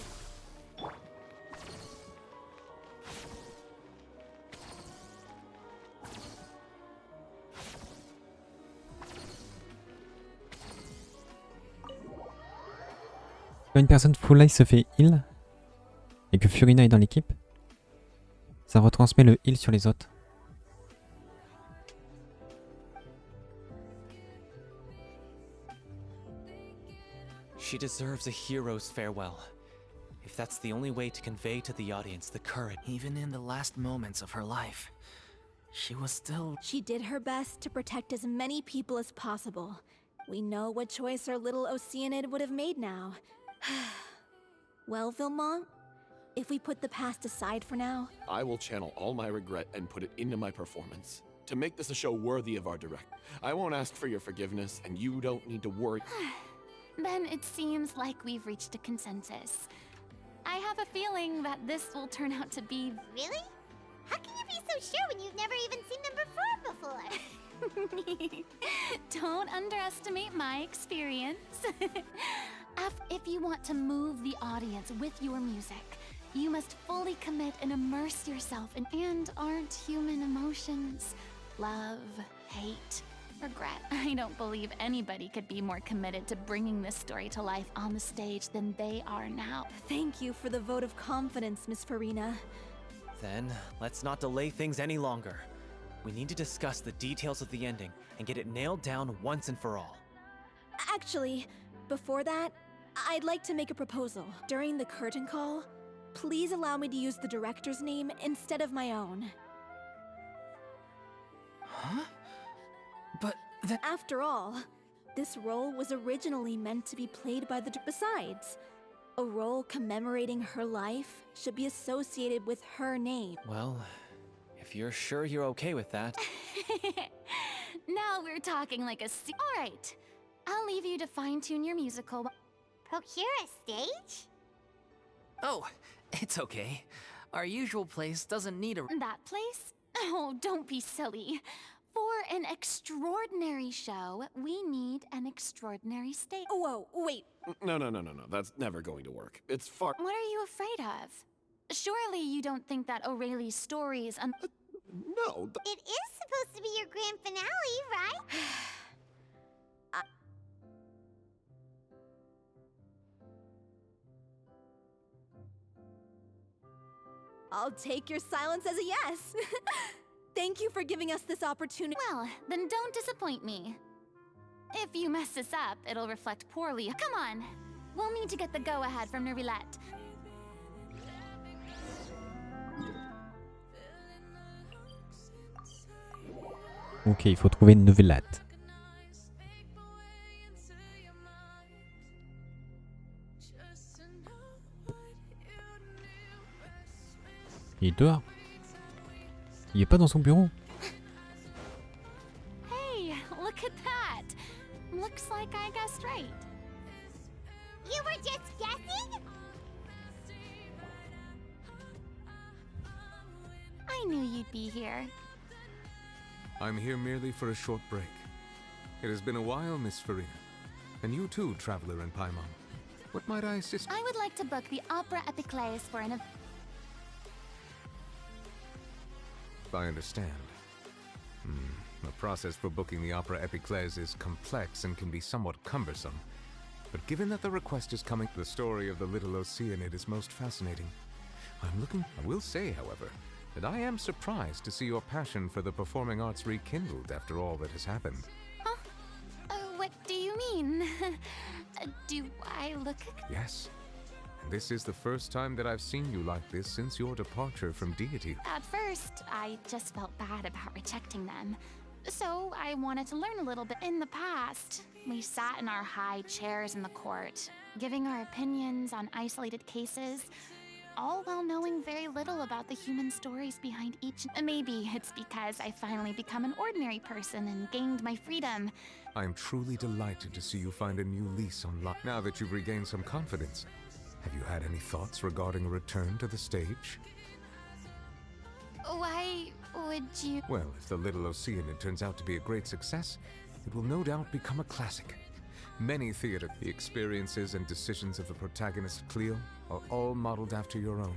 Quand une personne full life se fait heal et que Furina est dans l'équipe, ça retransmet le heal sur les autres. She deserves a hero's farewell. If that's the only way to convey to the audience the courage. Even in the last moments of her life, she was still... She did her best to protect as many people as possible. We know what choice our little Oceanid would have made now. Well, Vilmont, if we put the past aside for now... I will channel all my regret and put it into my performance. To make this a show worthy of our director. I won't ask for your forgiveness, and you don't need to worry. Then it seems like we've reached a consensus. I have a feeling that this will turn out to be... Really? How can you be so sure when you've never even seen them perform before? Don't underestimate my experience. If you want to move the audience with your music, you must fully commit and immerse yourself in... And aren't human emotions? Love, hate, regret. I don't believe anybody could be more committed to bringing this story to life on the stage than they are now. Thank you for the vote of confidence, Miss Furina. Then, let's not delay things any longer. We need to discuss the details of the ending and get it nailed down once and for all. Actually, before that, I'd like to make a proposal. During the curtain call, please allow me to use the director's name instead of my own. Huh? But After all, this role was originally meant to be played by the... Besides, a role commemorating her life should be associated with her name. Well, if you're sure you're okay with that... Now we're talking like a... Alright, I'll leave you to fine-tune your musical... Procure a stage? Oh, it's okay. Our usual place doesn't need a... That place? Oh, don't be silly. For an extraordinary show, we need an extraordinary stage. Whoa, wait. No. That's never going to work. It's far... What are you afraid of? Surely you don't think that Aurelie's story is No. It is supposed to be your grand finale, right? I'll take your silence as a yes. Thank you for giving us this opportunity. Well, then don't disappoint me. If you mess this up, it'll reflect poorly. Come on! We'll need to get the go-ahead from Nervilette. Ok, il faut trouver une novelette. Il est dehors. Il est pas dans son bureau. Hey, look at that! Looks like I guessed right. You were just guessing? I knew you'd be here. I'm here merely for a short break. It has been a while, Miss Furina. And you too, traveler in Paimon. What might I assist? I would like to book the Opera Epiclese for an event. I understand. The process for booking the Opera Epiclese is complex and can be somewhat cumbersome. But given that the request is coming, the story of the little Oceanid is most fascinating. I will say, however, that I am surprised to see your passion for the performing arts rekindled after all that has happened. Huh? What do you mean? Do I look... Yes. And this is the first time that I've seen you like this since your departure from deity. At first, I just felt bad about rejecting them. So I wanted to learn a little bit. In the past, we sat in our high chairs in the court, giving our opinions on isolated cases, all while knowing very little about the human stories behind each. Maybe it's because I finally become an ordinary person and gained my freedom. I am truly delighted to see you find a new lease on life. Now that you've regained some confidence, have you had any thoughts regarding a return to the stage? Why would you... Well, if the little Oceanid turns out to be a great success, it will no doubt become a classic. Many the experiences and decisions of the protagonist Cleo are all modeled after your own.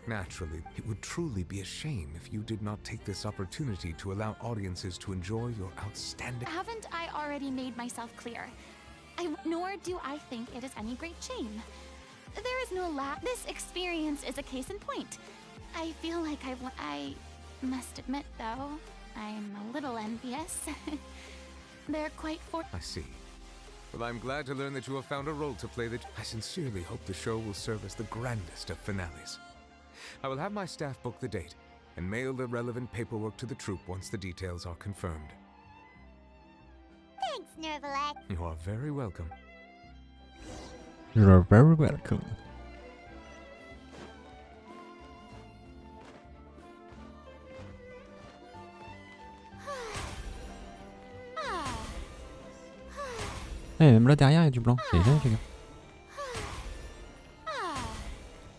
Naturally, it would truly be a shame if you did not take this opportunity to allow audiences to enjoy your outstanding... Haven't I already made myself clear? Nor do I think it is any great shame. There is no This experience is a case in point. I feel like I must admit, though, I'm a little envious. They're quite I see. Well, I'm glad to learn that you have found a role to play that... I sincerely hope the show will serve as the grandest of finales. I will have my staff book the date and mail the relevant paperwork to the troupe once the details are confirmed. Thanks, Nervalet. You are very welcome. You're very welcome. Même là derrière il y a du blanc, c'est génial les gars.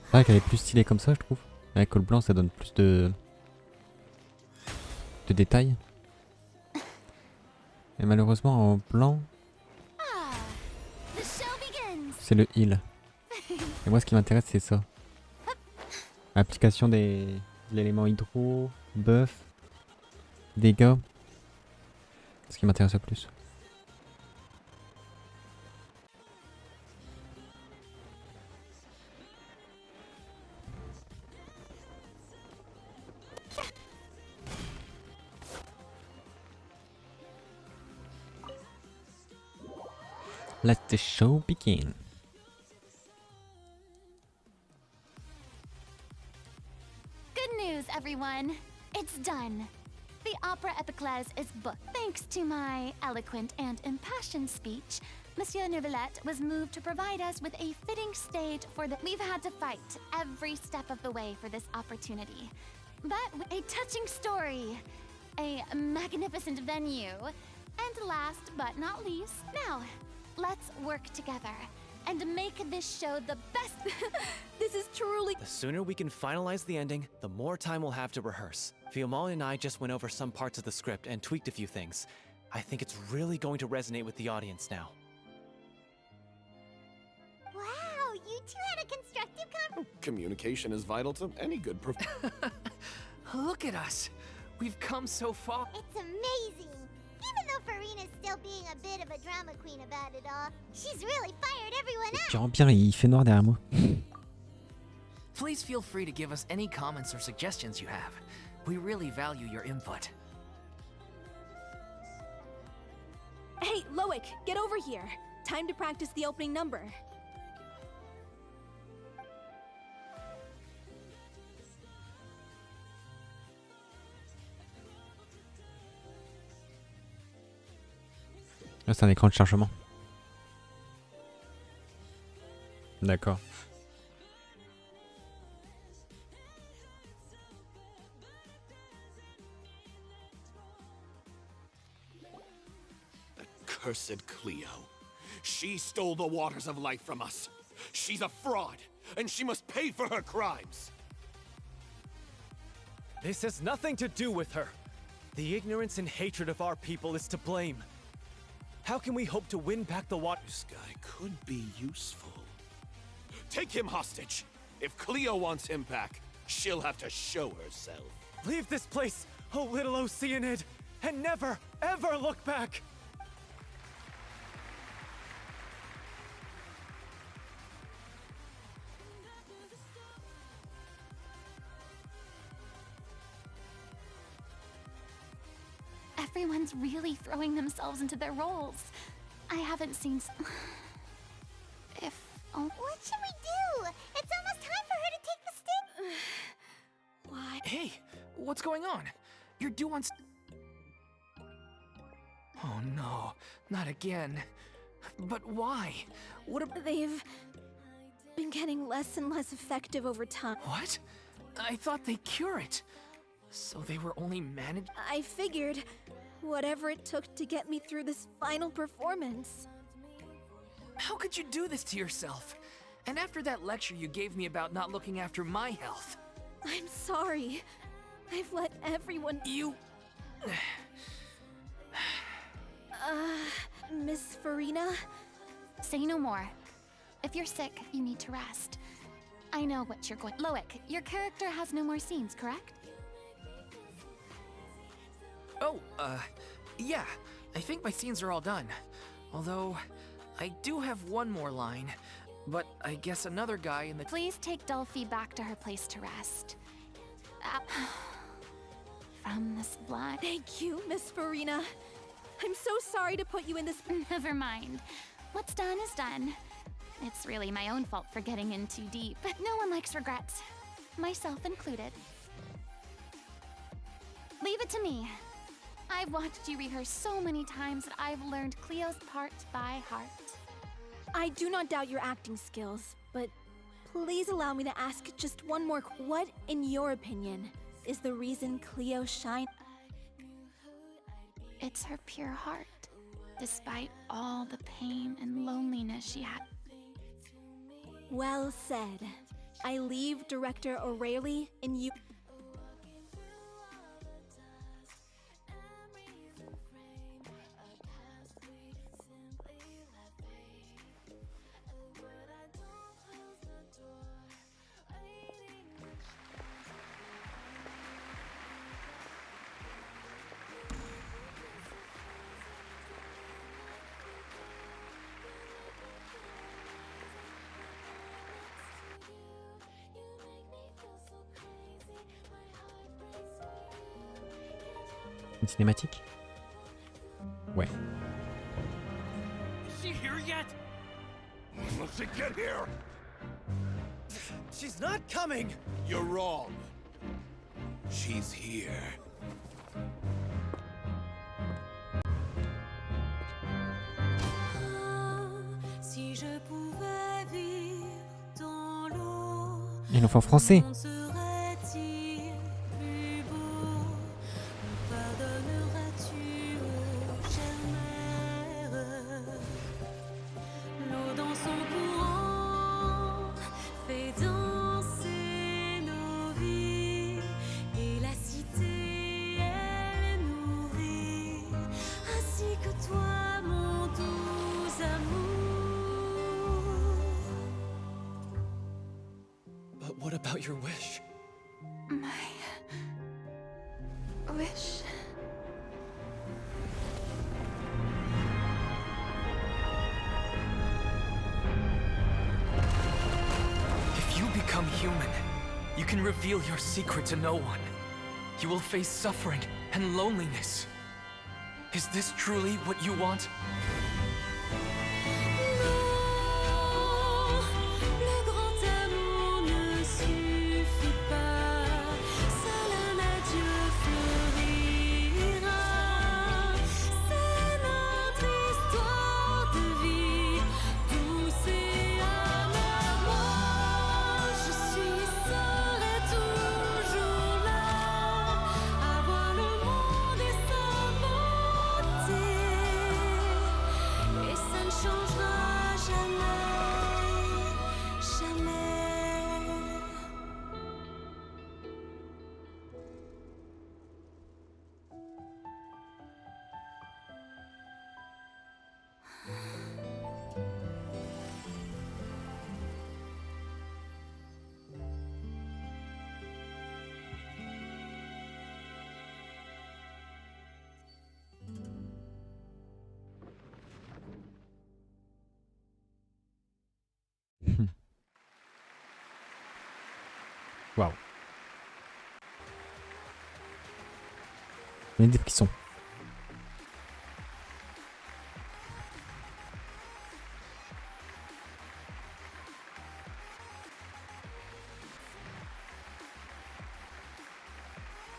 C'est vrai qu'elle est plus stylée comme ça je trouve. Avec le blanc ça donne plus de détails. Et malheureusement en blanc c'est le heal. Et moi ce qui m'intéresse c'est ça. Application de l'élément hydro, buff, dégâts. C'est ce qui m'intéresse le plus. Let the show begin. Good news, everyone. It's done. The Opera Epiclese is booked. Thanks to my eloquent and impassioned speech, Monsieur Neuvillette was moved to provide us with a fitting stage for the... We've had to fight every step of the way for this opportunity. But a touching story, a magnificent venue, and last but not least, now, let's work together and make this show the best. This is truly... The sooner we can finalize the ending, the more time we'll have to rehearse. Fiamma and I just went over some parts of the script and tweaked a few things. I think it's really going to resonate with the audience now. Wow, you two had a constructive Communication is vital to any good Look at us. We've come so far. It's amazing. Even though Furina's still being a bit of a drama queen about it all, she's really fired everyone up. Tu rends bien, il fait noir derrière moi. Please feel free to give us any comments or suggestions you have. We really value your input. Hey, Loic, get over here. Time to practice the opening number. Là, c'est un écran de chargement. D'accord. Cursed Cleo. She stole the waters of life from us. She's a fraud, and she must pay for her crimes. This has nothing to do with her. The ignorance and hatred of our people is to blame. How can we hope to win back the water? This guy could be useful. Take him hostage. If Cleo wants him back, she'll have to show herself. Leave this place, oh little Oceanid, and never, ever look back! Everyone's really throwing themselves into their roles. I haven't seen What should we do? It's almost time for her to take the sting. Why? Hey, what's going on? You're due on. Oh no, not again. But why? They've been getting less and less effective over time. What? I thought they cure it. So they were only managed. I figured whatever it took to get me through this final performance. How could you do this to yourself? And after that lecture you gave me about not looking after my health. I'm sorry. I've let everyone. You. Miss Furina? Say no more. If you're sick, you need to rest. I know what you're going. Loic, your character has no more scenes, correct? Oh, yeah. I think my scenes are all done. Although, I do have one more line. But I guess another guy in the— Please take Delphi back to her place to rest. From this blood. Thank you, Miss Furina. I'm so sorry to put you in this— Never mind. What's done is done. It's really my own fault for getting in too deep. No one likes regrets. Myself included. Leave it to me. I've watched you rehearse so many times that I've learned Cleo's part by heart. I do not doubt your acting skills, but please allow me to ask just one more. What, in your opinion, is the reason Cleo shines? It's her pure heart, despite all the pain and loneliness she had. Well said. I leave Director O'Reilly in you. Une cinématique? Ouais. Is she here yet? Will she get here? She's not coming! You're wrong. She's here. Il en fait en français. What about your wish? My wish. If you become human, you can reveal your secret to no one. You will face suffering and loneliness. Is this truly what you want? On a des frissons.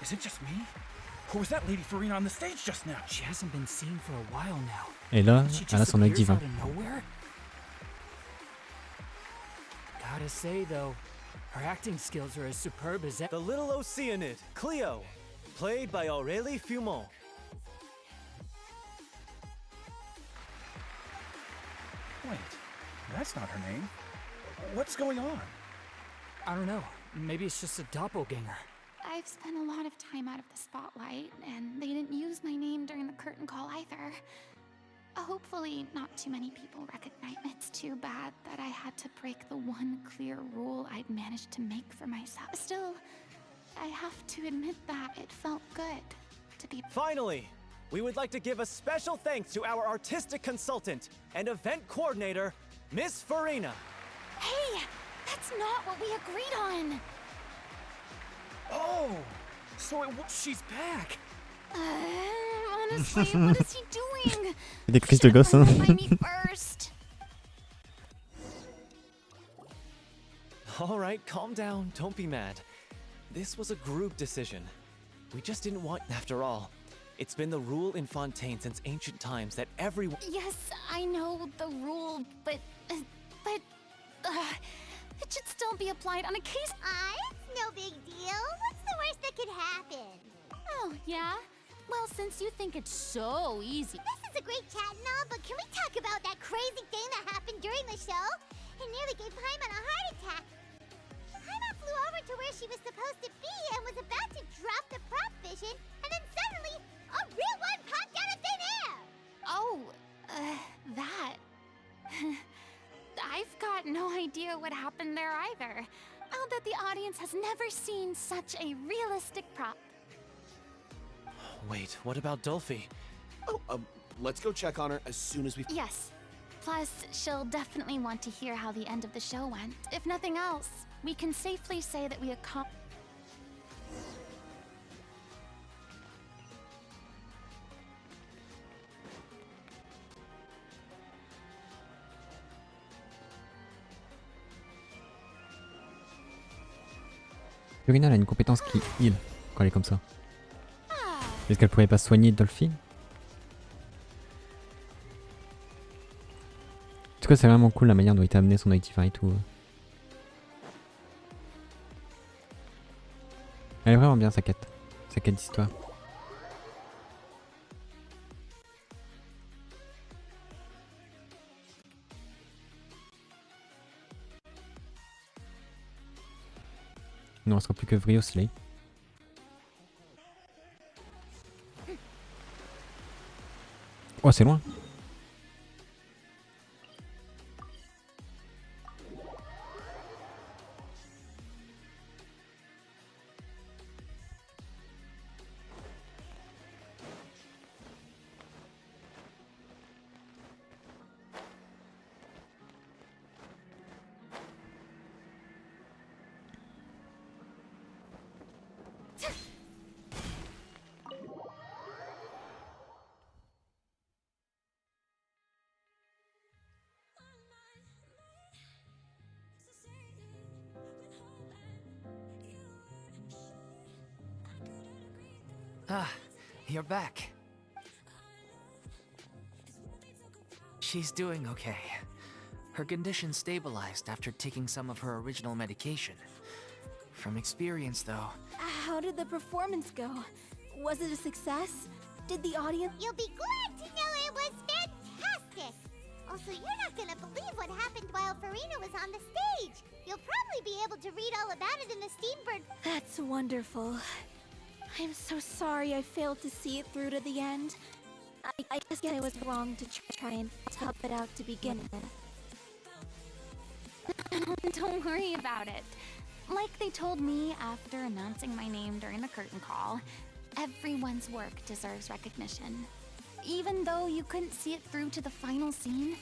Is it just me? Or was that Lady Furina on the stage just now? She hasn't been seen for a while now. Et là, She elle a just son œil appears divin. out of nowhere? Gotta say though, her acting skills are as superb as The little Oceanid, Cleo, played by Aurélie Fumont. Wait, that's not her name. What's going on? I don't know. Maybe it's just a doppelganger. I've spent a lot of time out of the spotlight, and they didn't use my name during the curtain call either. Hopefully, not too many people recognize me. It's too bad that I had to break the one clear rule I'd managed to make for myself. Still, I have to admit that it felt good to be. Finally, we would like to give a special thanks to our artistic consultant and event coordinator, Miss Furina. Hey, that's not what we agreed on. Oh, so she's back. Honestly, what is he doing? Des crises de gosse, hein. By me first. All right, calm down. Don't be mad. This was a group decision. We just didn't want. After all, it's been the rule in Fontaine since ancient times that everyone. Yes, I know the rule, but it should still be applied on a case. It's no big deal. What's the worst that could happen? Oh, yeah? Well, since you think it's so easy. This is a great chat and all, but can we talk about that crazy thing that happened during the show? It nearly gave Paimon a heart attack. Paimon flew over to where she was supposed to be and was about to drop the prop vision, and then suddenly, a real one popped out of thin air! Oh, that. I've got no idea what happened there either. I'll bet the audience has never seen such a realistic prop. Wait, what about Dolphy? Oh, let's go check on her as soon as we. Yes. Plus, she'll definitely want to hear how the end of the show went. If nothing else, we can safely say that we accomplished. Furina, elle a une compétence qui heal quand elle est comme ça. Est-ce qu'elle pourrait pas soigner Dolphy? En tout cas, c'est vraiment cool la manière dont il t'a amené son œil divin et tout. Elle est vraiment bien sa quête d'histoire. Il ne restera plus que Vrio Slay. Oh, c'est loin. Ah, you're back. She's doing okay. Her condition stabilized after taking some of her original medication. From experience, though. How did the performance go? Was it a success? Did the audience... You'll be glad to know it was fantastic! Also, you're not gonna believe what happened while Furina was on the stage! You'll probably be able to read all about it in the Steambird... That's wonderful. I'm so sorry I failed to see it through to the end. I guess I was wrong to try and help it out to begin with. Don't worry about it. Like they told me after announcing my name during the curtain call, everyone's work deserves recognition. Even though you couldn't see it through to the final scene,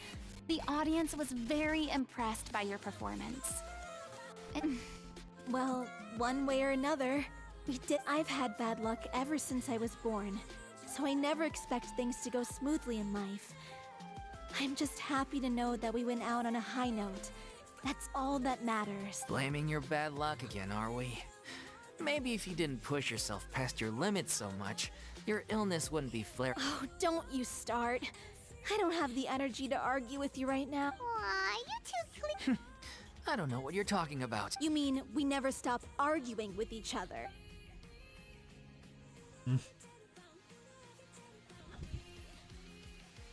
the audience was very impressed by your performance. Well, one way or another, I've had bad luck ever since I was born, so I never expect things to go smoothly in life. I'm just happy to know that we went out on a high note. That's all that matters. Blaming your bad luck again, are we? Maybe if you didn't push yourself past your limits so much, your illness wouldn't be flaring. Oh, don't you start. I don't have the energy to argue with you right now. Aw, you two clean. I don't know what you're talking about. You mean we never stop arguing with each other?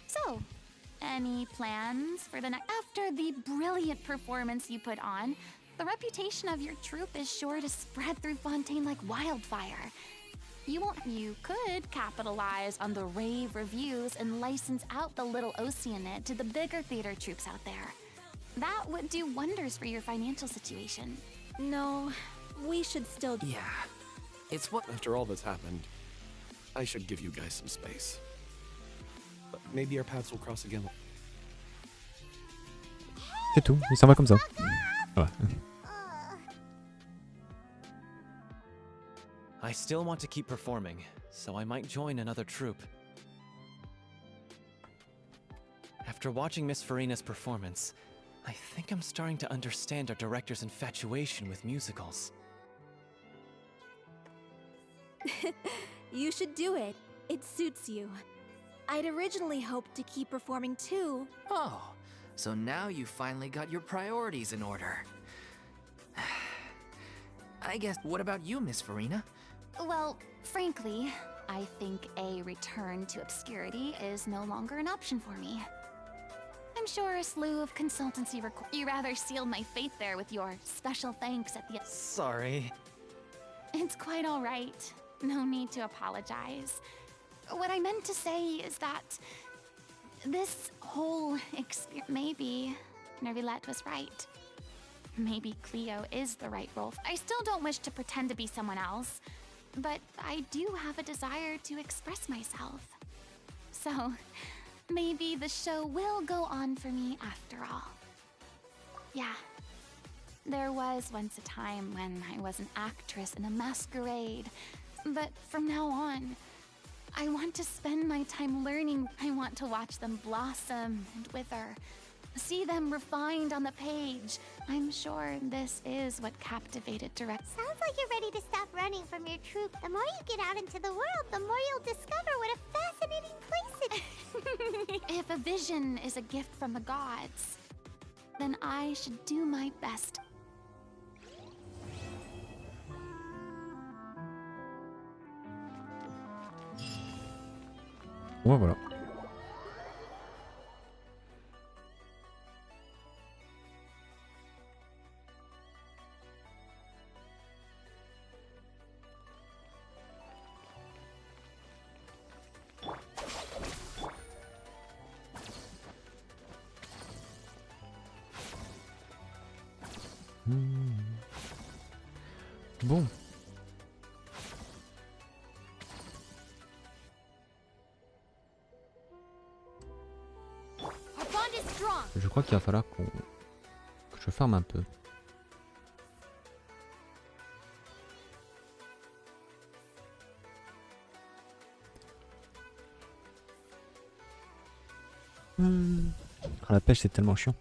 So, any plans for the next? After the brilliant performance you put on, the reputation of your troupe is sure to spread through Fontaine like wildfire. You could capitalize on the rave reviews and license out the little Oceanid to the bigger theater troupes out there. That would do wonders for your financial situation. No, we should still. Yeah, it's what. After all that's happened, I should give you guys some space. But maybe our paths will cross again. C'est tout, il s'en va comme ça. Ouais. I still want to keep performing, so I might join another troupe. After watching Miss Furina's performance, I think I'm starting to understand our director's infatuation with musicals. You should do it. It suits you. I'd originally hoped to keep performing too. Oh, so now you finally got your priorities in order. I guess, what about you, Miss Furina? Well, frankly, I think a return to obscurity is no longer an option for me. I'm sure a slew of consultancy you rather sealed my fate there with your special thanks at the end. Sorry. It's quite all right. No need to apologize. What I meant to say is that this whole experience, maybe Neuvillette was right. Maybe Cleo is the right role. I still don't wish to pretend to be someone else, but I do have a desire to express myself. So, maybe the show will go on for me after all. Yeah. There was once a time when I was an actress in a masquerade, but from now on, I want to spend my time learning. I want to watch them blossom and wither, see them refined on the page. I'm sure this is what captivated direct. Sounds like you're ready to stop running from your troupe. The more you get out into the world, the more you'll discover what a fascinating place it is. If a vision is a gift from the gods, then I should do my best. Ouais, voilà. Bon. Je crois qu'il va falloir que je farme un peu. La pêche c'est tellement chiant.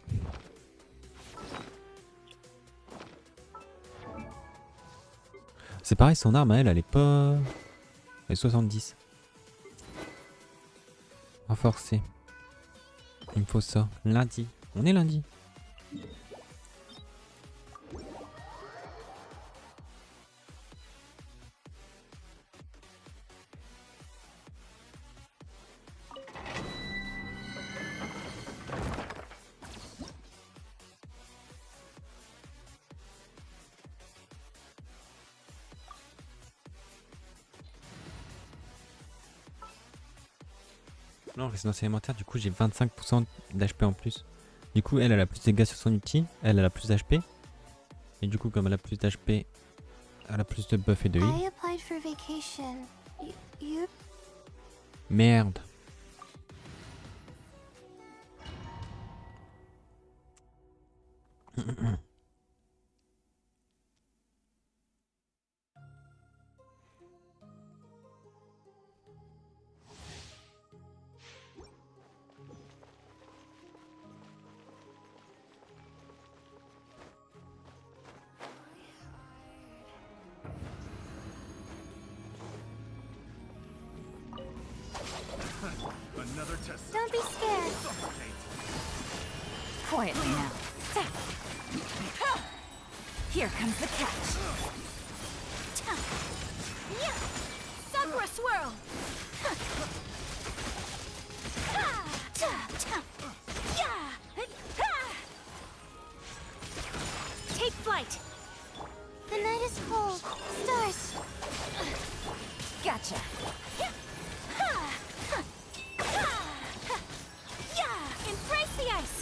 C'est pareil, son arme à elle, elle est pas... Elle est 70. Renforcée. Il me faut ça. Lundi. On est lundi. Non, résistance élémentaire, du coup j'ai 25% d'HP en plus. Du coup elle a plus de dégâts sur son ulti, elle a plus d'HP. Et du coup comme elle a plus d'HP, elle a plus de buff et de heal. Merde. Don't be scared. Quietly now. Here comes the catch. Sakura swirl! Take flight. The night is cold. Stars. Gotcha. Embrace the ice.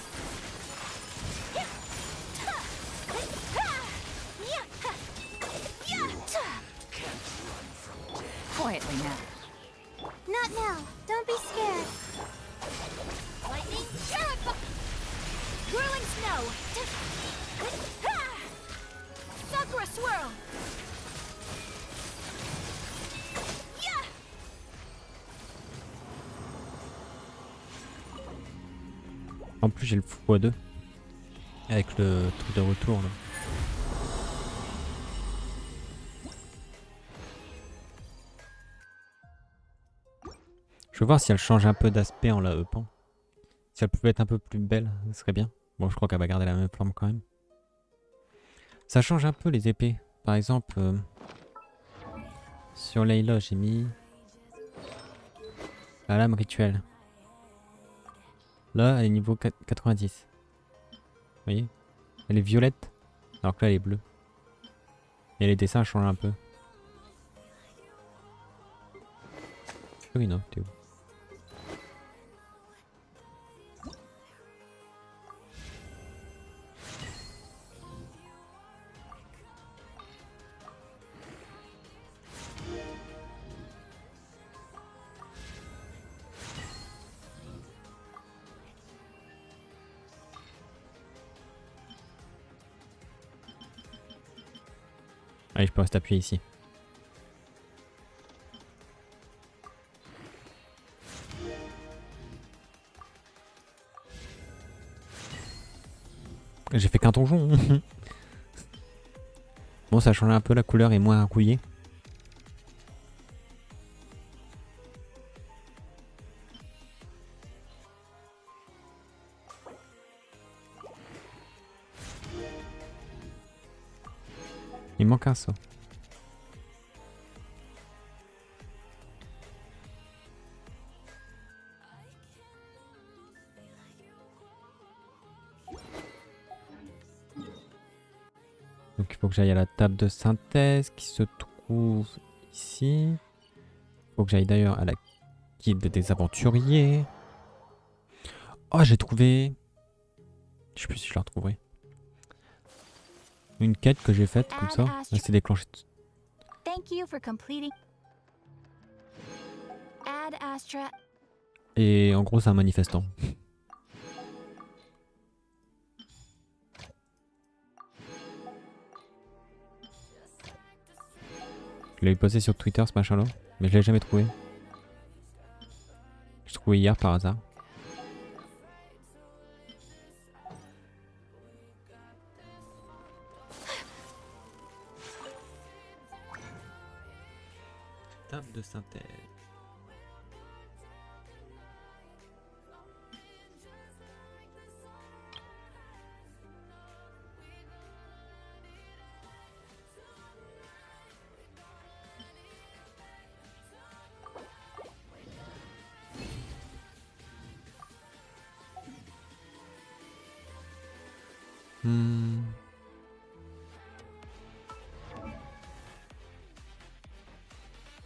Quietly now. Not now. Don't be scared. Lightning Sheriff. Whirling snow. Sakura swirl. En plus j'ai le x2 avec le truc de retour là. Je veux voir si elle change un peu d'aspect en la upant. Si elle pouvait être un peu plus belle, ce serait bien. Bon, je crois qu'elle va garder la même forme quand même. Ça change un peu les épées. Par exemple, sur Layla, j'ai mis la lame rituelle. Là, elle est niveau 90. Vous voyez? Elle est violette, alors que là, elle est bleue. Et les dessins changent un peu. Furina, t'es où? Allez, je peux rester appuyé ici. J'ai fait qu'un donjon. Bon, ça change un peu, la couleur est moins rouillée. Il manque un saut. Donc il faut que j'aille à la table de synthèse qui se trouve ici. Il faut que j'aille d'ailleurs à la guilde des aventuriers. Oh, j'ai trouvé... Je sais plus si je la retrouverai. Une quête que j'ai faite comme ça, elle s'est déclenchée. Thank you for completing. Ad Astra. Et en gros, c'est un manifestant. Je l'ai posé sur Twitter ce machin-là, mais je l'ai jamais trouvé. Je l'ai trouvé hier par hasard. Table de synthèse.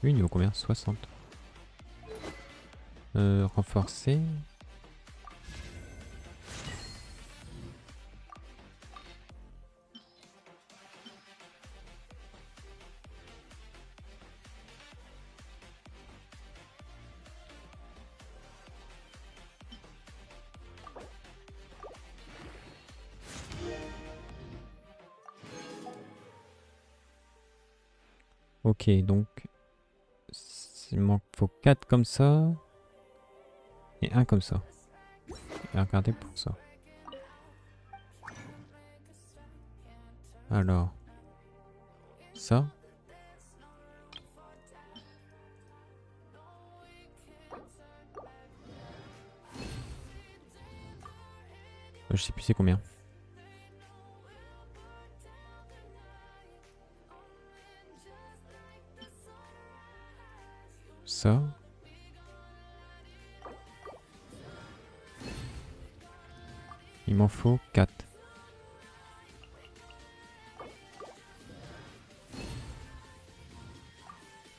Lui, niveau combien? 60. Renforcer. Ok, donc il manque, faut 4 comme ça et 1 comme ça. Et regardez pour ça. Alors, ça. Je sais plus c'est combien. Ça. Il m'en faut 4.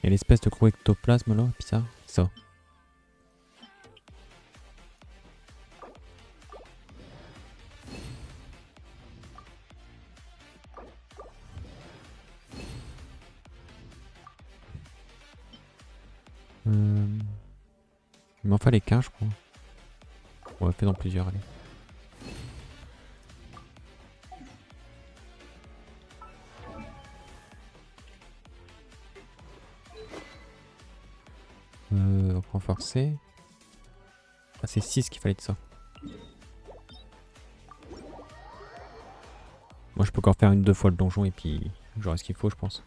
Et l'espèce de gros ectoplasme là, puis ça. Il m'en fallait qu'un, je crois. On va faire dans plusieurs, allez. Renforcer. Ah, c'est 6 qu'il fallait de ça. Moi, je peux encore faire une 2 fois le donjon et puis j'aurai ce qu'il faut, je pense.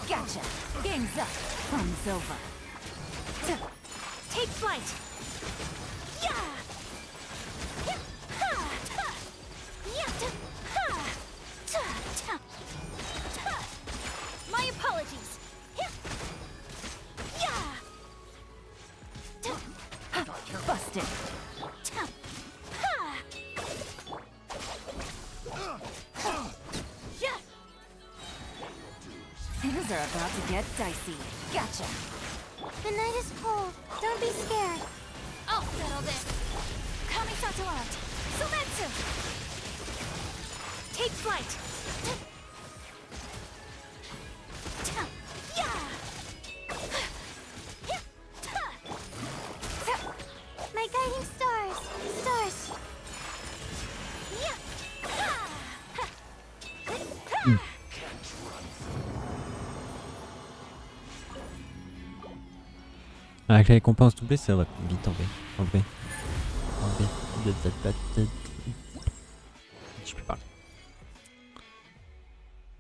Gotcha. Game's up. Fun's over. Take flight. Yeah. My apologies. Busted. Things are about to get dicey. Gotcha. The night is cold. Don't be scared. I'll settle this. Kamisato out. Sumetsu. Take flight. My guiding stars. Stars. Avec la récompense doublée, ça va vite en vrai. Je peux parler.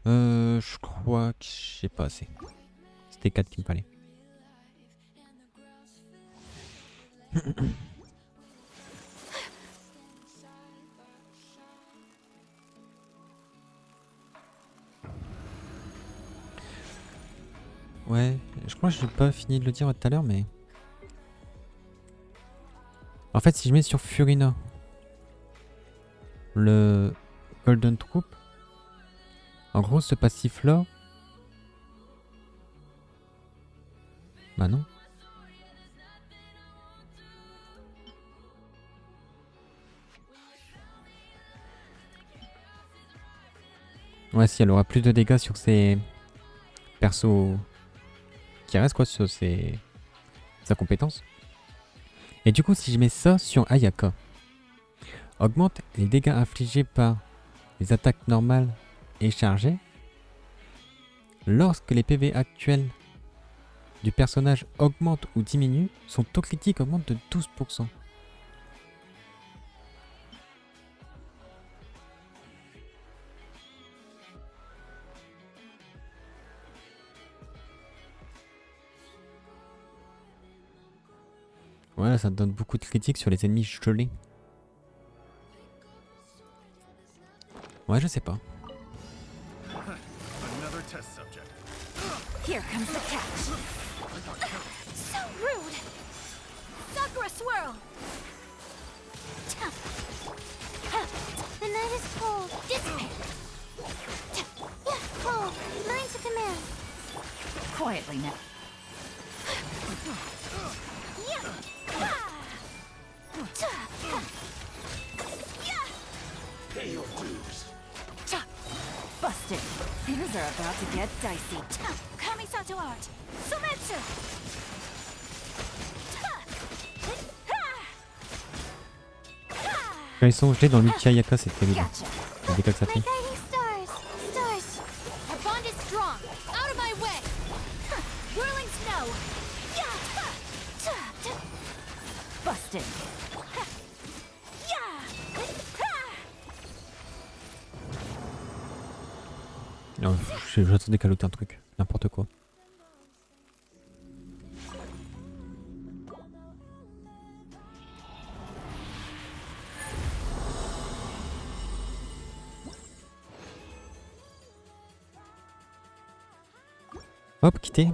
Je crois que j'ai pas assez. C'était 4 qu'il me fallait. Ouais, je crois que j'ai pas fini de le dire tout à l'heure, mais... En fait, si je mets sur Furina le Golden Troop, en gros, ce passif-là... Bah non. Ouais, si, elle aura plus de dégâts sur ses persos qui restent, quoi, sur sa compétence. Et du coup, si je mets ça sur Ayaka, augmente les dégâts infligés par les attaques normales et chargées lorsque les PV actuels du personnage augmentent ou diminuent, son taux critique augmente de 12%. Voilà, ça donne beaucoup de critiques sur les ennemis gelés. Ouais, je sais pas. Here comes the catch. So rude. Sakura swirl. The night is cold. Dissipate. Cold. Mine to command. Quietly now. Pay your dues. Busted. Things are about to get dicey. Kamisato art. Sumetsu. Quand ils sont gelés dans l'Uchiayaka, c'est terrible. Le dégâts que ça fait. Stars, stars. Our bond is strong. Out of my way. Whirling snow. Busted. Non, j'attendais qu'à looter un truc. N'importe quoi. Hop, quitter.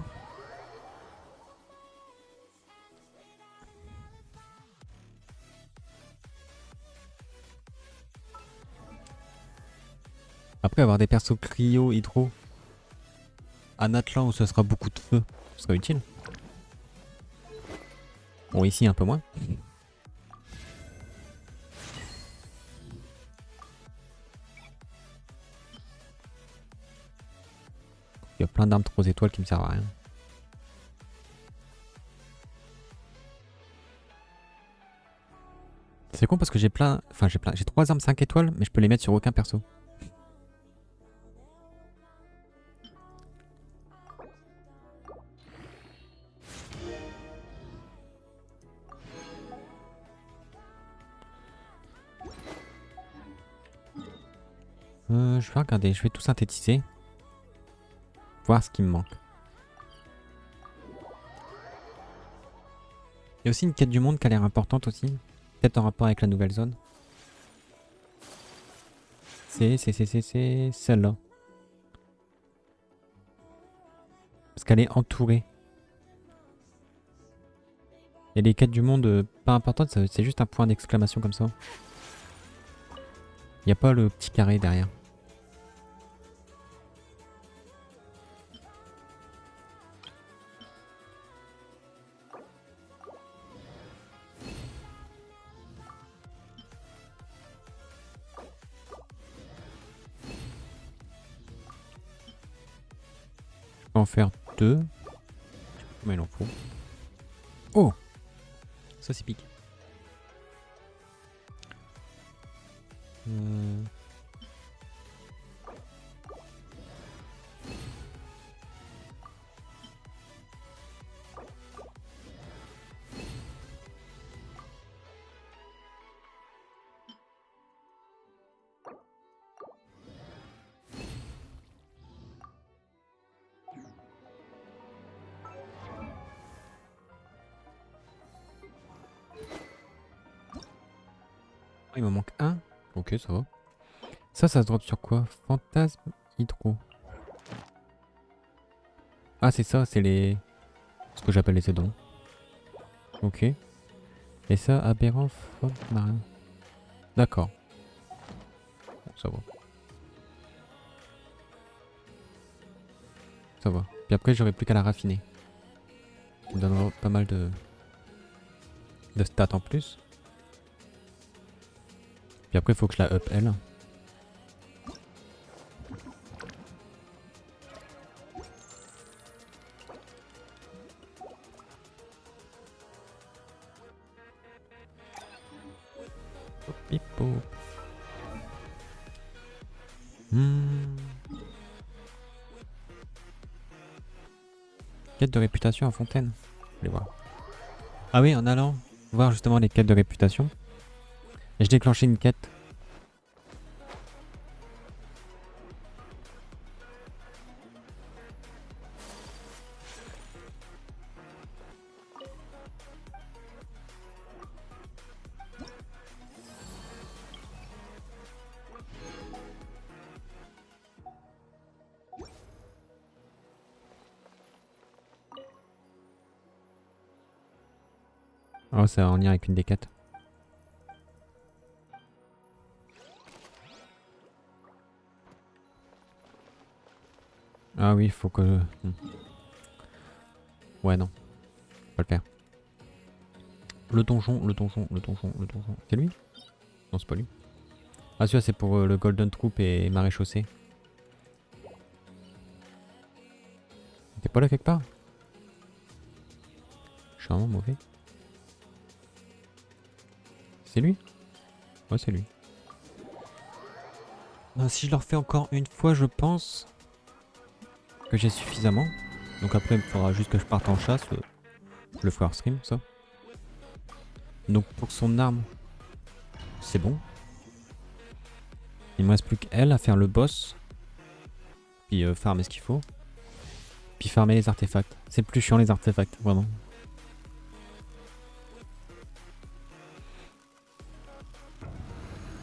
Après avoir des persos cryo, hydro, un atlan où ce sera beaucoup de feu, ce serait utile. Bon, ici un peu moins. Il y a plein d'armes 3 étoiles qui me servent à rien. C'est con parce que j'ai plein... Enfin j'ai 3 armes 5 étoiles mais je peux les mettre sur aucun perso. Je vais regarder, je vais tout synthétiser. Voir ce qui me manque. Il y a aussi une quête du monde qui a l'air importante aussi. Peut-être en rapport avec la nouvelle zone. C'est celle-là. Parce qu'elle est entourée. Et les quêtes du monde pas importantes, c'est juste un point d'exclamation comme ça. Il n'y a pas le petit carré derrière. Je peux en faire 2. Mais il en faut. Oh! Ça c'est pique. Il me manque un. Ok, ça va. Ça se drop sur quoi? Fantasme hydro. Ah, c'est ça, c'est les... ce que j'appelle les aidons. Ok. Et ça, aberrant faune marin. D'accord. Bon, ça va. Ça va. Puis après, j'aurai plus qu'à la raffiner. Ça me donnera pas mal de stats en plus. Puis après, il faut que je la up elle. Pipo. Quête de réputation à Fontaine. Je vais voir. Ah oui, en allant voir justement les quêtes de réputation. Et je déclenchais une quête. Oh, c'est en lien avec une des quêtes. Ah oui, faut que... Ouais, non. Faut pas le faire. Le donjon. C'est lui? Non, c'est pas lui. Ah, celui-là, c'est pour le Golden Troop et Maréchaussée. T'es pas là quelque part? Je suis vraiment mauvais. C'est lui? Ouais, c'est lui. Si je le refais encore une fois, je pense que j'ai suffisamment. Donc après, il faudra juste que je parte en chasse. Je le ferai hors stream, ça. Donc pour son arme, c'est bon. Il me reste plus qu'elle à faire le boss. Puis farmer ce qu'il faut. Puis farmer les artefacts. C'est plus chiant les artefacts, vraiment.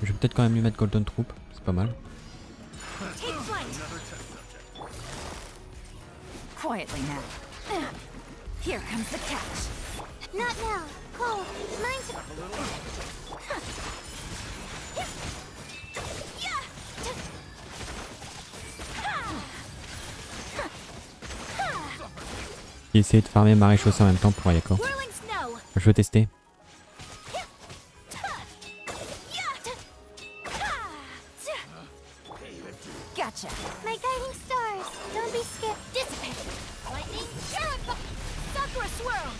Je vais peut-être quand même lui mettre Golden Troop, c'est pas mal. Quietly now. Here comes the catch. Not now. Cole, mine's... J'ai essayé de farmer ma réchaussée en même temps pour Ayako. Je veux tester. Gotcha. My guiding stars. Don't be scared. Dissipate. Lightning, terrify. Sakura swirl.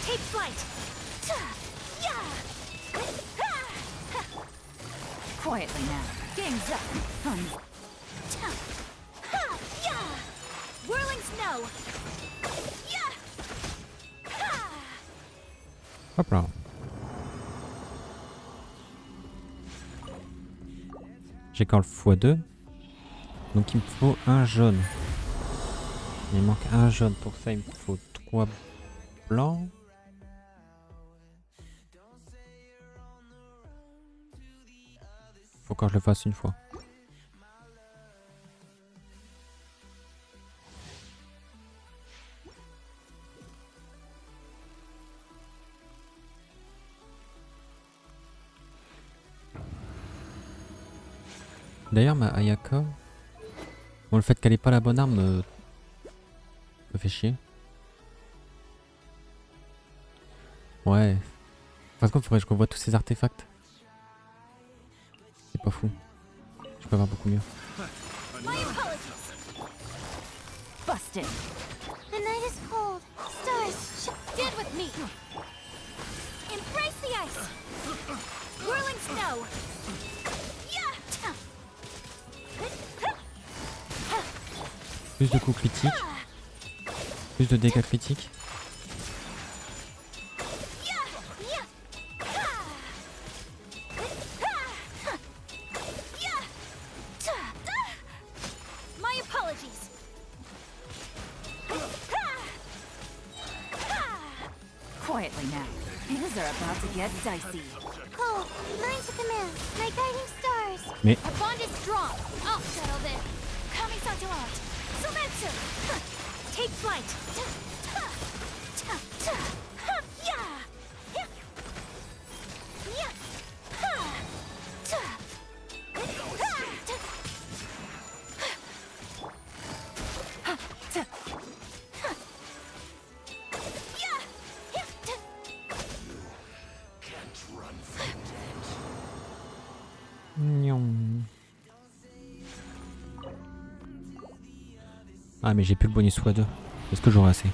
Take flight. Quietly now. Gang's up. Whirling snow. Hop là. J'ai quand le x2. Donc il me faut un jaune. Il me manque un jaune. Pour ça il me faut 3 blancs. Faut que je le fasse une fois. D'ailleurs ma Ayaka, bon, le fait qu'elle ait pas la bonne arme me fait chier. Ouais. Par contre, il faudrait que je revoie tous ces artefacts. C'est pas fou. Je peux avoir beaucoup mieux. Busted. The night is cold. Stars, get with me. Embrace the ice. Whirling snow. Plus de coups critiques. Plus de dégâts critiques. My apologies. Quietly now. Things are about to get dicey. Cole, mine's a command. My guiding stars. Mais... Our bond is strong. I'll settle this. Kami-sato out. Sumetsu. Take flight. Ah mais j'ai plus le bonus x2. Est-ce que j'aurai assez?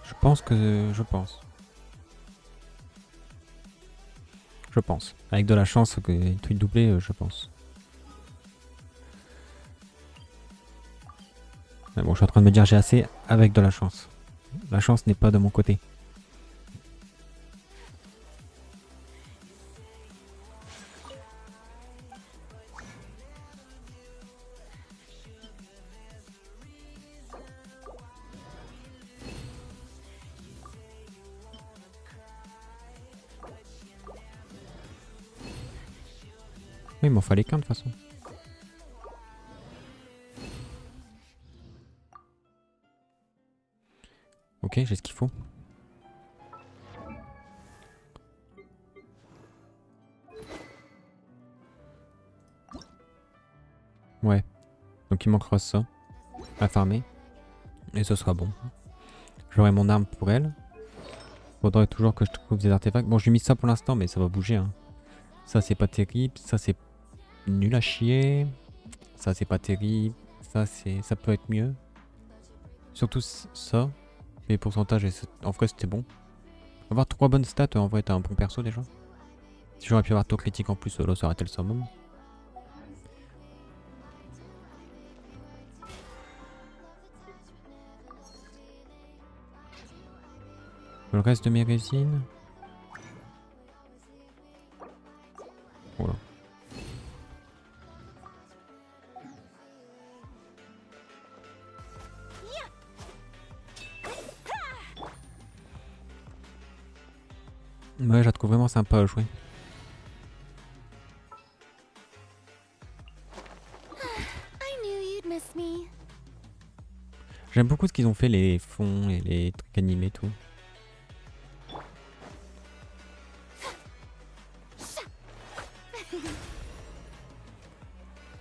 Je pense que... Je pense. Avec de la chance, que tweet doublé, je pense. Mais bon, je suis en train de me dire j'ai assez avec de la chance. La chance n'est pas de mon côté. Oui, il m'en fallait qu'un de toute façon. Ok, j'ai ce qu'il faut. Ouais. Donc il manquera ça à farmer. Et ce sera bon. J'aurai mon arme pour elle. Faudrait toujours que je trouve des artefacts. Bon, je lui ai mis ça pour l'instant, mais ça va bouger. Hein. Ça c'est pas terrible, ça c'est nul à chier. Ça c'est pas terrible, ça peut être mieux. Surtout ça. Les pourcentages, en vrai c'était bon. Avoir 3 bonnes stats, en vrai t'as un bon perso déjà. Si j'aurais pu avoir taux critique en plus, là ça aurait été le summum. Le reste de mes résines. Voilà. Ouais, je la trouve vraiment sympa à jouer. J'aime beaucoup ce qu'ils ont fait, les fonds et les trucs animés, tout.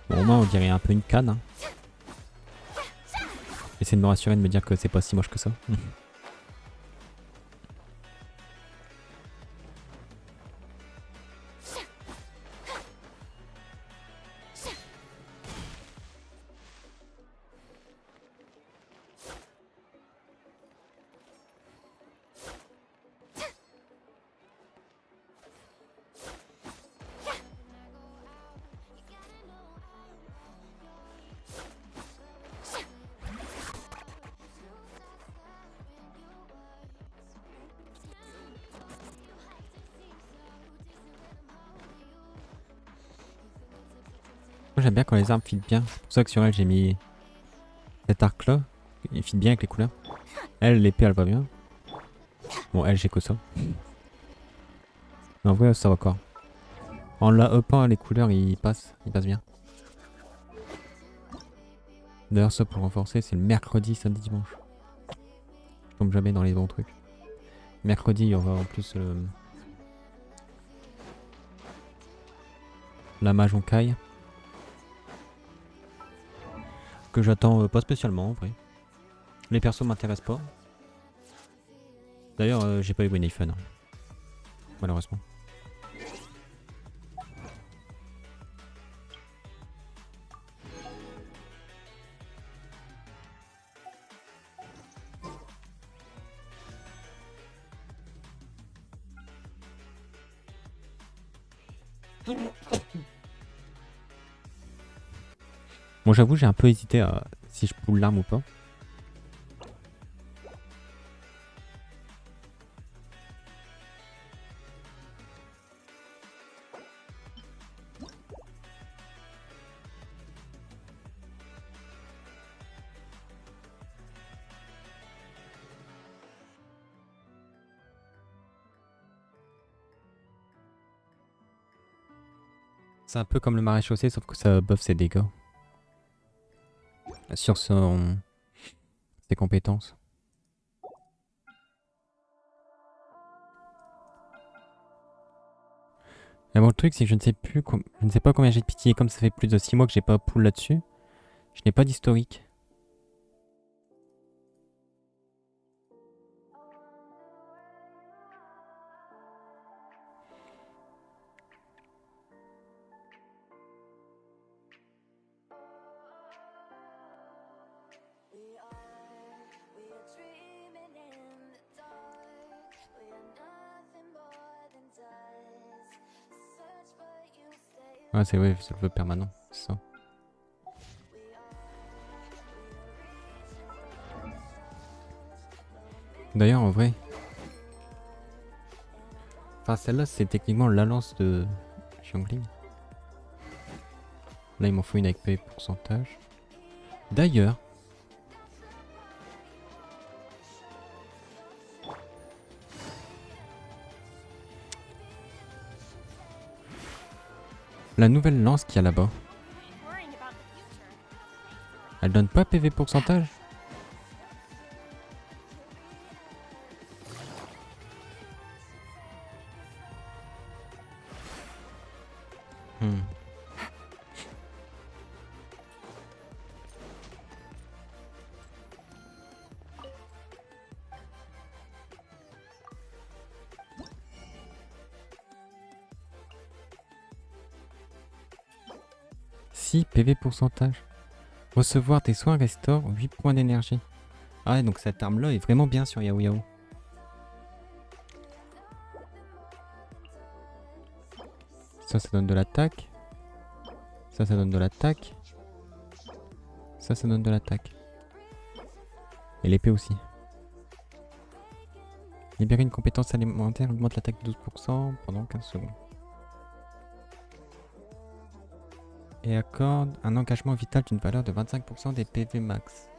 Bon, au moins on dirait un peu une canne. Hein. J'essaie de me rassurer, de me dire que c'est pas si moche que ça. Moi j'aime bien quand les armes fit bien. C'est pour ça que sur elle j'ai mis cet arc là. Il fit bien avec les couleurs. Elle, l'épée elle va bien. Bon elle j'ai que ça. Mais en vrai ça va quoi. En la upant les couleurs ils passent bien. D'ailleurs ça pour renforcer c'est le mercredi, samedi, dimanche. Je tombe jamais dans les bons trucs. Mercredi il y aura en plus la mage Honkai. Que j'attends pas spécialement en vrai. Les persos m'intéressent pas. D'ailleurs j'ai pas eu Winnie Fun. Hein. Malheureusement. Bon j'avoue j'ai un peu hésité à si je pull l'arme ou pas. C'est un peu comme le maréchaussée sauf que ça buff ses dégâts. Sur ses compétences. Mais bon le truc c'est que je ne sais plus je ne sais pas combien j'ai de pitié, comme ça fait plus de 6 mois que j'ai pas pull là-dessus. Je n'ai pas d'historique. Ah c'est vrai, c'est le vœu permanent, c'est ça. D'ailleurs en vrai. Enfin celle-là c'est techniquement la lance de Xiangling. Là il m'en faut une avec PV pourcentage. D'ailleurs. La nouvelle lance qu'il y a là-bas. Elle donne pas PV pourcentage? 6 PV pourcentage. Recevoir des soins restaure 8 points d'énergie. Ah ouais, donc cette arme-là est vraiment bien sur Yao Yao. Ça donne de l'attaque. Ça donne de l'attaque. Ça donne de l'attaque. Et l'épée aussi. Libérer une compétence alimentaire augmente l'attaque de 12% pendant 15 secondes. Et accorde un engagement vital d'une valeur de 25% des PV max.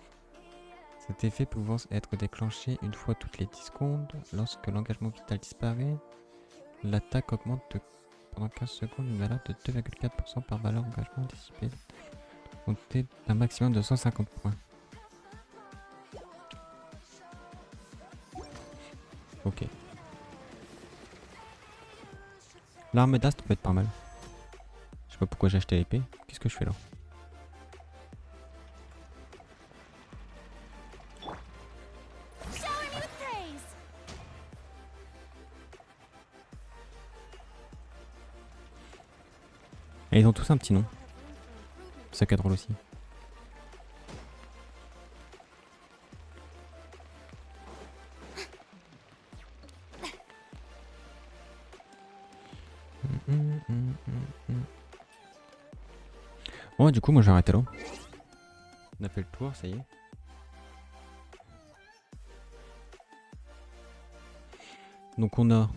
Cet effet pouvant être déclenché une fois toutes les 10 secondes. Lorsque l'engagement vital disparaît, l'attaque augmente pendant 15 secondes une valeur de 2,4% par valeur d'engagement anticipé. Comptez d'un maximum de 150 points. Ok. L'arme d'astre peut être pas mal. Je sais pas pourquoi j'ai acheté l'épée. Qu'est-ce que je fais là? Et ils ont tous un petit nom. Ça qui est drôle aussi. Bon, du coup, moi j'ai arrêté là. On a fait le tour, ça y est. Donc on a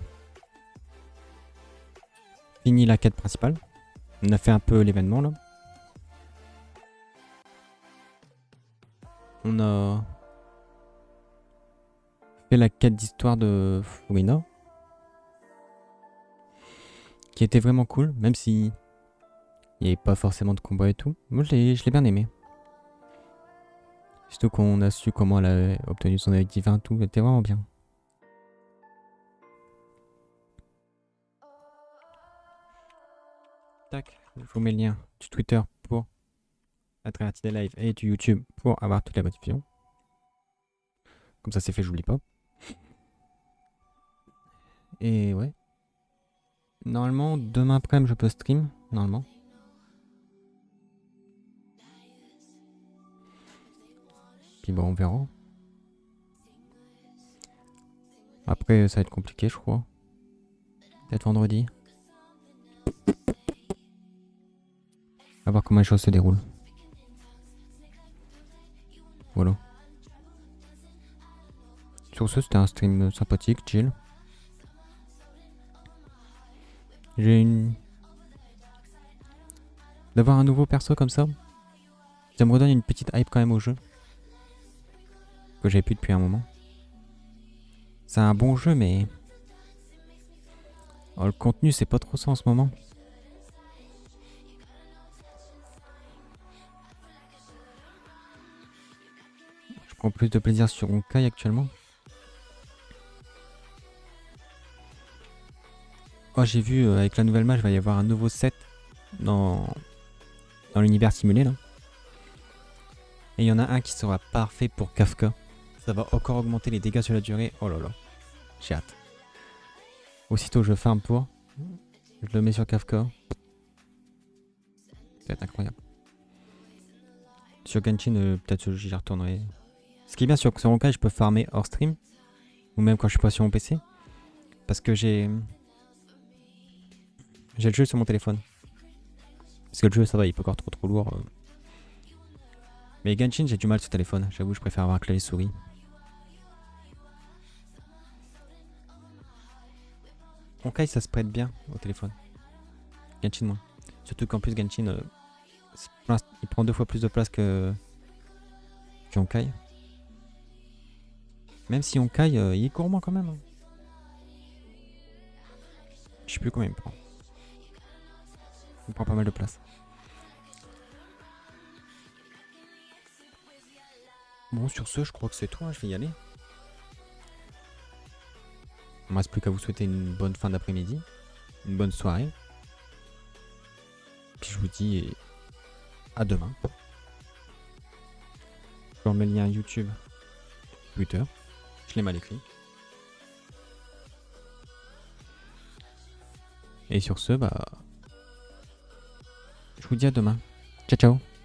fini la quête principale. On a fait un peu l'événement là. On a fait la quête d'histoire de Furina. Qui était vraiment cool, même si il n'y avait pas forcément de combat et tout. Moi je l'ai bien aimé. Surtout qu'on a su comment elle avait obtenu son œil divin, tout, c'était vraiment bien. Tac, je vous mets le lien du Twitter pour être des lives et du YouTube pour avoir toutes les rediffusions. Comme ça c'est fait, j'oublie pas. Et ouais. Normalement, demain après-midi je peux stream, normalement. Puis bon, on verra. Après, ça va être compliqué, je crois. Peut-être vendredi. À voir comment les choses se déroulent. Voilà. Sur ce, c'était un stream sympathique, chill. J'ai une... D'avoir un nouveau perso comme ça, ça me redonne une petite hype quand même au jeu. Que j'avais plus depuis un moment. C'est un bon jeu, mais... Oh, le contenu, c'est pas trop ça en ce moment. Je prends plus de plaisir sur Honkai actuellement. Oh, j'ai vu avec la nouvelle map, il va y avoir un nouveau set dans l'univers simulé là. Et il y en a un qui sera parfait pour Kafka. Ça va encore augmenter les dégâts sur la durée. Oh là là, j'ai hâte. Aussitôt je farm pour, je le mets sur Kafka. Ça va être incroyable. Sur Genshin, peut-être j'y retournerai. Ce qui est bien sur Honkai, je peux farmer hors stream. Ou même quand je suis pas sur mon PC. Parce que j'ai le jeu sur mon téléphone. Parce que le jeu, ça va, il est pas encore trop lourd. Mais Genshin, j'ai du mal sur téléphone. J'avoue, je préfère avoir un clavier souris. Honkai, ça se prête bien au téléphone. Genshin, moins. Surtout qu'en plus, Genshin, il prend 2 fois plus de place que Honkai. Même si Honkai, il est gourmand quand même. Je sais plus combien il prend. Il prend pas mal de place. Bon, sur ce, je crois que c'est tout. Hein, je vais y aller. Il ne reste plus qu'à vous souhaiter une bonne fin d'après-midi. Une bonne soirée. Puis je vous dis à demain. Je vous remets le lien YouTube, Twitter. Je l'ai mal écrit. Et sur ce, bah... je vous dis à demain. Ciao ciao.